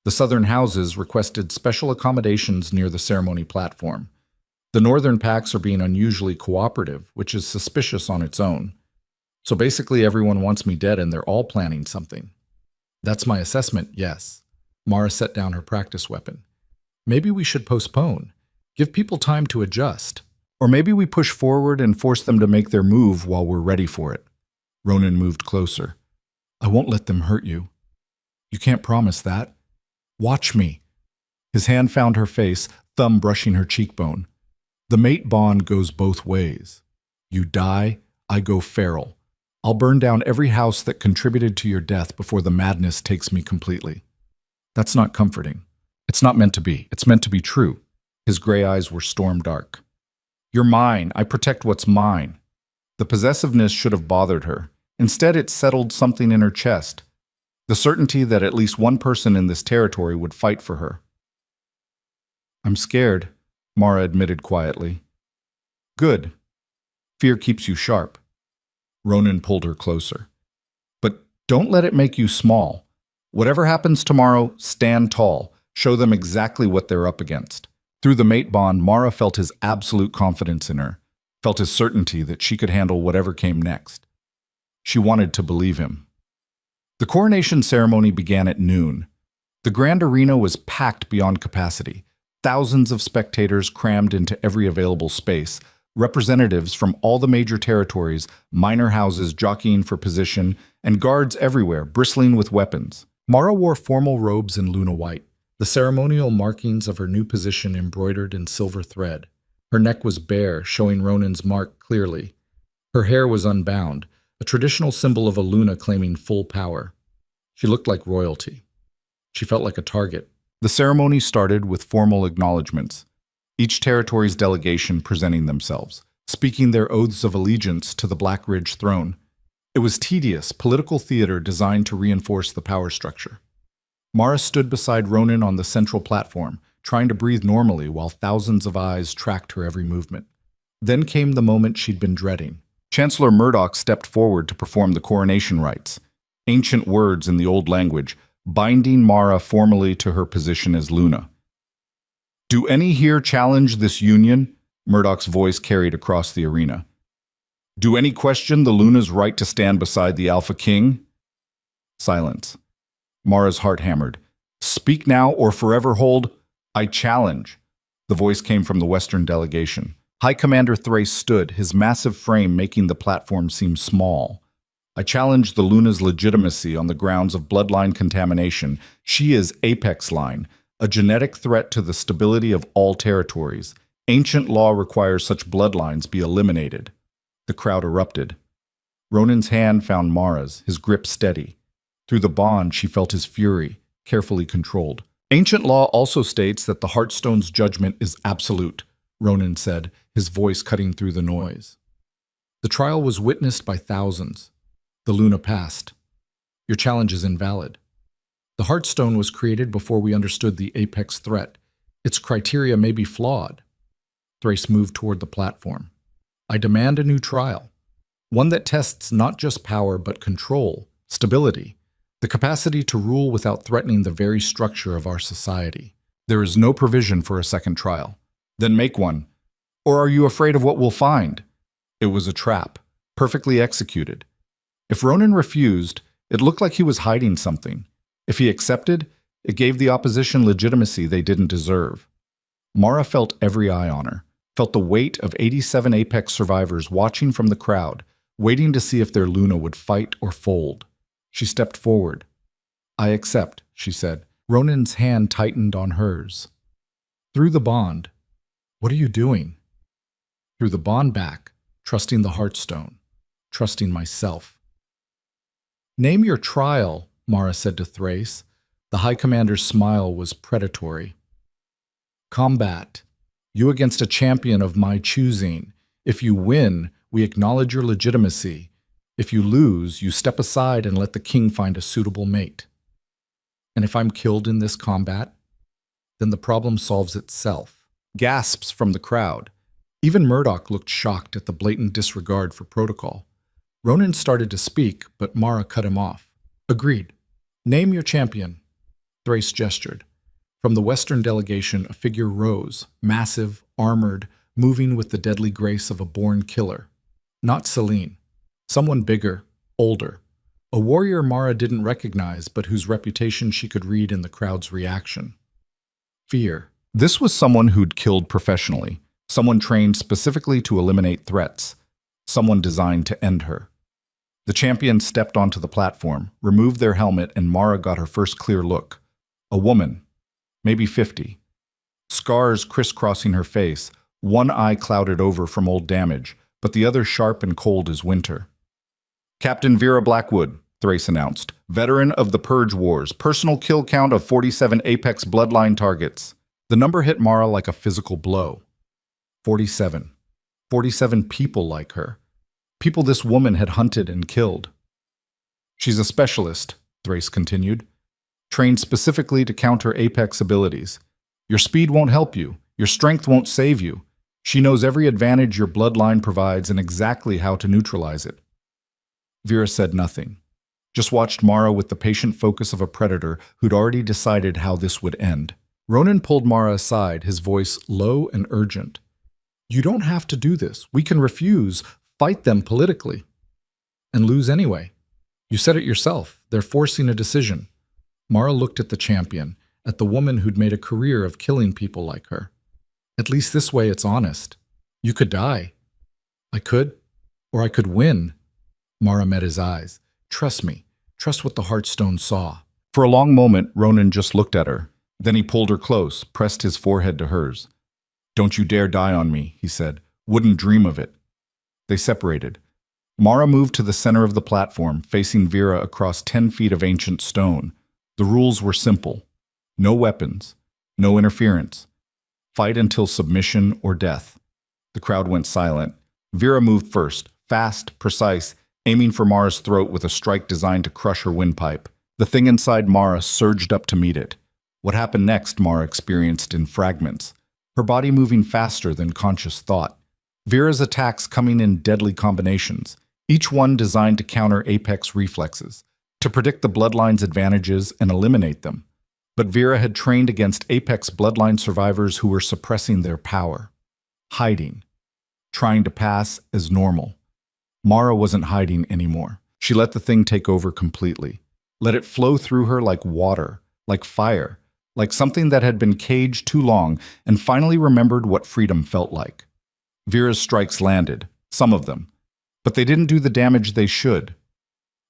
The Southern houses requested special accommodations near the ceremony platform. The Northern packs are being unusually cooperative, which is suspicious on its own. So basically everyone wants me dead and they're all planning something. That's my assessment, yes. Mara set down her practice weapon. Maybe we should postpone. Give people time to adjust. Or maybe we push forward and force them to make their move while we're ready for it. Ronan moved closer. I won't let them hurt you. You can't promise that. Watch me. His hand found her face, thumb brushing her cheekbone. The mate bond goes both ways. You die, I go feral. I'll burn down every house that contributed to your death before the madness takes me completely. That's not comforting. It's not meant to be. It's meant to be true. His gray eyes were storm dark. You're mine. I protect what's mine. The possessiveness should have bothered her. Instead, it settled something in her chest. The certainty that at least one person in this territory would fight for her. I'm scared, Mara admitted quietly. Good. Fear keeps you sharp. Ronan pulled her closer. But don't let it make you small. Whatever happens tomorrow, stand tall. Show them exactly what they're up against. Through the mate bond, Mara felt his absolute confidence in her, felt his certainty that she could handle whatever came next. She wanted to believe him. The coronation ceremony began at noon. The grand arena was packed beyond capacity. Thousands of spectators crammed into every available space, representatives from all the major territories, minor houses jockeying for position, and guards everywhere bristling with weapons. Mara wore formal robes in Luna white, the ceremonial markings of her new position embroidered in silver thread. Her neck was bare, showing Ronan's mark clearly. Her hair was unbound, a traditional symbol of a Luna claiming full power. She looked like royalty. She felt like a target. The ceremony started with formal acknowledgments, each territory's delegation presenting themselves, speaking their oaths of allegiance to the Black Ridge throne. It was tedious, political theater designed to reinforce the power structure. Mara stood beside Ronan on the central platform, trying to breathe normally while thousands of eyes tracked her every movement. Then came the moment she'd been dreading. Chancellor Murdoch stepped forward to perform the coronation rites, ancient words in the old language, binding Mara formally to her position as Luna. Do any here challenge this union? Murdoch's voice carried across the arena. Do any question the Luna's right to stand beside the Alpha King? Silence. Mara's heart hammered. Speak now or forever hold. I challenge. The voice came from the Western delegation. High Commander Thrace stood, his massive frame making the platform seem small. I challenge the Luna's legitimacy on the grounds of bloodline contamination. She is Apex Line, a genetic threat to the stability of all territories. Ancient law requires such bloodlines be eliminated. The crowd erupted. Ronan's hand found Mara's, his grip steady. Through the bond, she felt his fury, carefully controlled. Ancient law also states that the Heartstone's judgment is absolute, Ronan said, his voice cutting through the noise. The trial was witnessed by thousands. The Luna passed. Your challenge is invalid. The Heartstone was created before we understood the apex threat. Its criteria may be flawed. Thrace moved toward the platform. I demand a new trial, one that tests not just power but control, stability, the capacity to rule without threatening the very structure of our society. There is no provision for a second trial. Then make one. Or are you afraid of what we'll find? It was a trap, perfectly executed. If Ronan refused, it looked like he was hiding something. If he accepted, it gave the opposition legitimacy they didn't deserve. Mara felt every eye on her, felt the weight of 87 Apex survivors watching from the crowd, waiting to see if their Luna would fight or fold. She stepped forward. I accept, she said. Ronan's hand tightened on hers. Through the bond. What are you doing? Through the bond back, trusting the Heartstone, trusting myself. Name your trial, Mara said to Thrace. The High Commander's smile was predatory. Combat. You against a champion of my choosing. If you win, we acknowledge your legitimacy. If you lose, you step aside and let the king find a suitable mate. And if I'm killed in this combat, then the problem solves itself. Gasps from the crowd. Even Murdoch looked shocked at the blatant disregard for protocol. Ronan started to speak, but Mara cut him off. Agreed. Name your champion. Thrace gestured. From the Western delegation, a figure rose, massive, armored, moving with the deadly grace of a born killer. Not Celine. Someone bigger, older. A warrior Mara didn't recognize, but whose reputation she could read in the crowd's reaction. Fear. This was someone who'd killed professionally, someone trained specifically to eliminate threats, someone designed to end her. The champion stepped onto the platform, removed their helmet, and Mara got her first clear look. A woman, maybe 50. Scars crisscrossing her face, one eye clouded over from old damage, but the other sharp and cold as winter. Captain Vera Blackwood, Thrace announced, veteran of the Purge Wars, personal kill count of 47 Apex bloodline targets. The number hit Mara like a physical blow. 47. 47 people like her. People this woman had hunted and killed. She's a specialist, Thrace continued, trained specifically to counter Apex abilities. Your speed won't help you. Your strength won't save you. She knows every advantage your bloodline provides and exactly how to neutralize it. Vera said nothing, just watched Mara with the patient focus of a predator who'd already decided how this would end. Ronan pulled Mara aside, his voice low and urgent. You don't have to do this. We can refuse, fight them politically, and lose anyway. You said it yourself. They're forcing a decision. Mara looked at the champion, at the woman who'd made a career of killing people like her. At least this way it's honest. You could die. I could, or I could win. Mara met his eyes. Trust me. Trust what the Heartstone saw. For a long moment, Ronan just looked at her. Then he pulled her close, pressed his forehead to hers. Don't you dare die on me, he said. Wouldn't dream of it. They separated. Mara moved to the center of the platform, facing Vera across 10 feet of ancient stone. The rules were simple. No weapons. No interference. Fight until submission or death. The crowd went silent. Vera moved first, fast, precise, aiming for Mara's throat with a strike designed to crush her windpipe. The thing inside Mara surged up to meet it. What happened next, Mara experienced in fragments, her body moving faster than conscious thought. Vera's attacks coming in deadly combinations, each one designed to counter Apex reflexes, to predict the bloodline's advantages and eliminate them. But Vera had trained against Apex bloodline survivors who were suppressing their power, hiding, trying to pass as normal. Mara wasn't hiding anymore. She let the thing take over completely, let it flow through her like water, like fire, like something that had been caged too long, and finally remembered what freedom felt like. Vera's strikes landed, some of them, but they didn't do the damage they should.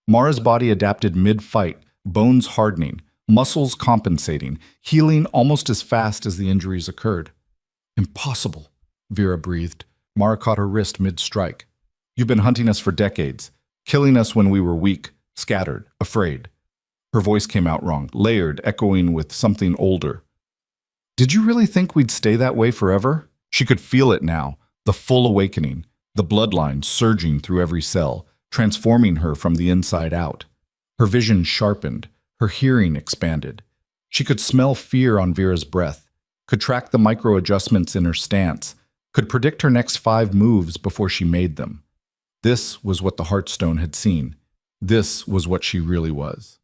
Mara's body adapted mid-fight, bones hardening, muscles compensating, healing almost as fast as the injuries occurred. Impossible, Vera breathed. Mara caught her wrist mid-strike. You've been hunting us for decades, killing us when we were weak, scattered, afraid. Her voice came out wrong, layered, echoing with something older. Did you really think we'd stay that way forever? She could feel it now, the full awakening, the bloodline surging through every cell, transforming her from the inside out. Her vision sharpened, her hearing expanded. She could smell fear on Vera's breath, could track the micro-adjustments in her stance, could predict her next 5 moves before she made them. This was what the Heartstone had seen. This was what she really was.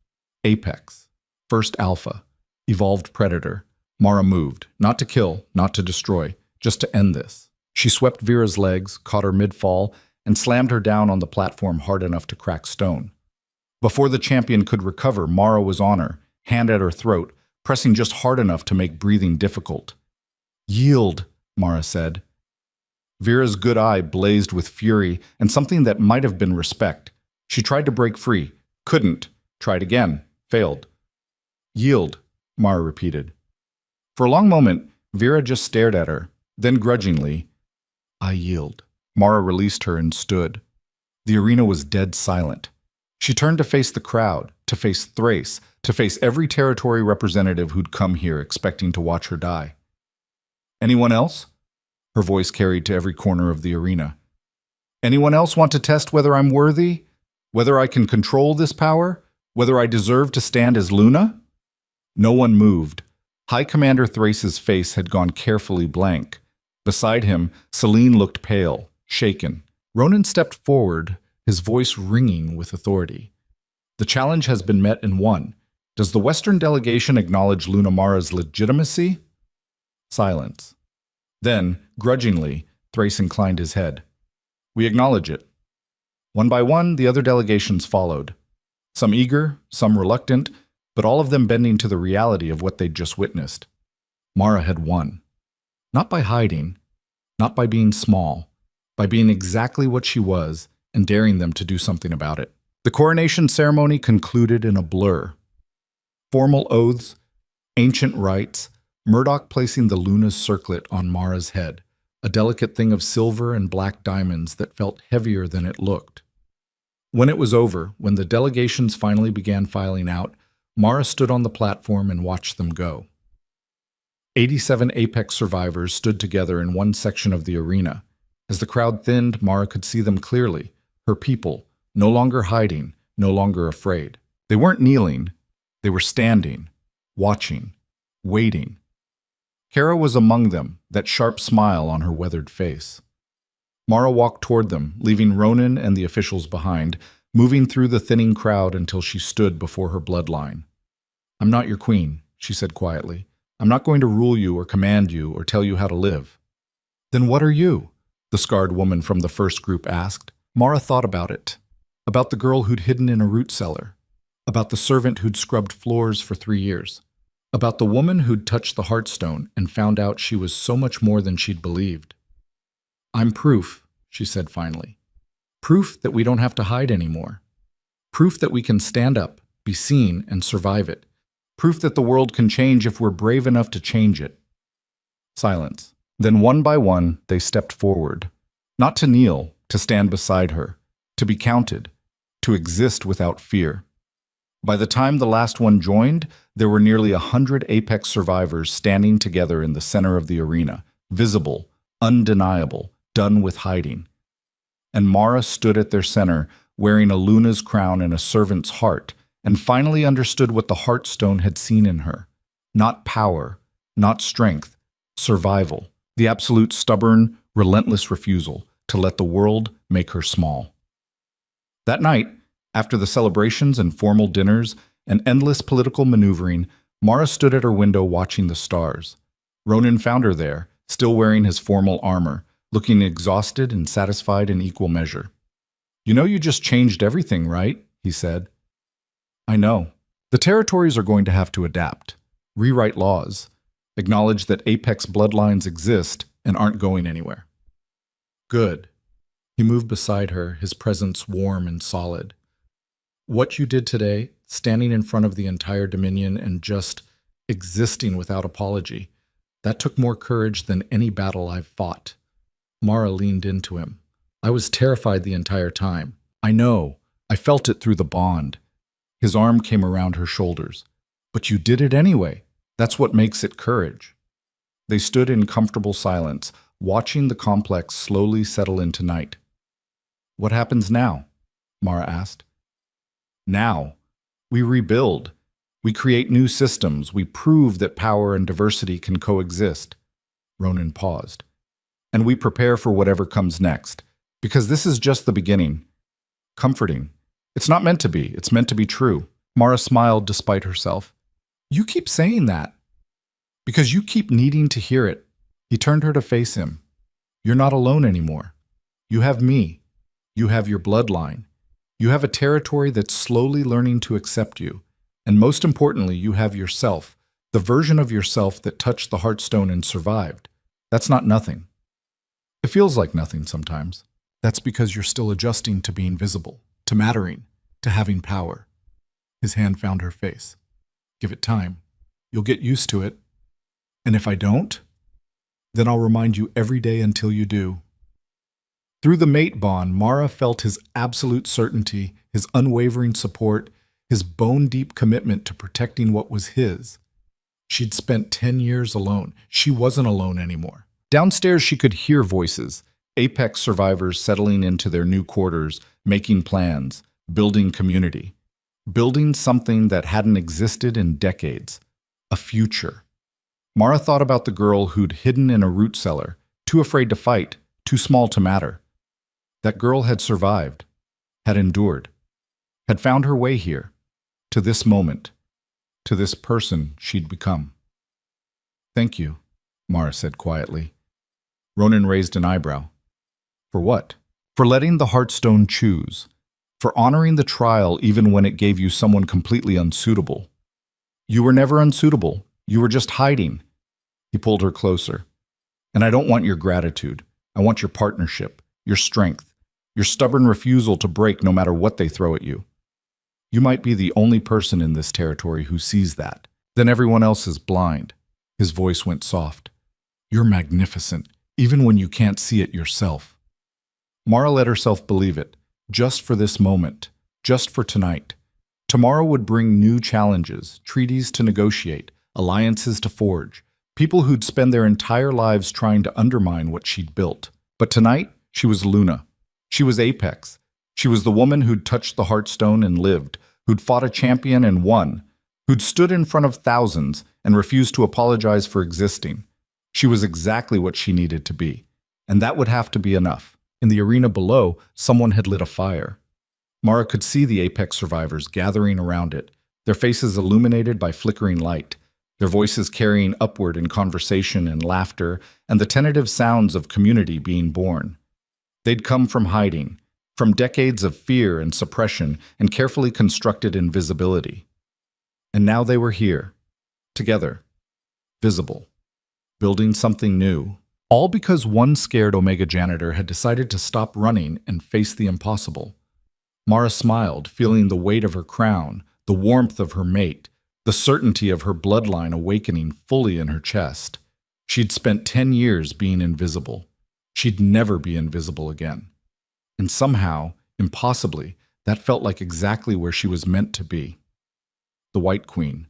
Apex, first alpha, evolved predator. Mara moved, not to kill, not to destroy, just to end this. She swept Vera's legs, caught her mid-fall, and slammed her down on the platform hard enough to crack stone. Before the champion could recover, Mara was on her, hand at her throat, pressing just hard enough to make breathing difficult. Yield, Mara said. Vera's good eye blazed with fury and something that might have been respect. She tried to break free, couldn't, tried again, failed. Yield, Mara repeated. For a long moment, Vera just stared at her, then grudgingly, I yield. Mara released her and stood. The arena was dead silent. She turned to face the crowd, to face Thrace, to face every territory representative who'd come here expecting to watch her die. Anyone else? Her voice carried to every corner of the arena. Anyone else want to test whether I'm worthy? Whether I can control this power? Whether I deserve to stand as Luna? No one moved. High Commander Thrace's face had gone carefully blank. Beside him, Celine looked pale, shaken. Ronan stepped forward, his voice ringing with authority. The challenge has been met and won. Does the Western delegation acknowledge Luna Mara's legitimacy? Silence. Then, grudgingly, Thrace inclined his head. We acknowledge it. One by one, the other delegations followed. Some eager, some reluctant, but all of them bending to the reality of what they'd just witnessed. Mara had won. Not by hiding, not by being small, by being exactly what she was and daring them to do something about it. The coronation ceremony concluded in a blur. Formal oaths, ancient rites, Murdoch placing the Luna's circlet on Mara's head, a delicate thing of silver and black diamonds that felt heavier than it looked. When it was over, when the delegations finally began filing out, Mara stood on the platform and watched them go. 87 Apex survivors stood together in one section of the arena. As the crowd thinned, Mara could see them clearly, her people, no longer hiding, no longer afraid. They weren't kneeling, they were standing, watching, waiting. Kara was among them, that sharp smile on her weathered face. Mara walked toward them, leaving Ronan and the officials behind, moving through the thinning crowd until she stood before her bloodline. "I'm not your queen," she said quietly. "I'm not going to rule you or command you or tell you how to live." "Then what are you?" the scarred woman from the first group asked. Mara thought about it. About the girl who'd hidden in a root cellar. About the servant who'd scrubbed floors for 3 years. About the woman who'd touched the Heartstone and found out she was so much more than she'd believed. "I'm proof," she said finally. "Proof that we don't have to hide anymore. Proof that we can stand up, be seen, and survive it. Proof that the world can change if we're brave enough to change it." Silence. Then one by one, they stepped forward. Not to kneel, to stand beside her, to be counted, to exist without fear. By the time the last one joined, there were nearly 100 Apex survivors standing together in the center of the arena, visible, undeniable, done with hiding. And Mara stood at their center, wearing a Luna's crown and a servant's heart, and finally understood what the Heartstone had seen in her. Not power, not strength, survival. The absolute stubborn, relentless refusal to let the world make her small. That night, after the celebrations and formal dinners and endless political maneuvering, Mara stood at her window watching the stars. Ronan found her there, still wearing his formal armor, looking exhausted and satisfied in equal measure. "You know you just changed everything, right?" he said. "I know. The territories are going to have to adapt, rewrite laws, acknowledge that Apex bloodlines exist and aren't going anywhere." "Good." He moved beside her, his presence warm and solid. "What you did today, standing in front of the entire Dominion and just existing without apology, that took more courage than any battle I've fought." Mara leaned into him. "I was terrified the entire time. I know. I felt it through the bond." His arm came around her shoulders. "But you did it anyway. That's what makes it courage." They stood in comfortable silence, watching the complex slowly settle into night. "What happens now?" Mara asked. "Now, we rebuild. We create new systems. We prove that power and diversity can coexist." Ronan paused. "And we prepare for whatever comes next, because this is just the beginning." Comforting. "It's not meant to be. It's meant to be true." Mara smiled despite herself. "You keep saying that." "Because you keep needing to hear it." He turned her to face him. "You're not alone anymore. You have me. You have your bloodline. You have a territory that's slowly learning to accept you. And most importantly, you have yourself, the version of yourself that touched the Heartstone and survived. That's not nothing. It feels like nothing sometimes. That's because you're still adjusting to being visible, to mattering, to having power." His hand found her face. "Give it time. You'll get used to it. And if I don't, then I'll remind you every day until you do." Through the mate bond, Mara felt his absolute certainty, his unwavering support, his bone-deep commitment to protecting what was his. She'd spent 10 years alone. She wasn't alone anymore. Downstairs, she could hear voices, Apex survivors settling into their new quarters, making plans, building community, building something that hadn't existed in decades, a future. Mara thought about the girl who'd hidden in a root cellar, too afraid to fight, too small to matter. That girl had survived, had endured, had found her way here, to this moment, to this person she'd become. "Thank you," Mara said quietly. Ronan raised an eyebrow. "For what?" For letting the Heartstone choose. For honoring the trial even when it gave you someone completely unsuitable. You were never unsuitable. You were just hiding. He pulled her closer. And I don't want your gratitude. I want your partnership, your strength, your stubborn refusal to break no matter what they throw at you. You might be the only person in this territory who sees that. Then everyone else is blind. His voice went soft. You're magnificent, even when you can't see it yourself. Mara let herself believe it, just for this moment, just for tonight. Tomorrow would bring new challenges, treaties to negotiate, alliances to forge, people who'd spend their entire lives trying to undermine what she'd built. But tonight, she was Luna. She was Apex. She was the woman who'd touched the Heartstone and lived, who'd fought a champion and won, who'd stood in front of thousands and refused to apologize for existing. She was exactly what she needed to be, and that would have to be enough. In the arena below, someone had lit a fire. Mara could see the Apex survivors gathering around it, their faces illuminated by flickering light, their voices carrying upward in conversation and laughter, and the tentative sounds of community being born. They'd come from hiding, from decades of fear and suppression and carefully constructed invisibility. And now they were here, together, visible, building something new, all because one scared Omega janitor had decided to stop running and face the impossible. Mara smiled, feeling the weight of her crown, the warmth of her mate, the certainty of her bloodline awakening fully in her chest. She'd spent 10 years being invisible. She'd never be invisible again. And somehow, impossibly, that felt like exactly where she was meant to be. The White Queen,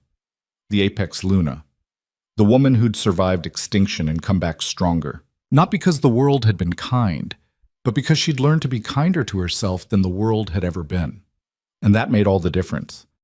the Apex Luna, the woman who'd survived extinction and come back stronger. Not because the world had been kind, but because she'd learned to be kinder to herself than the world had ever been. And that made all the difference.